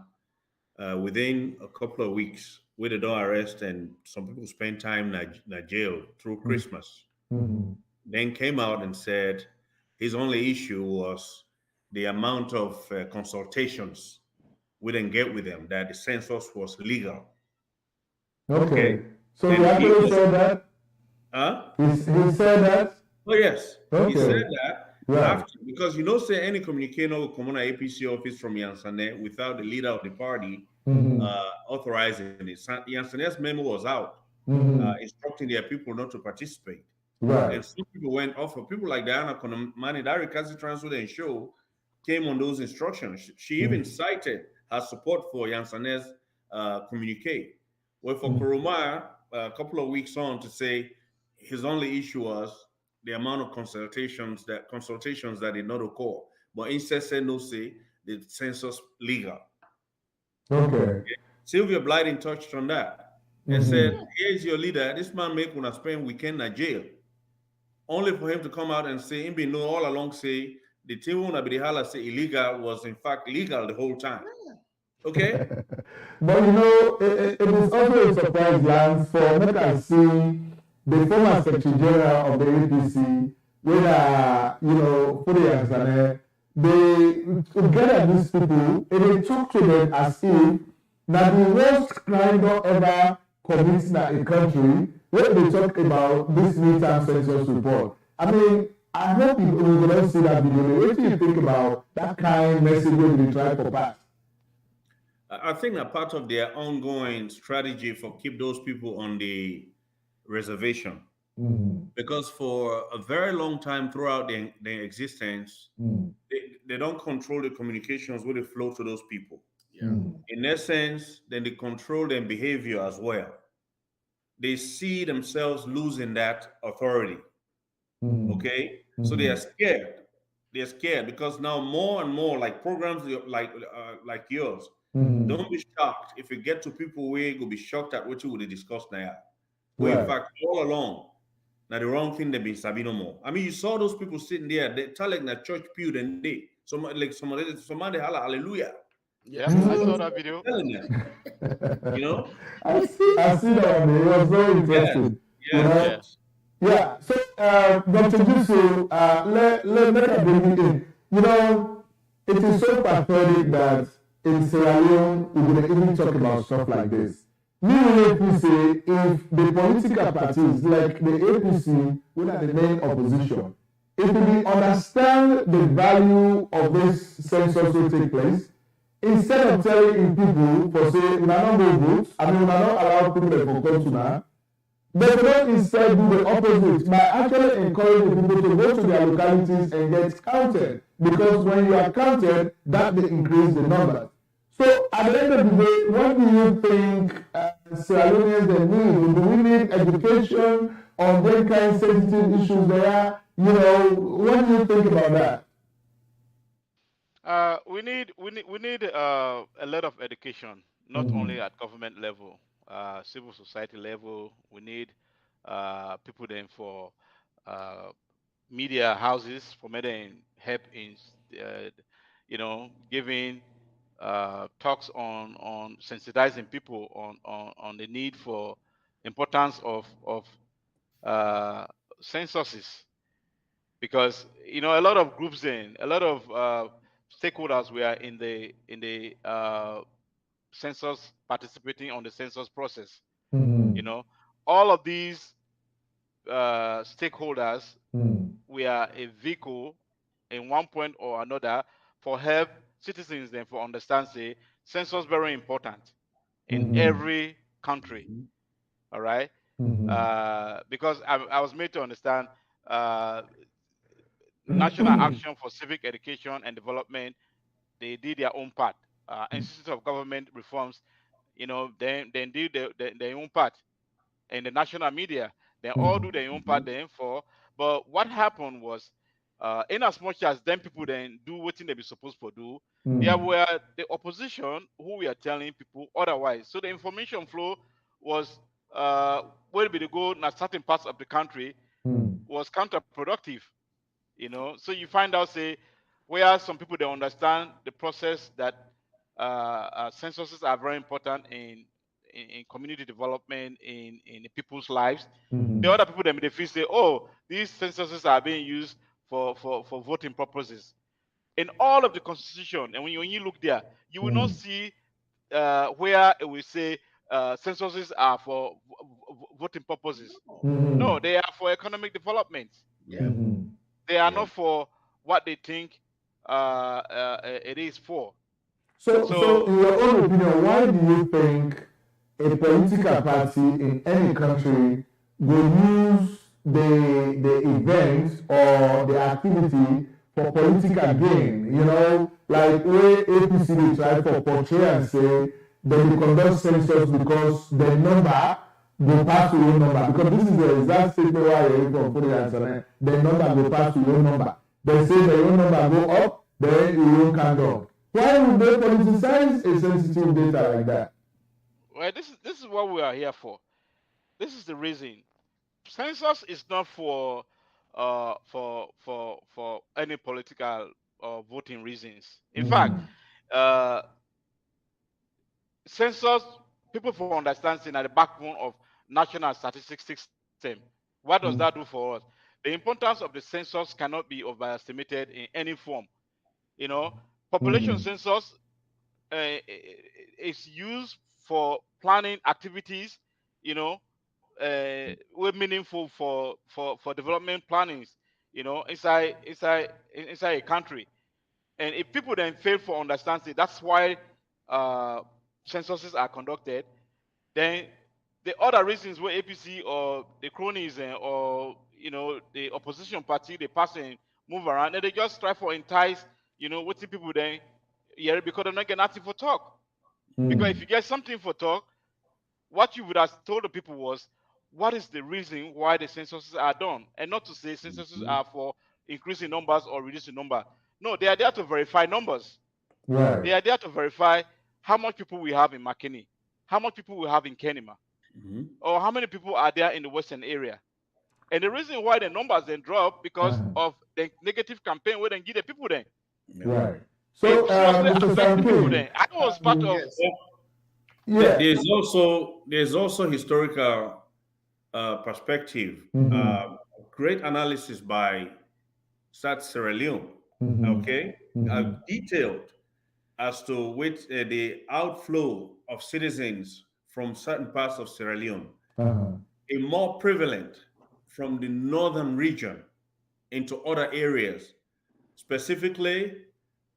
Speaker 17: within a couple of weeks, with the door arrest and some people spent time in jail through Christmas, then came out and said his only issue was the amount of consultations we didn't get with them, that the census was legal.
Speaker 3: Okay. So he actually said that? He said that?
Speaker 17: Oh, yes.
Speaker 3: Okay.
Speaker 17: He said that.
Speaker 3: Right.
Speaker 17: After, because you know, say any communique no come on APC office from Yansane without the leader of the party authorizing it. Yansane's memo was out instructing their people not to participate.
Speaker 3: Right.
Speaker 17: And some people went off of people like Diana Konamani, that recalcitrance and show came on those instructions. She even cited her support for Yansane's communique. Well, for Nkrumah, a couple of weeks on to say his only issue was the amount of consultations that did not occur. But instead said no say the census legal.
Speaker 3: Okay.
Speaker 17: Sylvia Blyden touched on that and said, here's your leader. This man make when I spend weekend in jail. Only for him to come out and say, him be no all along say the thing when Abdihala say illegal was in fact legal the whole time. Okay?
Speaker 3: But you know, it is also a surprise, Lance, for make I see the former Secretary General of the APC, where you know, for the they gather these people and they talk to them as if now the worst crime don't ever commit in a country when they talk about this midterm census report. I mean, I hope you don't see that video. What do you think about that kind of message when they try to pass?
Speaker 17: I think that part of their ongoing strategy for keep those people on the reservation, because for a very long time throughout their existence, they don't control the communications with the flow to those people. In essence, then they control their behavior as well. They see themselves losing that authority. Okay, so they are scared. They're scared because now more and more like programs like yours. Don't be shocked if you get to people where you will be shocked at what you would discuss now. Where in fact all along, now the wrong thing they be sabi no more. I mean, you saw those people sitting there, they tell like the church pew then they somebody holla hallelujah.
Speaker 19: Yeah, I saw that video.
Speaker 17: You know?
Speaker 3: I see that one. It was very interesting.
Speaker 17: Yes.
Speaker 3: Yeah. So Dr. Jusu, let me bring it in. You know, it is so pathetic that in Sierra Leone, we would even talk about stuff like this. Me and say if the political parties like the APC, which are the main opposition, if we understand the value of this census will take place, instead of telling people for say, we are not going to vote, I mean, we are not allow people to come to now, they will instead do the opposite by actually encouraging people to go to their localities and get counted. Because when you are counted, that will increase the numbers. So at the end of the day, what do you think Sierra Leoneans they need? Do we need education on what kind of sensitive issues there are? You know, what do you think about that?
Speaker 19: We need a lot of education, not only at government level, civil society level. We need people then for media houses for me then help in giving talks on sensitizing people on the need for importance of censuses, because a lot of groups a lot of stakeholders were in the census, participating on the census process. All of these stakeholders we are a vehicle in one point or another for help citizens then for understand say census very important in every country. All right. Because I was made to understand National Action for Civic Education and Development, they did their own part. Institute of Government Reforms, then did their own part. And the national media, they all do their own part then for. But what happened was, in as much as them people then do what they be supposed to do, there were the opposition who we are telling people otherwise. So the information flow was where be the go in certain parts of the country was counterproductive. So you find out say where some people they understand the process that censuses are very important in community development in the people's lives. The other people they feel say, oh, these censuses are being used for voting purposes. In all of the constitution, and when you look there, you will not see where it will say censuses are for voting purposes. No, they are for economic development. They are not for what they think it is for.
Speaker 3: So, in your own opinion, why do you think a political party in any country will use the event or the activity for political gain? Like where APC they try for portray and say they will conduct census because the number will pass to your number. Because this is the exact statement why you're from putting answer. The number will pass to your number. They say the your number go up, then you won't count up. Why would they politicize a sensitive data like that?
Speaker 19: Well, this is what we are here for. This is the reason. Census is not for any political or voting reasons. In fact, census people for understanding are the backbone of national statistics system. What does that do for us? The importance of the census cannot be overestimated in any form. Population census is used for planning activities, were meaningful for development plannings, inside a country. And if people then fail for understanding, that's why censuses are conducted. Then the other reasons where APC or the cronies or the opposition party they pass and move around, and they just try for entice what the people then because they're not getting nothing for talk. Because if you get something for talk, what you would have told the people was what is the reason why the censuses are done, and not to say censuses are for increasing numbers or reducing number. No, they are there to verify numbers.
Speaker 3: Right.
Speaker 19: They are there to verify how much people we have in Makini, how much people we have in Kenema, or how many people are there in the Western area. And the reason why the numbers then drop because of the negative campaign where they give the people then.
Speaker 3: Right. So, Mr. Sanke,
Speaker 19: I was part of.
Speaker 17: There's also historical perspective. Great analysis by Sierra Leone. Okay, detailed as to which the outflow of citizens from certain parts of Sierra Leone, a more prevalent from the northern region into other areas. Specifically,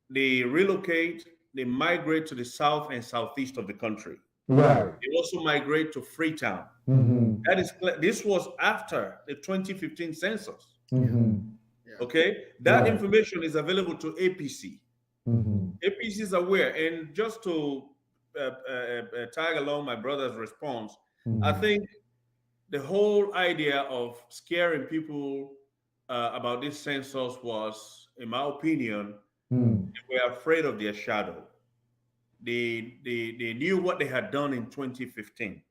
Speaker 17: they relocate, they migrate to the south and southeast of the country.
Speaker 3: Right.
Speaker 17: They also migrate to Freetown. That is, this was after the 2015 census. Okay, that information is available to APC. APC is aware, and just to tag along my brother's response, I think the whole idea of scaring people about this census was, in my opinion, they were afraid of their shadow. They knew what they had done in 2015.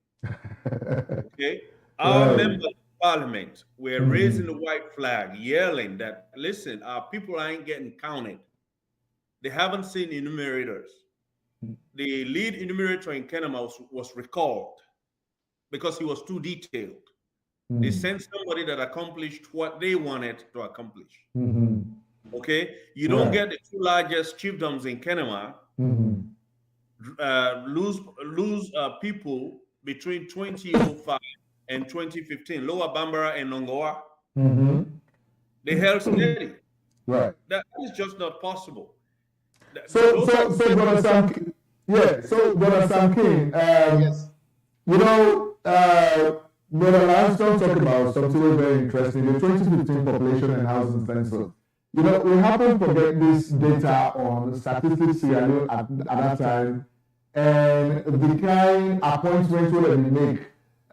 Speaker 17: Okay, our members of parliament were raising the white flag, yelling that, listen, our people ain't getting counted. They haven't seen enumerators. The lead enumerator in Kenema was recalled because he was too detailed. They sent somebody that accomplished what they wanted to accomplish. Okay, you don't get the two largest chiefdoms in Kenema lose people between 2005 and 2015. Lower Bambara and Nongoa, they held steady.
Speaker 3: Right.
Speaker 17: That is just not possible.
Speaker 3: So Brother Sam King, Brother Sam King, you know, Brother Lanston talked about something very interesting, the 2015 population and housing census. You know, we happen to get this data on Statistics Sierra Leone at that time, and the kind appointments where they make,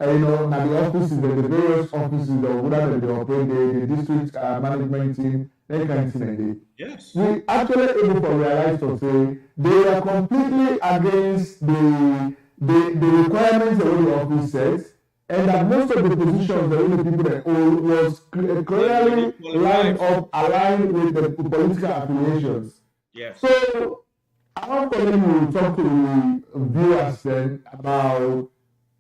Speaker 3: you know, now the offices, the various offices, or whatever they operate, the district management team, that kind of thing.
Speaker 17: Yes.
Speaker 3: We actually able to realize to say they are completely against the requirements of the office says, and that most of the positions the only people that hold was clearly aligned with the political affiliations.
Speaker 17: Yes.
Speaker 3: So I want to talk to the viewers then about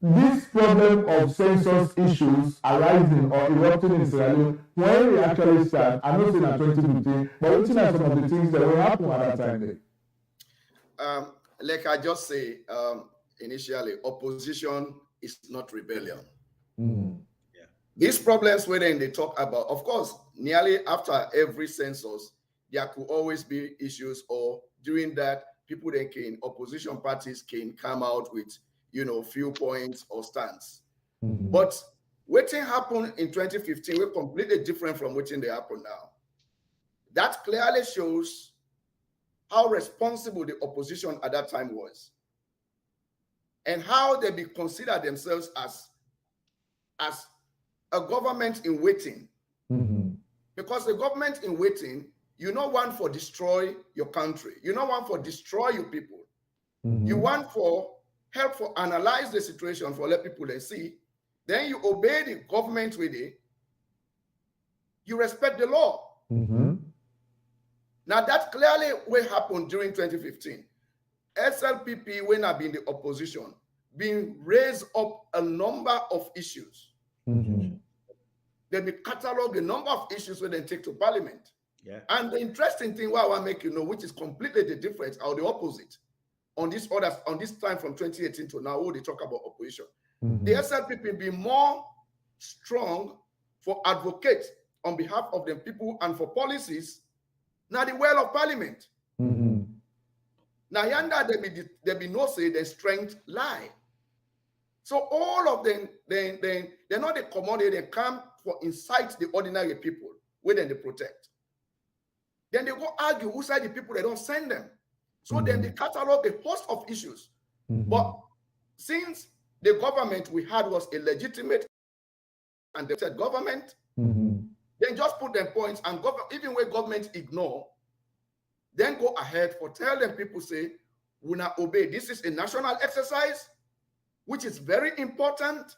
Speaker 3: this problem of census issues arising or erupting in Sierra Leone when we actually start. I'm not saying at 2015, but looking at some of the things that will happen at that time.
Speaker 18: Like I just say initially, opposition is not rebellion. These problems wherein they talk about, of course, nearly after every census, there could always be issues, or during that, people then can, opposition parties can come out with, you know, few points or stands. But what happened in 2015 were completely different from what they happen now. That clearly shows how responsible the opposition at that time was, and how they consider themselves as a government in waiting. Because the government in waiting, you don't want for destroy your country. You don't want for destroy your people. You want for help for analyze the situation, for let people and see. Then you obey the government with it. You respect the law. Now that clearly will happen during 2015. SLPP, when I've been the opposition, being raised up a number of issues. Then they catalog the number of issues when they take to parliament.
Speaker 17: Yeah.
Speaker 18: And the interesting thing, what I want to make you know, which is completely the difference or the opposite, on this time from 2018 to now, they talk about opposition. The SLPP be more strong for advocates on behalf of the people and for policies. Now the well of parliament. Now yonder there be no say the strength lie. So all of them, they're not the commodity, they come for incite the ordinary people, where then they protect. Then they go argue who side the people, they don't send them. So then they catalog a host of issues. But since the government we had was illegitimate and they said government, then just put them points, and even when government ignore, then go ahead for tell them people say, we not obey. This is a national exercise, which is very important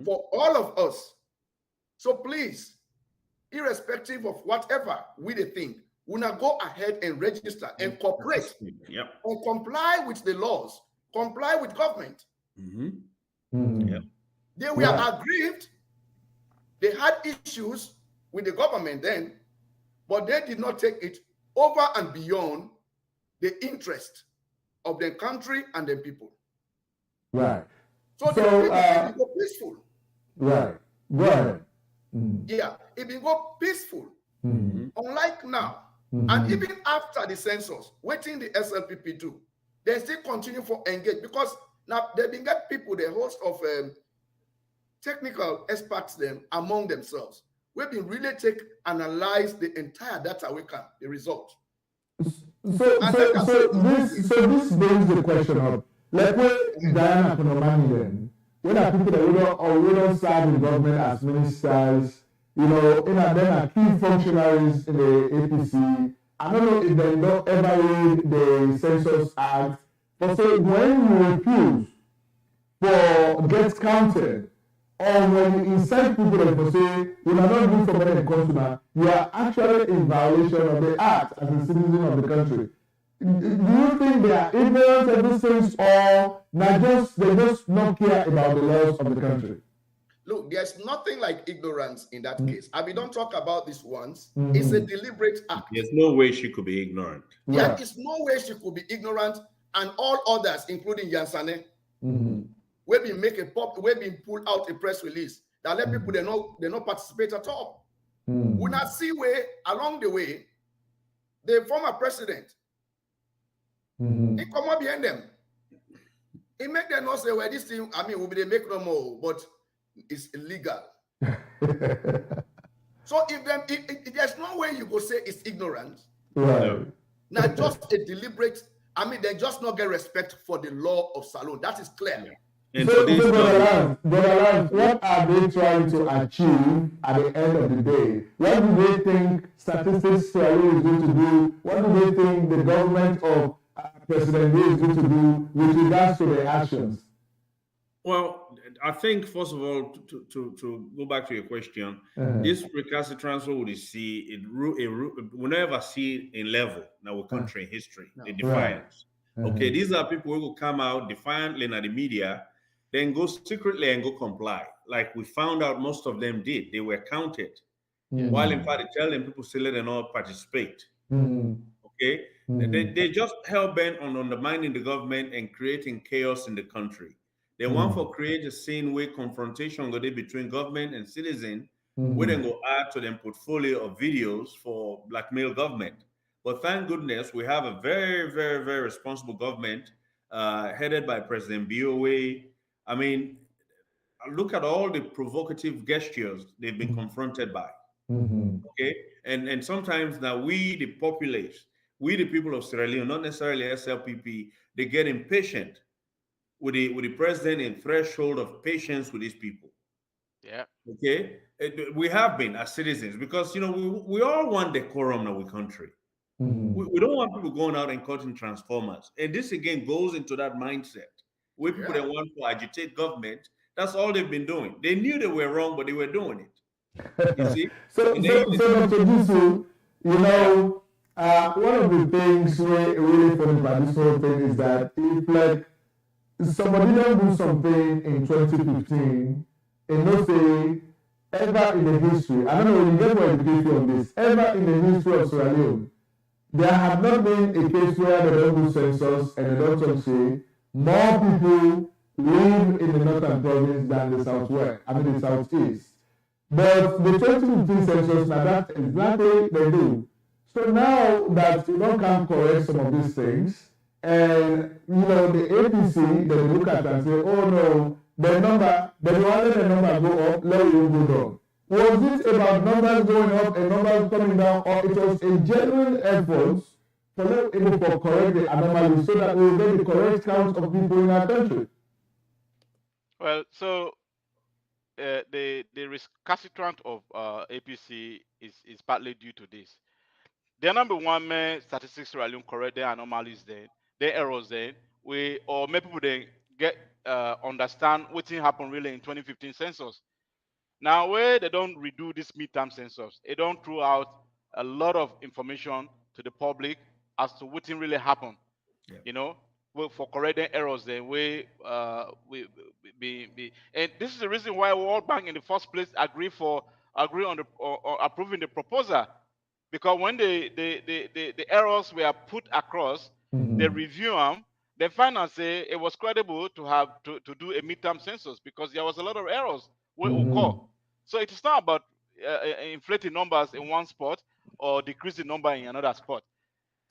Speaker 18: for all of us. So please, irrespective of whatever we think, we now go ahead and register and cooperate and comply with the laws, comply with government. They were aggrieved. They had issues with the government then, but they did not take it over and beyond the interest of the country and the people.
Speaker 3: Right.
Speaker 18: So the people it go peaceful.
Speaker 3: Right. Go ahead.
Speaker 18: Yeah, it will go peaceful. Unlike now, and even after the census, waiting the SLPP do, they still continue for engage because now they been get people, the host of technical experts them among themselves. We've been really analyze the entire data we can, the result.
Speaker 3: So this brings the question up. Like when Diana Konomani then, when are people that we don't serve in government as ministers, you know, then are key functionaries in the APC. I don't know if they don't ever read the Census Act, but say when you refuse for gets counted, or when you incite people that say you are not good for money and consumer, you are actually in violation of the act as a citizen of the country. Do you think they are ignorant of these things, or they just not care about the laws of the country?
Speaker 18: Look, there's nothing like ignorance in that case. And we don't talk about this once. It's a deliberate act.
Speaker 17: There's no way she could be ignorant.
Speaker 18: There is no way she could be ignorant, and all others, including Yansane, we've been pulled out a press release that let people they not participate at all. We not see way along the way, the former president, he come up behind them. He make them not say, well, this thing, I mean, they make no more, but it's illegal. So if there's no way you go say it's ignorance,
Speaker 3: right?
Speaker 18: Now just a deliberate, I mean, they just not get respect for the law of Salon. That is clear.
Speaker 3: So, Brother Lance, what are they trying to achieve at the end of the day? What do they think Statistics Sierra Leone is going to do? What do they think the government of President Lee is going to do with regards to their actions?
Speaker 17: Well, I think, first of all, to go back to your question, this recalcitrance we see, we never see in level in our country history, the defiance. Okay, these are people who will come out defiantly in the media, then go secretly and go comply. Like we found out most of them did. They were counted. While in fact, they tell them people still let them not participate. Okay? They just hell-bent on undermining the government and creating chaos in the country. They want to create a scene where confrontation go there between government and citizen, where they go add to them portfolio of videos for blackmail government. But thank goodness we have a very, very, very responsible government headed by President BOA. I mean, look at all the provocative gestures they've been confronted by. Okay, and sometimes now we, the populace, we, the people of Sierra Leone, not necessarily SLPP, they get impatient with the president in threshold of patience with these people.
Speaker 19: Yeah.
Speaker 17: Okay, we have been as citizens because we all want decorum in our country. We don't want people going out and cutting transformers, and this again goes into that mindset where people that want to agitate government. That's all they've been doing. They knew they were wrong, but they were doing it. You see?
Speaker 3: So Dr. Disu, one of the things really funny about this whole thing is that if like somebody don't do something in 2015 and not say ever in the history, I don't know, you get more education on this, ever in the history of Sierra Leone, there have not been a case where they don't do census and they don't say more people live in the northern province than the southwest, the southeast. But the 2015 census, now that's exactly they do. So now that you don't can correct some of these things, and the APC, they look at and say, oh no, the number go up, let it go down. Was it about numbers going up and numbers coming down, or it was a genuine effort for them able to correct the anomaly so that we will get the correct count of people in our country?
Speaker 19: Well, so the recalcitrant of APC is partly due to this. Their number one statistics Sierra Leone correct their anomalies then, their errors then, or maybe people then get understand what happened really in 2015 census. Now where they don't redo this midterm census, they don't throw out a lot of information to the public as to what really happened. For correcting errors then and this is the reason why World Bank in the first place agree on approving the proposal, because when the errors were put across, They review them. They find and say it was credible to have to do a midterm census because there was a lot of errors will occur. So it is not about inflating numbers in one spot or decreasing number in another spot.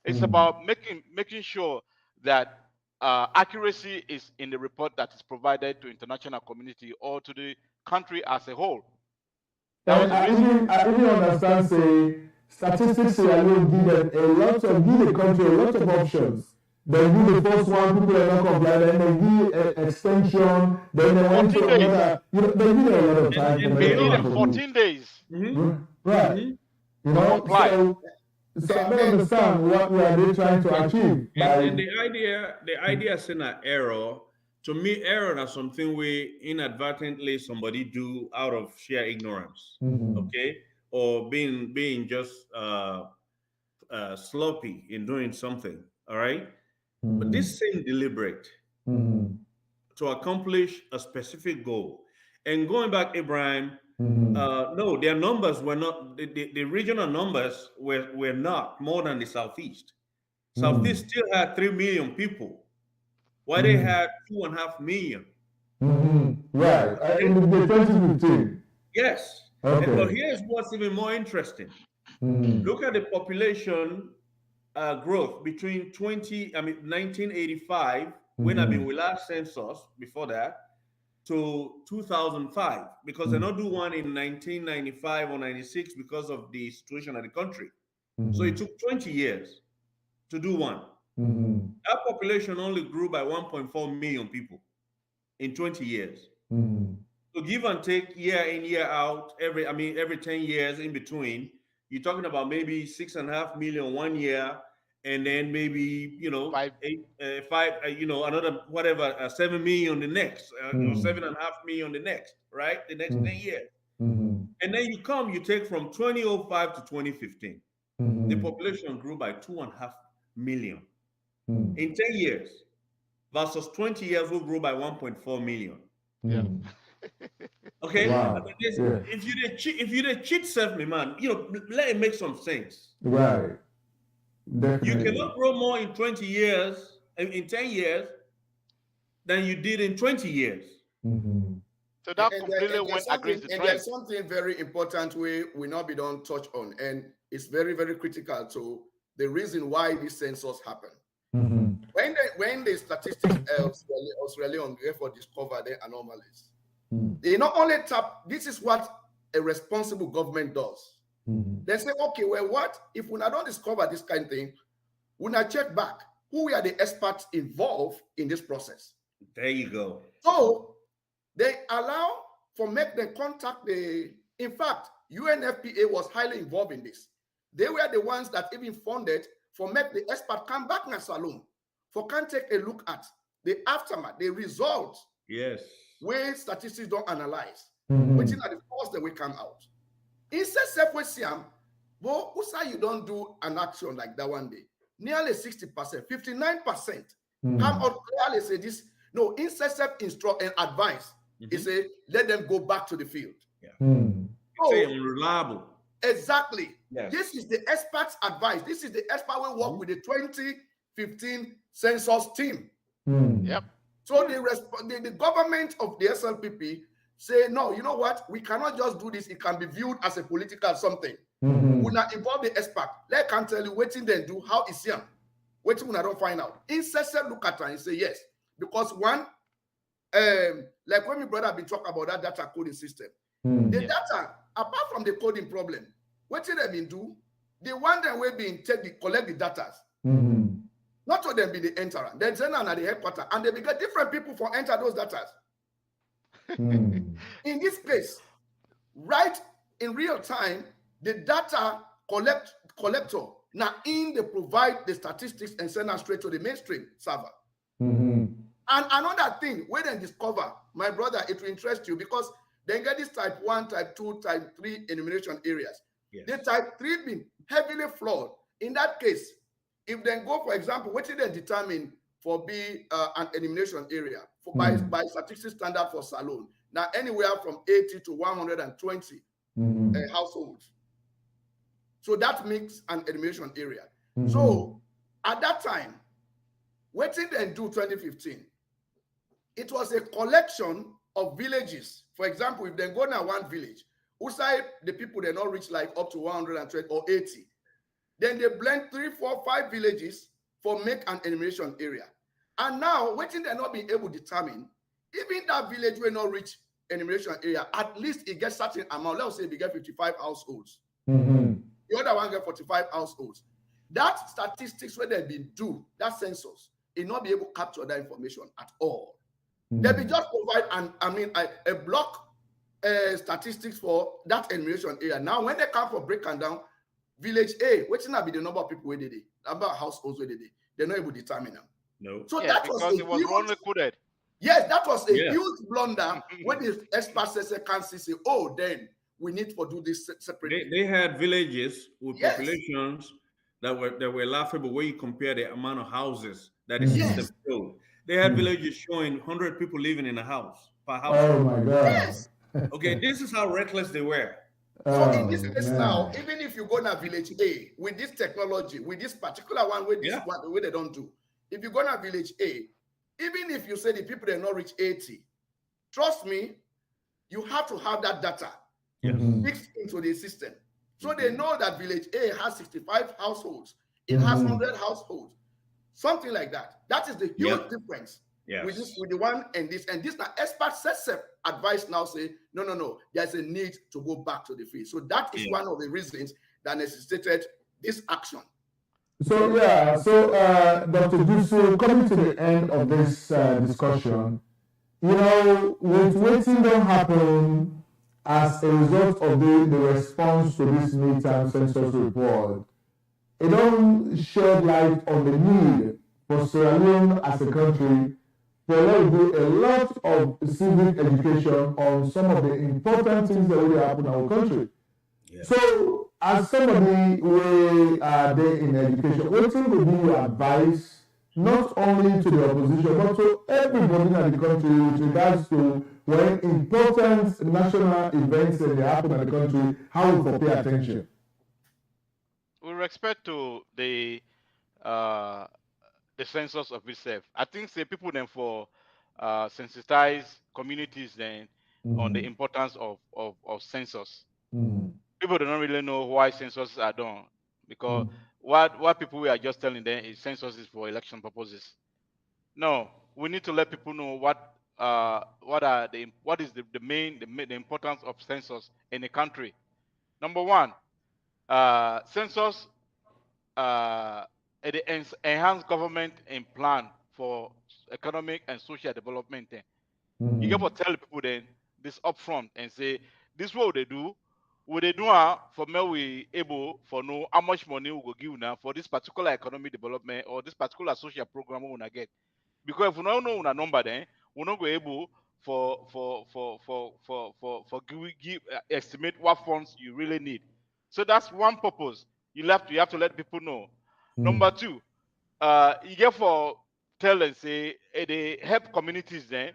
Speaker 19: It's about making sure that accuracy is in the report that is provided to international community or to the country as a whole. That was the reason.
Speaker 3: I even understand, say, statistics Sierra Leone give the country a lot of options. They do the first one, people are not compliant, then they give extension, then they went to another. They give a lot of time.
Speaker 19: They need them 14 days.
Speaker 3: Right. You know, so I don't understand what we are trying to achieve.
Speaker 17: And the idea is an error. To me, error is something we inadvertently somebody do out of sheer ignorance, okay, or being just sloppy in doing something. All right, but this seemed deliberate to accomplish a specific goal. And going back, Ibrahim, no, their numbers were not the regional numbers were not more than the Southeast. Southeast still had 3 million people. Why they had 2.5 million?
Speaker 3: Right, in the 2015.
Speaker 17: Yes.
Speaker 3: Okay.
Speaker 17: But here's what's even more interesting. Look at the population growth between 1985, when I mean we last census before that, to 2005, because they not do one in 1995 or 96 because of the situation of the country. So it took 20 years to do one. That population only grew by 1.4 million people in 20 years. So give and take year in, year out, every 10 years in between, you're talking about maybe 6.5 million one year, and then maybe, another whatever, 7 million the next, 7.5 million the next, right? The next 10 years. And then you take from 2005 to 2015, the population grew by 2.5 million. In 10 years versus 20 years, will grow by 1.4 million.
Speaker 19: Yeah.
Speaker 17: Okay.
Speaker 3: Wow.
Speaker 17: I mean, if you did cheat self, me man, let it make some sense.
Speaker 3: Right. Definitely.
Speaker 17: You cannot grow more in 20 years, in 10 years, than you did in 20 years.
Speaker 19: So that completely went against the trend.
Speaker 18: There's something very important we not be done touch on, and it's very, very critical to the reason why this census happened. When the statistics Australian therefore discover the anomalies, they not only tap. This is what a responsible government does. They say, okay, well, what if we don't discover this kind of thing? We not check back who are the experts involved in this process.
Speaker 17: There you go.
Speaker 18: So they allow for make them contact in fact, UNFPA was highly involved in this. They were the ones that even funded for make the expert come back in a salon for can take a look at the aftermath, the results.
Speaker 17: Yes.
Speaker 18: Where statistics don't analyze, which is the first that will come out. Instead, Sepwesiam, but who you don't do an action like that one day? Nearly 60%, 59% come out clearly say this. No, instead instruct and advise. He say let them go back to the field.
Speaker 17: Yeah. Say unreliable.
Speaker 18: Exactly.
Speaker 17: Yes.
Speaker 18: This is the expert's advice. This is the expert will work with the 2015 census team.
Speaker 19: Yep.
Speaker 18: So the government of the SLPP say, no, you know what? We cannot just do this. It can be viewed as a political something. We not involve the expert. Let can tell you what they do, how it's young. Waiting when I don't find out. Instead, look at it and say yes. Because one, like when my brother been talking about that data coding system, the data, apart from the coding problem, what did they been do? The one that will be collect the data. Not to them be the enterer. They send at the headquarters and they get different people for enter those data. In this case, right in real time, the data collector now they provide the statistics and send them straight to the mainstream server. And another thing, when they discover, my brother, it will interest you because they get this type 1, type 2, type 3 enumeration areas.
Speaker 17: Yes.
Speaker 18: The type 3 being heavily flawed. In that case, if they go, for example, what did they determine for be an elimination area for by statistics standard for Salone? Now, anywhere from 80 to 120 households. So that makes an elimination area. So at that time, what did they do 2015? It was a collection of villages. For example, if they go now one village, outside the people they not reach like up to 120 or 80. Then they blend 3, 4, 5 villages for make an enumeration area. And now, waiting they not be able to determine, even that village will not reach enumeration area, at least it gets certain amount. Let's say we get 55 households. The other one get 45 households. That statistics where they been do, that census, it not be able to capture that information at all. They be just provide a block statistics for that enumeration area. Now, when they come for breakdown down, village A, what's not be the number of people where they did, number of households where they did, they're not able to determine them.
Speaker 17: No.
Speaker 18: So
Speaker 19: Yeah,
Speaker 18: that
Speaker 19: because
Speaker 18: was
Speaker 19: it was wrongly coded.
Speaker 18: Yes, that was a huge blunder when the experts can't say, oh, then we need to do this separately.
Speaker 17: They had villages with populations that were laughable when you compare the amount of houses that the system showed. They had villages showing 100 people living in a house per house.
Speaker 3: Oh my God.
Speaker 18: Yes.
Speaker 17: Okay, this is how reckless they were.
Speaker 18: So in this case now, even if you go to village A with this technology, with this particular one, with this one, where they don't do, if you go to village A, even if you say the people they not reach 80, trust me, you have to have that data fixed into the system. So they know that village A has 65 households, it has 100 households, something like that. That is the huge difference with this, with the one and this. And this now expert advice now say, no, there's a need to go back to the field. So that is one of the reasons that necessitated this action.
Speaker 3: So Dr. Dusu, coming to the end of this discussion, with waiting don't happen as a result of the response to this midterm census report, it don't shed light on the need for Sierra Leone as a country for us to do a lot of civic education on some of the important things that will happen in our country. So, as somebody who are there in education, what will be your advice, not only to the opposition, but to everybody in the country with regards to when important national events that happen in the country, how we pay attention?
Speaker 19: With respect to the census of itself, I think say people then for sensitize communities then on the importance of census. People don't really know why censuses are done, because what people we are just telling them is census is for election purposes. No, we need to let people know what is the importance of census in a country. Number one, census it enhance government and plan for economic and social development. You get to tell people then this upfront and say this what they do. What they do for me we able for know how much money we will give now for this particular economic development or this particular social program we wanna get. Because if we don't know a number, then we're not going to be able give estimate what funds you really need. So that's one purpose. You have to let people know. Number two, you get for tell and say they help communities then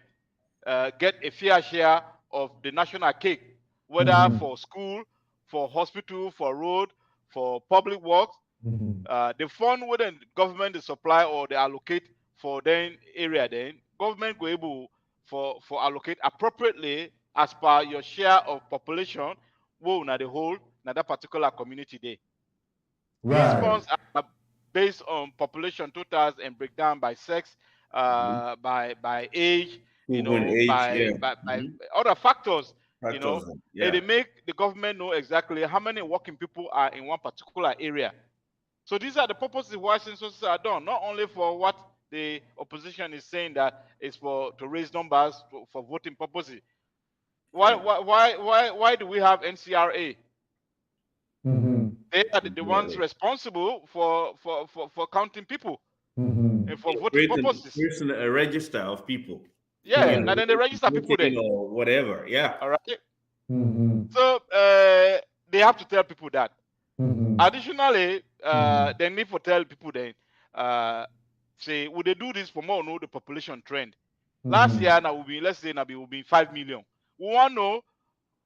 Speaker 19: get a fair share of the national cake, whether for school, for hospital, for road, for public works. The fund where the government they supply or they allocate for then area, then government go able for allocate appropriately as per your share of population who na the whole na that particular community day. These funds are based on population totals and breakdown by sex, by age, by other factors. And they make the government know exactly how many working people are in one particular area. So these are the purposes why censuses are done, not only for what the opposition is saying that is to raise numbers for voting purposes. Why do we have NCRA? They are the ones responsible for counting people and for voting purposes.
Speaker 17: Creating a register of people.
Speaker 19: Yeah, and then they register people then.
Speaker 17: Or whatever,
Speaker 19: All right. So they have to tell people that. Additionally, they need to tell people then, say, would they do this for more or no the population trend? Last year, now will be, let's say, now will be 5 million. We want to know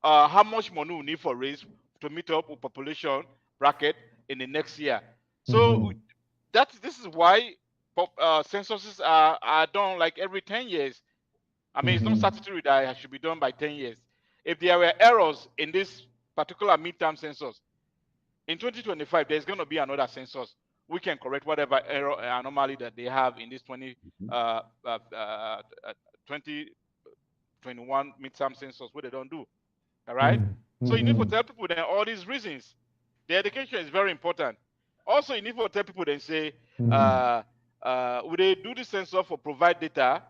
Speaker 19: how much money we need for raise to meet up with population bracket in the next year. So this is why censuses are done like every 10 years. I mean, it's not statutory that it should be done by 10 years. If there were errors in this particular midterm census, in 2025, there's going to be another census. We can correct whatever error anomaly that they have in this 2021 midterm census, what they don't do. All right? So you need to tell people then all these reasons. The education is very important. Also, you need to tell people then say, would they do the census for provide data?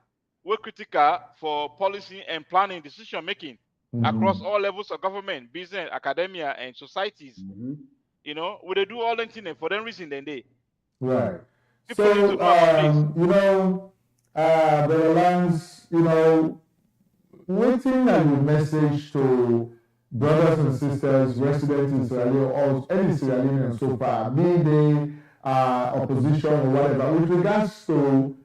Speaker 19: We're critical for policy and planning decision making across all levels of government, business, academia, and societies. You know, would they do all that thing for them reason then they?
Speaker 3: Right.
Speaker 19: People need to know about this.
Speaker 3: You know, the Leone'S, you know, waiting a message to brothers and sisters, residents in Sierra Leone, or any Sierra Leonean so far, be they opposition or whatever, with regards to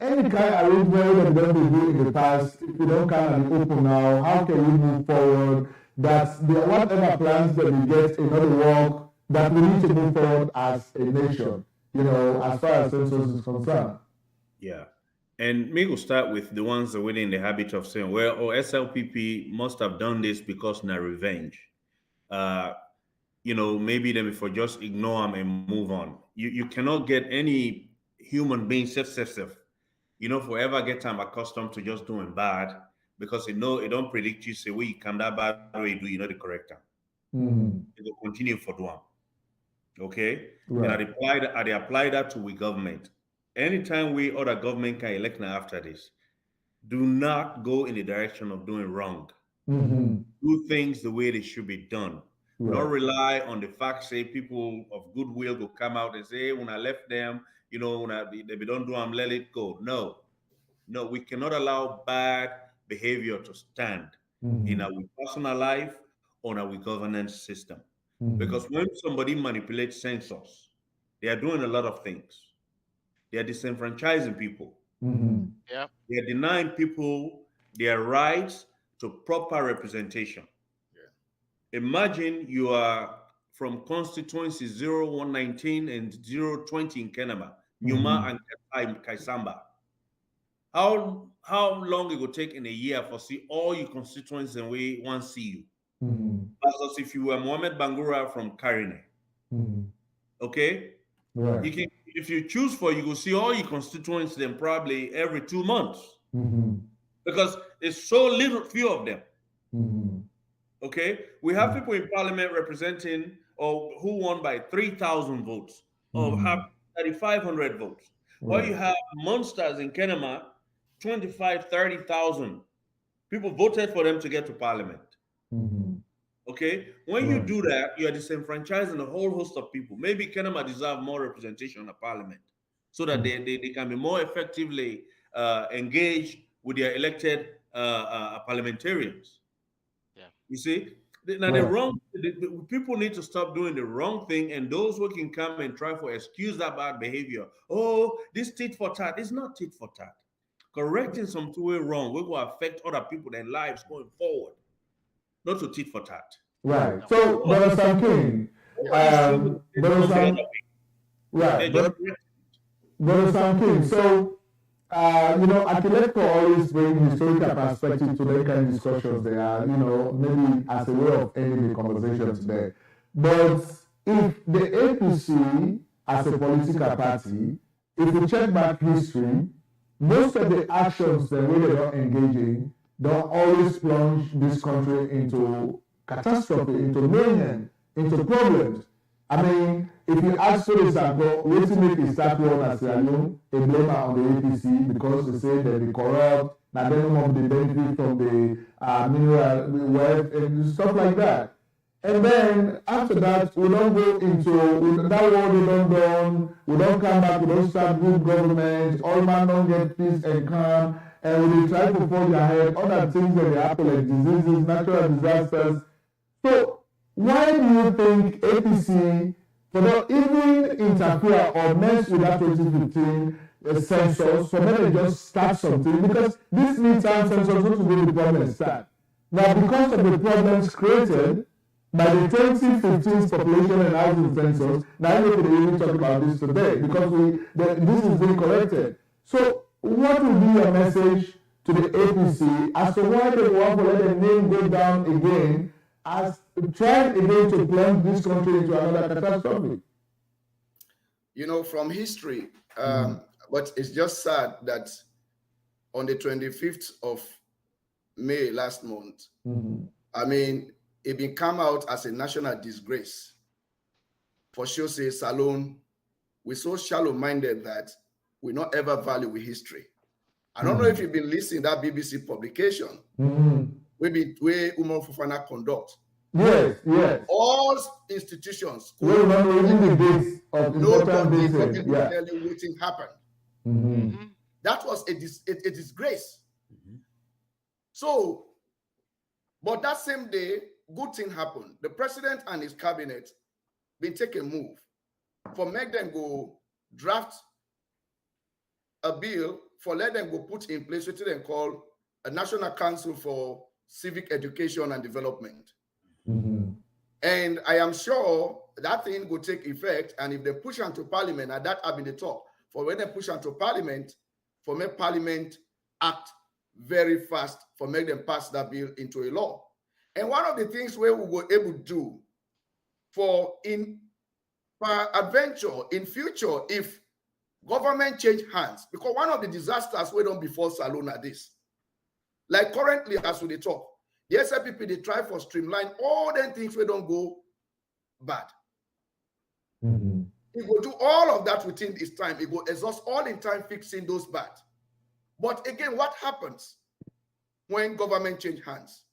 Speaker 3: any kind of arrangement that we do in the past, if we don't kind of open now, how can we move forward? That whatever plans that we get in other work, that we need to move forward as a nation, you know, as far as census is concerned.
Speaker 17: Yeah. And me will start with the ones that were in the habit of saying, well, SLPP must have done this because now revenge. You know, maybe them if I just ignore them and move on. You cannot get any human being safe, you know, forever get time accustomed to just doing bad, because it don't predict you, say, well, you come that bad way you do, you know the correct time. It will continue for doing. Okay? Right. And I apply that to we government. Anytime we other government can elect now after this, do not go in the direction of doing wrong. Do things the way they should be done. Right. Don't rely on the fact, say, people of goodwill will come out and say, hey, when I left them, you know, when they don't do them, let it go. No, we cannot allow bad behavior to stand in our personal life or in our governance system. Because when somebody manipulates census, they are doing a lot of things. They are disenfranchising people.
Speaker 19: Yeah.
Speaker 17: They are denying people their rights to proper representation. Yeah. Imagine you are from constituency 0119 and 020 in Kenema, Nyuma and Kaisamba. How long it will take in a year for see all your constituents and we want to see you? Versus if you were Mohamed Bangura from Karine. Okay? Right. You can, if you choose for, you will see all your constituents then probably every 2 months. Because there's so little few of them. Okay? We have people in parliament representing or who won by 3,000 votes or have 3,500 votes. While you have monsters in Kenema, 30,000 people voted for them to get to parliament. Okay, when you do that, you are disenfranchising a whole host of people. Maybe Kenema deserve more representation in the parliament so that they can be more effectively engaged with their elected parliamentarians. Yeah, you see, now the people need to stop doing the wrong thing, and those who can come and try to excuse that bad behavior. Oh, this tit for tat. It's not tit for tat. Correcting some two-way wrong will affect other people and lives going forward. Not to tit for tat.
Speaker 3: Right. So, Brother Sam King, Brother Sam King, so, you know, Akileto always bring historical perspective to the kind of discussions they are, you know, maybe as a way of ending the conversation today. But if the APC, as a political party, if we check back history, most of the actions that we are engaging don't always plunge this country into catastrophe, into mayhem, into problems. I mean, if you ask, for example, what to make a start one as a blame on the APC because they say that they corrupt, now they don't want the benefit from the mineral wealth and stuff like that. And then after that, we don't go into that war they don't done, we don't come back, we don't start good government, all man don't get peace and calm, and we try to forge ahead, other things that they happen like diseases, natural disasters. So why do you think APC cannot even interfere or mess with that 2015 census, so maybe just start something? Because this midterm census is going to be the problem start. Now, because of the problems created, by the 2015 population and housing census, now we could even talk about this today because this is being corrected. So what will be your message to the APC as to why they want to let the name go down again as trying again to plunge this country into another catastrophe?
Speaker 18: You know, from history, but it's just sad that on the 25th of May last month, I mean, it been come out as a national disgrace. For sure, say Salone, we're so shallow-minded that we not ever value with history. I don't know if you've been listening to that BBC publication. Where Umar Fofana conduct.
Speaker 3: Yes.
Speaker 18: All institutions.
Speaker 3: Even the days of
Speaker 18: nobody tell you what thing happened. That was a disgrace. So, but that same day, good thing happened. The president and his cabinet been take a move for make them go draft a bill for let them go put in place what they call a National Council for Civic Education and Development. And I am sure that thing will take effect, and if they push onto Parliament, and that have been the talk, for when they push onto Parliament, for make Parliament act very fast, for make them pass that bill into a law. And one of the things where we were able to do for adventure in future, if government change hands, because one of the disasters we don't before Salone are this. Like currently, as we talk, the SLPP, they try for streamline all them things we don't go bad. It will do all of that within this time. It will exhaust all in time fixing those bad. But again, what happens when government change hands?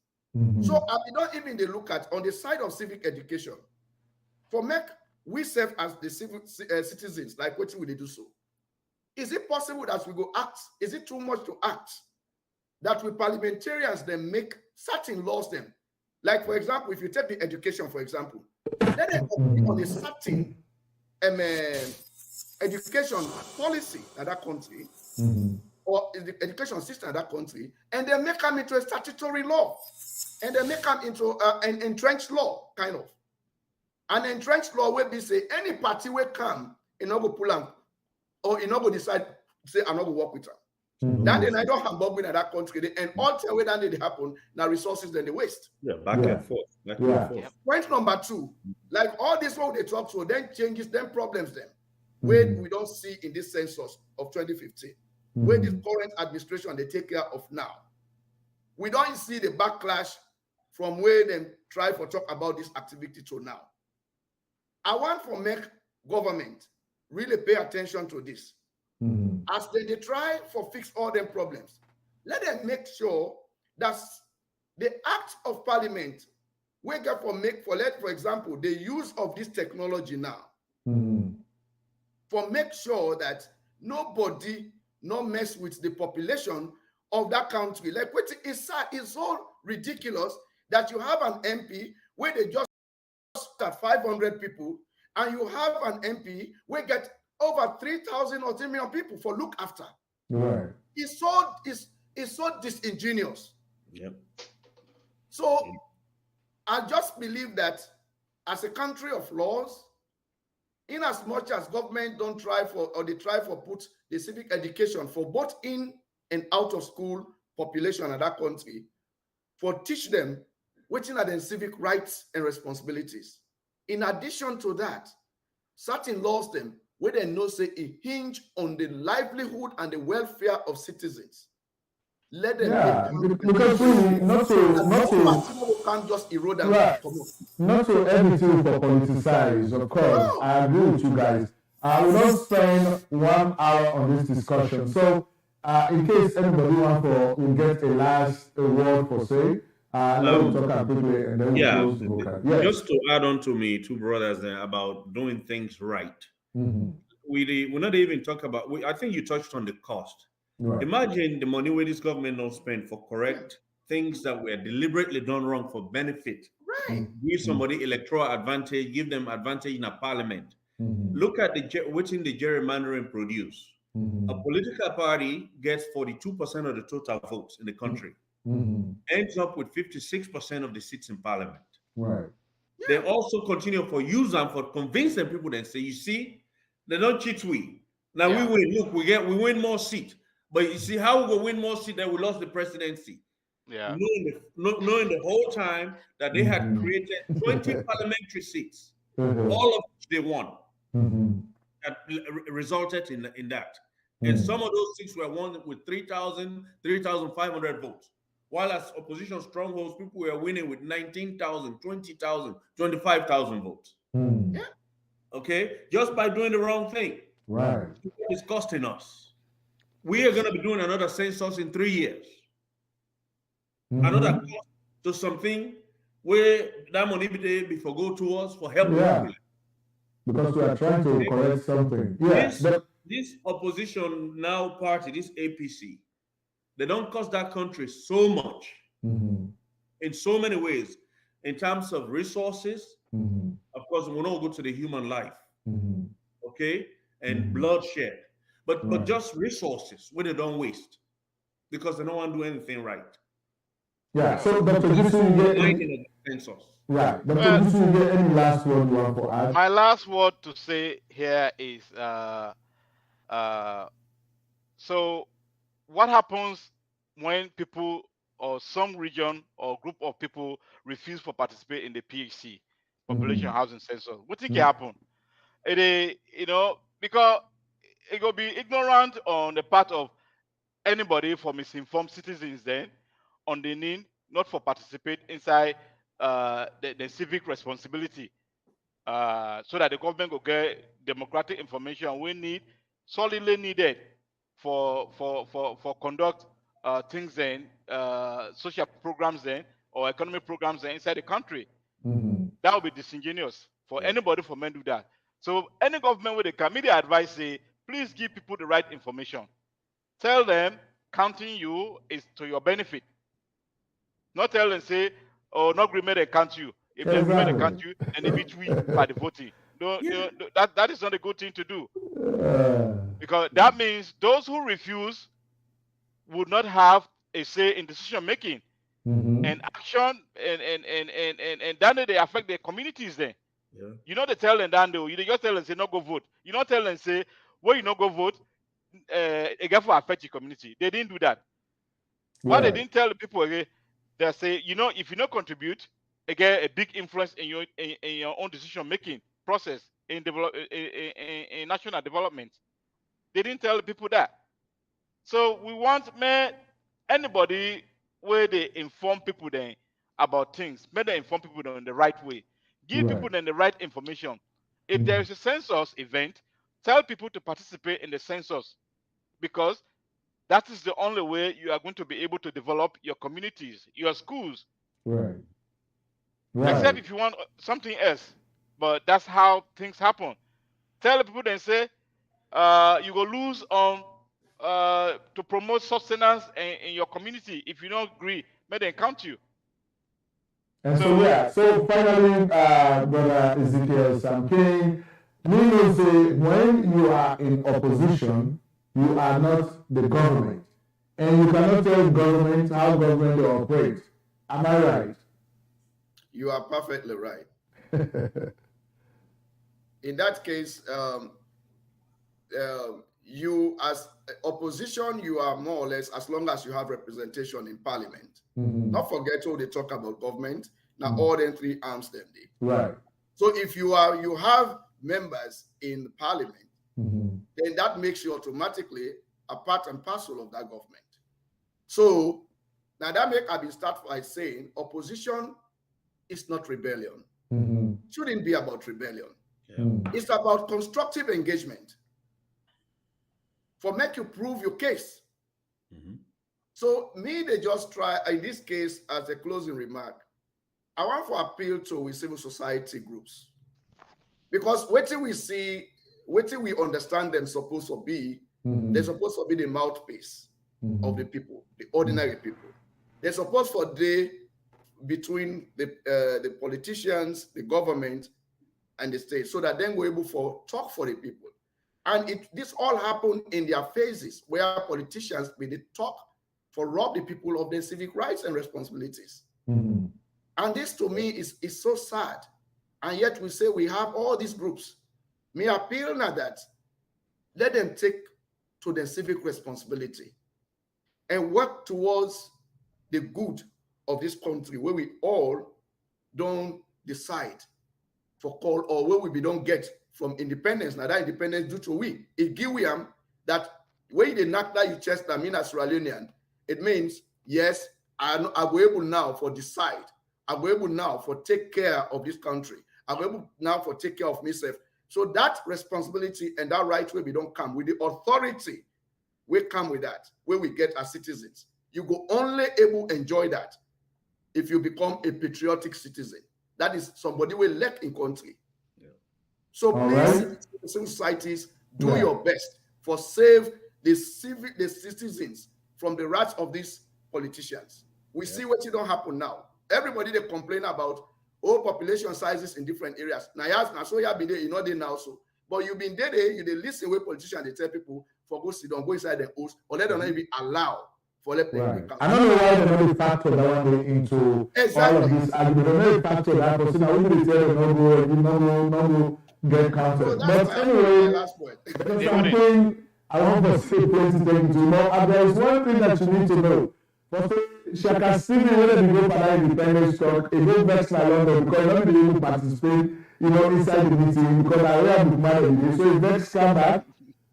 Speaker 18: So I don't even they look at on the side of civic education, for make we serve as the citizens, like what will they do so? Is it possible that we go act? Is it too much to act? That we parliamentarians then make certain laws them. Like for example, if you take the education, for example, let them agree on a certain education policy in that country, or the education system in that country, and they make them into a statutory law, and they make them into an entrenched law, kind of. An entrenched law where they say any party will come, you know, go pull them, or you know, go decide, say, I'm not going to work with them. Then I don't have Bob in that country, and all the way that they happen, now resources then they waste.
Speaker 17: Back and forth.
Speaker 18: Point number two, like all this what they talk to, then changes, then problems them, where we don't see in this census of 2015, where this current administration they take care of now. We don't see the backlash from where they try for talk about this activity to now. I want to make government really pay attention to this. As they try for fix all them problems, let them make sure that the act of parliament we get for example, the use of this technology now for make sure that nobody no mess with the population of that country. Like what is so ridiculous that you have an MP where they just got 500 people, and you have an MP where get over 3,000 or 3 million people for look after.
Speaker 3: Right.
Speaker 18: It's so disingenuous. So I just believe that as a country of laws, in as much as government don't try for, or they try for put the civic education for both in and out of school population of that country, for teach them which are their civic rights and responsibilities. In addition to that, certain laws them where they know say it hinge on the livelihood and the welfare of citizens. Let them
Speaker 3: because we not to
Speaker 18: can't just erode them.
Speaker 3: Right. Not to everything for politicize, of course. I agree with you guys. We don't spend 1 hour on this discussion. So in case anybody wants to get a last word for say, let me talk quickly and then we close the program. Yes.
Speaker 17: Just to add on to me, two brothers about doing things right. We're not even talking about, I think you touched on the cost.
Speaker 3: Right.
Speaker 17: Imagine the money where this government don't spend for correct things that were deliberately done wrong for benefit.
Speaker 18: Right.
Speaker 17: Give somebody electoral advantage, give them advantage in a parliament. Look at what's in the gerrymandering produce. A political party gets 42% of the total votes in the country, ends up with 56% of the seats in parliament.
Speaker 3: Right.
Speaker 17: They also continue for use and for convincing people and say, you see, they don't cheat we. Now we win. Look, we win more seats. But you see how we go win more seats that we lost the presidency.
Speaker 19: Yeah.
Speaker 17: Knowing the whole time that they had created 20 parliamentary seats, all of which they won. That resulted in that. And some of those seats were won with 3,000, 3,500 votes. While as opposition strongholds, people were winning with 19,000, 20,000, 25,000 votes.
Speaker 3: Mm.
Speaker 17: Okay? Just by doing the wrong thing.
Speaker 3: Right.
Speaker 17: It's costing us. We are going to be doing another census in 3 years. Another cost to something where that money before go to us for help.
Speaker 3: Yeah. Because we are trying to correct something. Yeah.
Speaker 17: This opposition now party, this APC, they don't cost that country so much in so many ways, in terms of resources. Of course, we don't go to the human life, okay, and bloodshed, but just resources where they don't waste because they don't want to do anything right.
Speaker 3: Yeah. So, Dr. Gisu, you get any
Speaker 17: census.
Speaker 3: Right. Dr. Gisu, you get any last word you want to add?
Speaker 19: My last word to say here is so what happens when people or some region or group of people refuse to participate in the PHC, population housing census? What think can happen? It is, because it will be ignorant on the part of anybody for misinformed citizens then on the need not for participate inside the civic responsibility so that the government will get democratic information we need solidly needed for conduct things then social programs then or economic programs then inside the country. That would be disingenuous for anybody for men to do that. So any government with a committee advice say, please give people the right information. Tell them counting you is to your benefit. Not tell them say, oh, not agreement they count you. If they agreement they count you, then they beat we by the voting. No, that is not a good thing to do. Because that means those who refuse would not have a say in decision making and action and then they affect their communities then.
Speaker 17: Yeah.
Speaker 19: You know they tell them that though. You just tell them say not go vote. You not tell them say where you not go vote, again for affect your community. They didn't do that. What they didn't tell the people again, they say, if you not contribute, again a big influence in your own decision making process in national development. They didn't tell the people that. So we want anybody where they inform people then about things, may they inform people in the right way. Give people then the right information. If there is a census event, tell people to participate in the census because that is the only way you are going to be able to develop your communities, your schools.
Speaker 3: Right.
Speaker 19: Except if you want something else. But that's how things happen. Tell the people then say, you will lose on to promote sustenance in your community. If you don't agree, may they count you.
Speaker 3: And so finally, Brother Ezekiel Samking, meaning say when you are in opposition, you are not the government. And you cannot tell government how government will operate. Am I right?
Speaker 18: You are perfectly right. In that case, you as opposition, you are more or less, as long as you have representation in parliament. Not forget all they talk about government, now all them three arms them did.
Speaker 3: Right.
Speaker 18: So if you have members in parliament, then that makes you automatically a part and parcel of that government. So now that make I start by saying opposition is not rebellion. Shouldn't be about rebellion. It's about constructive engagement for make you prove your case. So me, they just try, in this case, as a closing remark, I want to appeal to civil society groups. Because what we see, what we understand them supposed to be, they're supposed to be the mouthpiece of the people, the ordinary people. They're supposed to be between the politicians, the government, and the state, so that then we're able to talk for the people. And this all happened in their phases, where politicians made the talk for rob the people of their civic rights and responsibilities. And this to me is so sad, And yet we say we have all these groups. Me appeal now that let them take to their civic responsibility and work towards the good of this country where we all don't decide for call or where we don't get from independence. Now that independence due to we. It give we that when they knock that you chest I mean as Sierra Leonean, it means yes, I'm able now for decide. I'm able now for take care of this country. I'm able now for take care of myself. So that responsibility and that right way we don't come with the authority. We come with that where we get as citizens. You go only able to enjoy that if you become a patriotic citizen. That is somebody will let in country. Yeah. So please, civil societies, do your best for save the citizens from the wrath of these politicians. We see what don't happen now. Everybody they complain about population sizes in different areas. Now so you have been there, you know they now so. But you've been there, you they listen where politicians they tell people for go sit down, go inside the house, or let them not even allow for let them
Speaker 3: I don't know why they don't factor that one into all of this argument. They don't factor that person. I wouldn't tell them no go get counted. But anyway, there's something I want to say plenty things to. But there is one thing that you need to know. Shaka Stevie, whether they go for that independence talk, it goes back to London because not be able to participate, inside the meeting because I have book money. So it's next come back.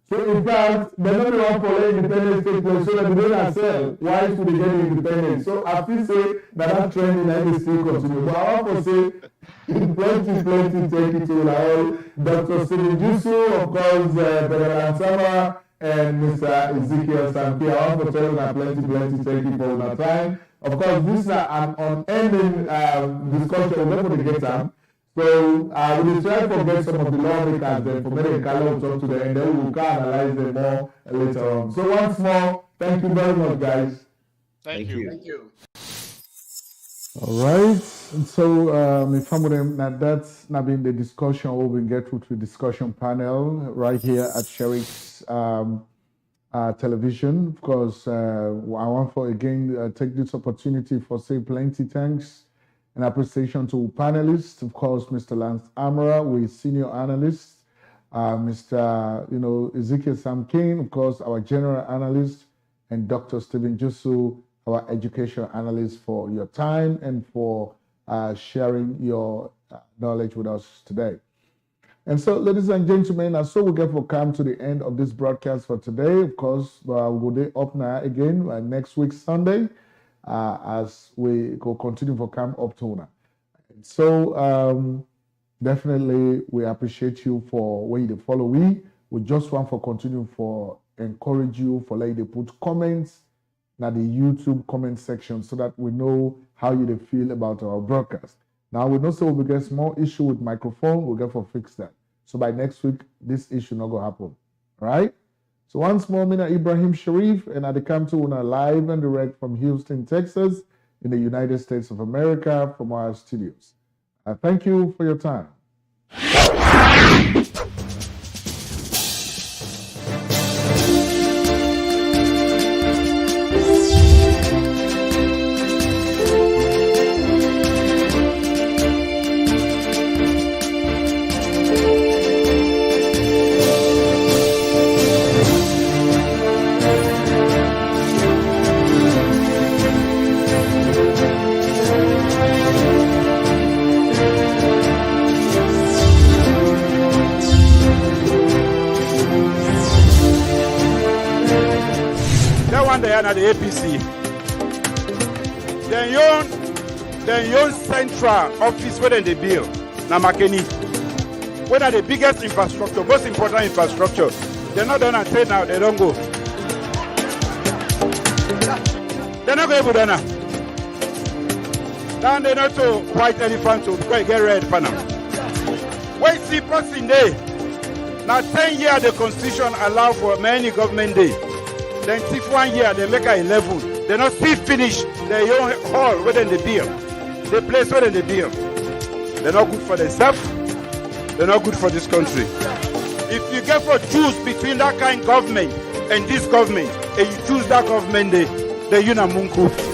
Speaker 3: So in fact, they're not the one for independence take place, so that they don't sell. Why should they get independence? So I feel say that trend in any still continue. But I want to say plenty take it to Laol. Dr. Sinijusu, of course, Benelan Sama, and Mr. Ezekiel Sampi. I want to tell you that plenty thank you for your time. Of course, this is an unending discussion. We're not going to get time. So we will try to get some of the lawmakers then for many color talk to them, and then we will analyze them more later on. So once more, thank you very much, guys.
Speaker 19: Thank you.
Speaker 18: Thank you.
Speaker 3: All right. And so if I'm now that's not been the discussion, we will get to the discussion panel right here at Sherrick's television. Of course, I want for again take this opportunity for say plenty thanks and appreciation to panelists, of course, Mr. Lance Amara, with senior analyst, Mr. Ezekiel Samkin, of course, our general analyst, and Dr. Stephen Jusu, our education analyst, for your time and for sharing your knowledge with us today. And so, ladies and gentlemen, as so we get for come to the end of this broadcast for today. Of course, we'll be up now again next week Sunday. As we go continue for come up to now. So definitely we appreciate you for where you follow we just want for continue for encourage you for like they put comments na the YouTube comment section so that we know how you feel about our broadcast. Now we know so we get small issue with microphone, we'll get for fix that. So by next week this issue not gonna happen. All right? So once more, Mina Ibrahim Sharif, and I come to una live and direct from Houston, Texas, in the United States of America, from our studios. Thank you for your time.
Speaker 20: The APC. Then your central office where they build Namakeni. Where are the biggest infrastructure, most important infrastructure? They're not done and trade now, they don't go. They're not going to go now. Then they're not to white elephant to get red for now. Wait, see, person day. Now 10 years the constitution allow for many government days. Then if 1 year they make a 11, they not still finish their own hall within the build. The place within the build. They're not good for themselves. They're not good for this country. If you get for choose between that kind of government and this government, and you choose that government, the Yunamunku.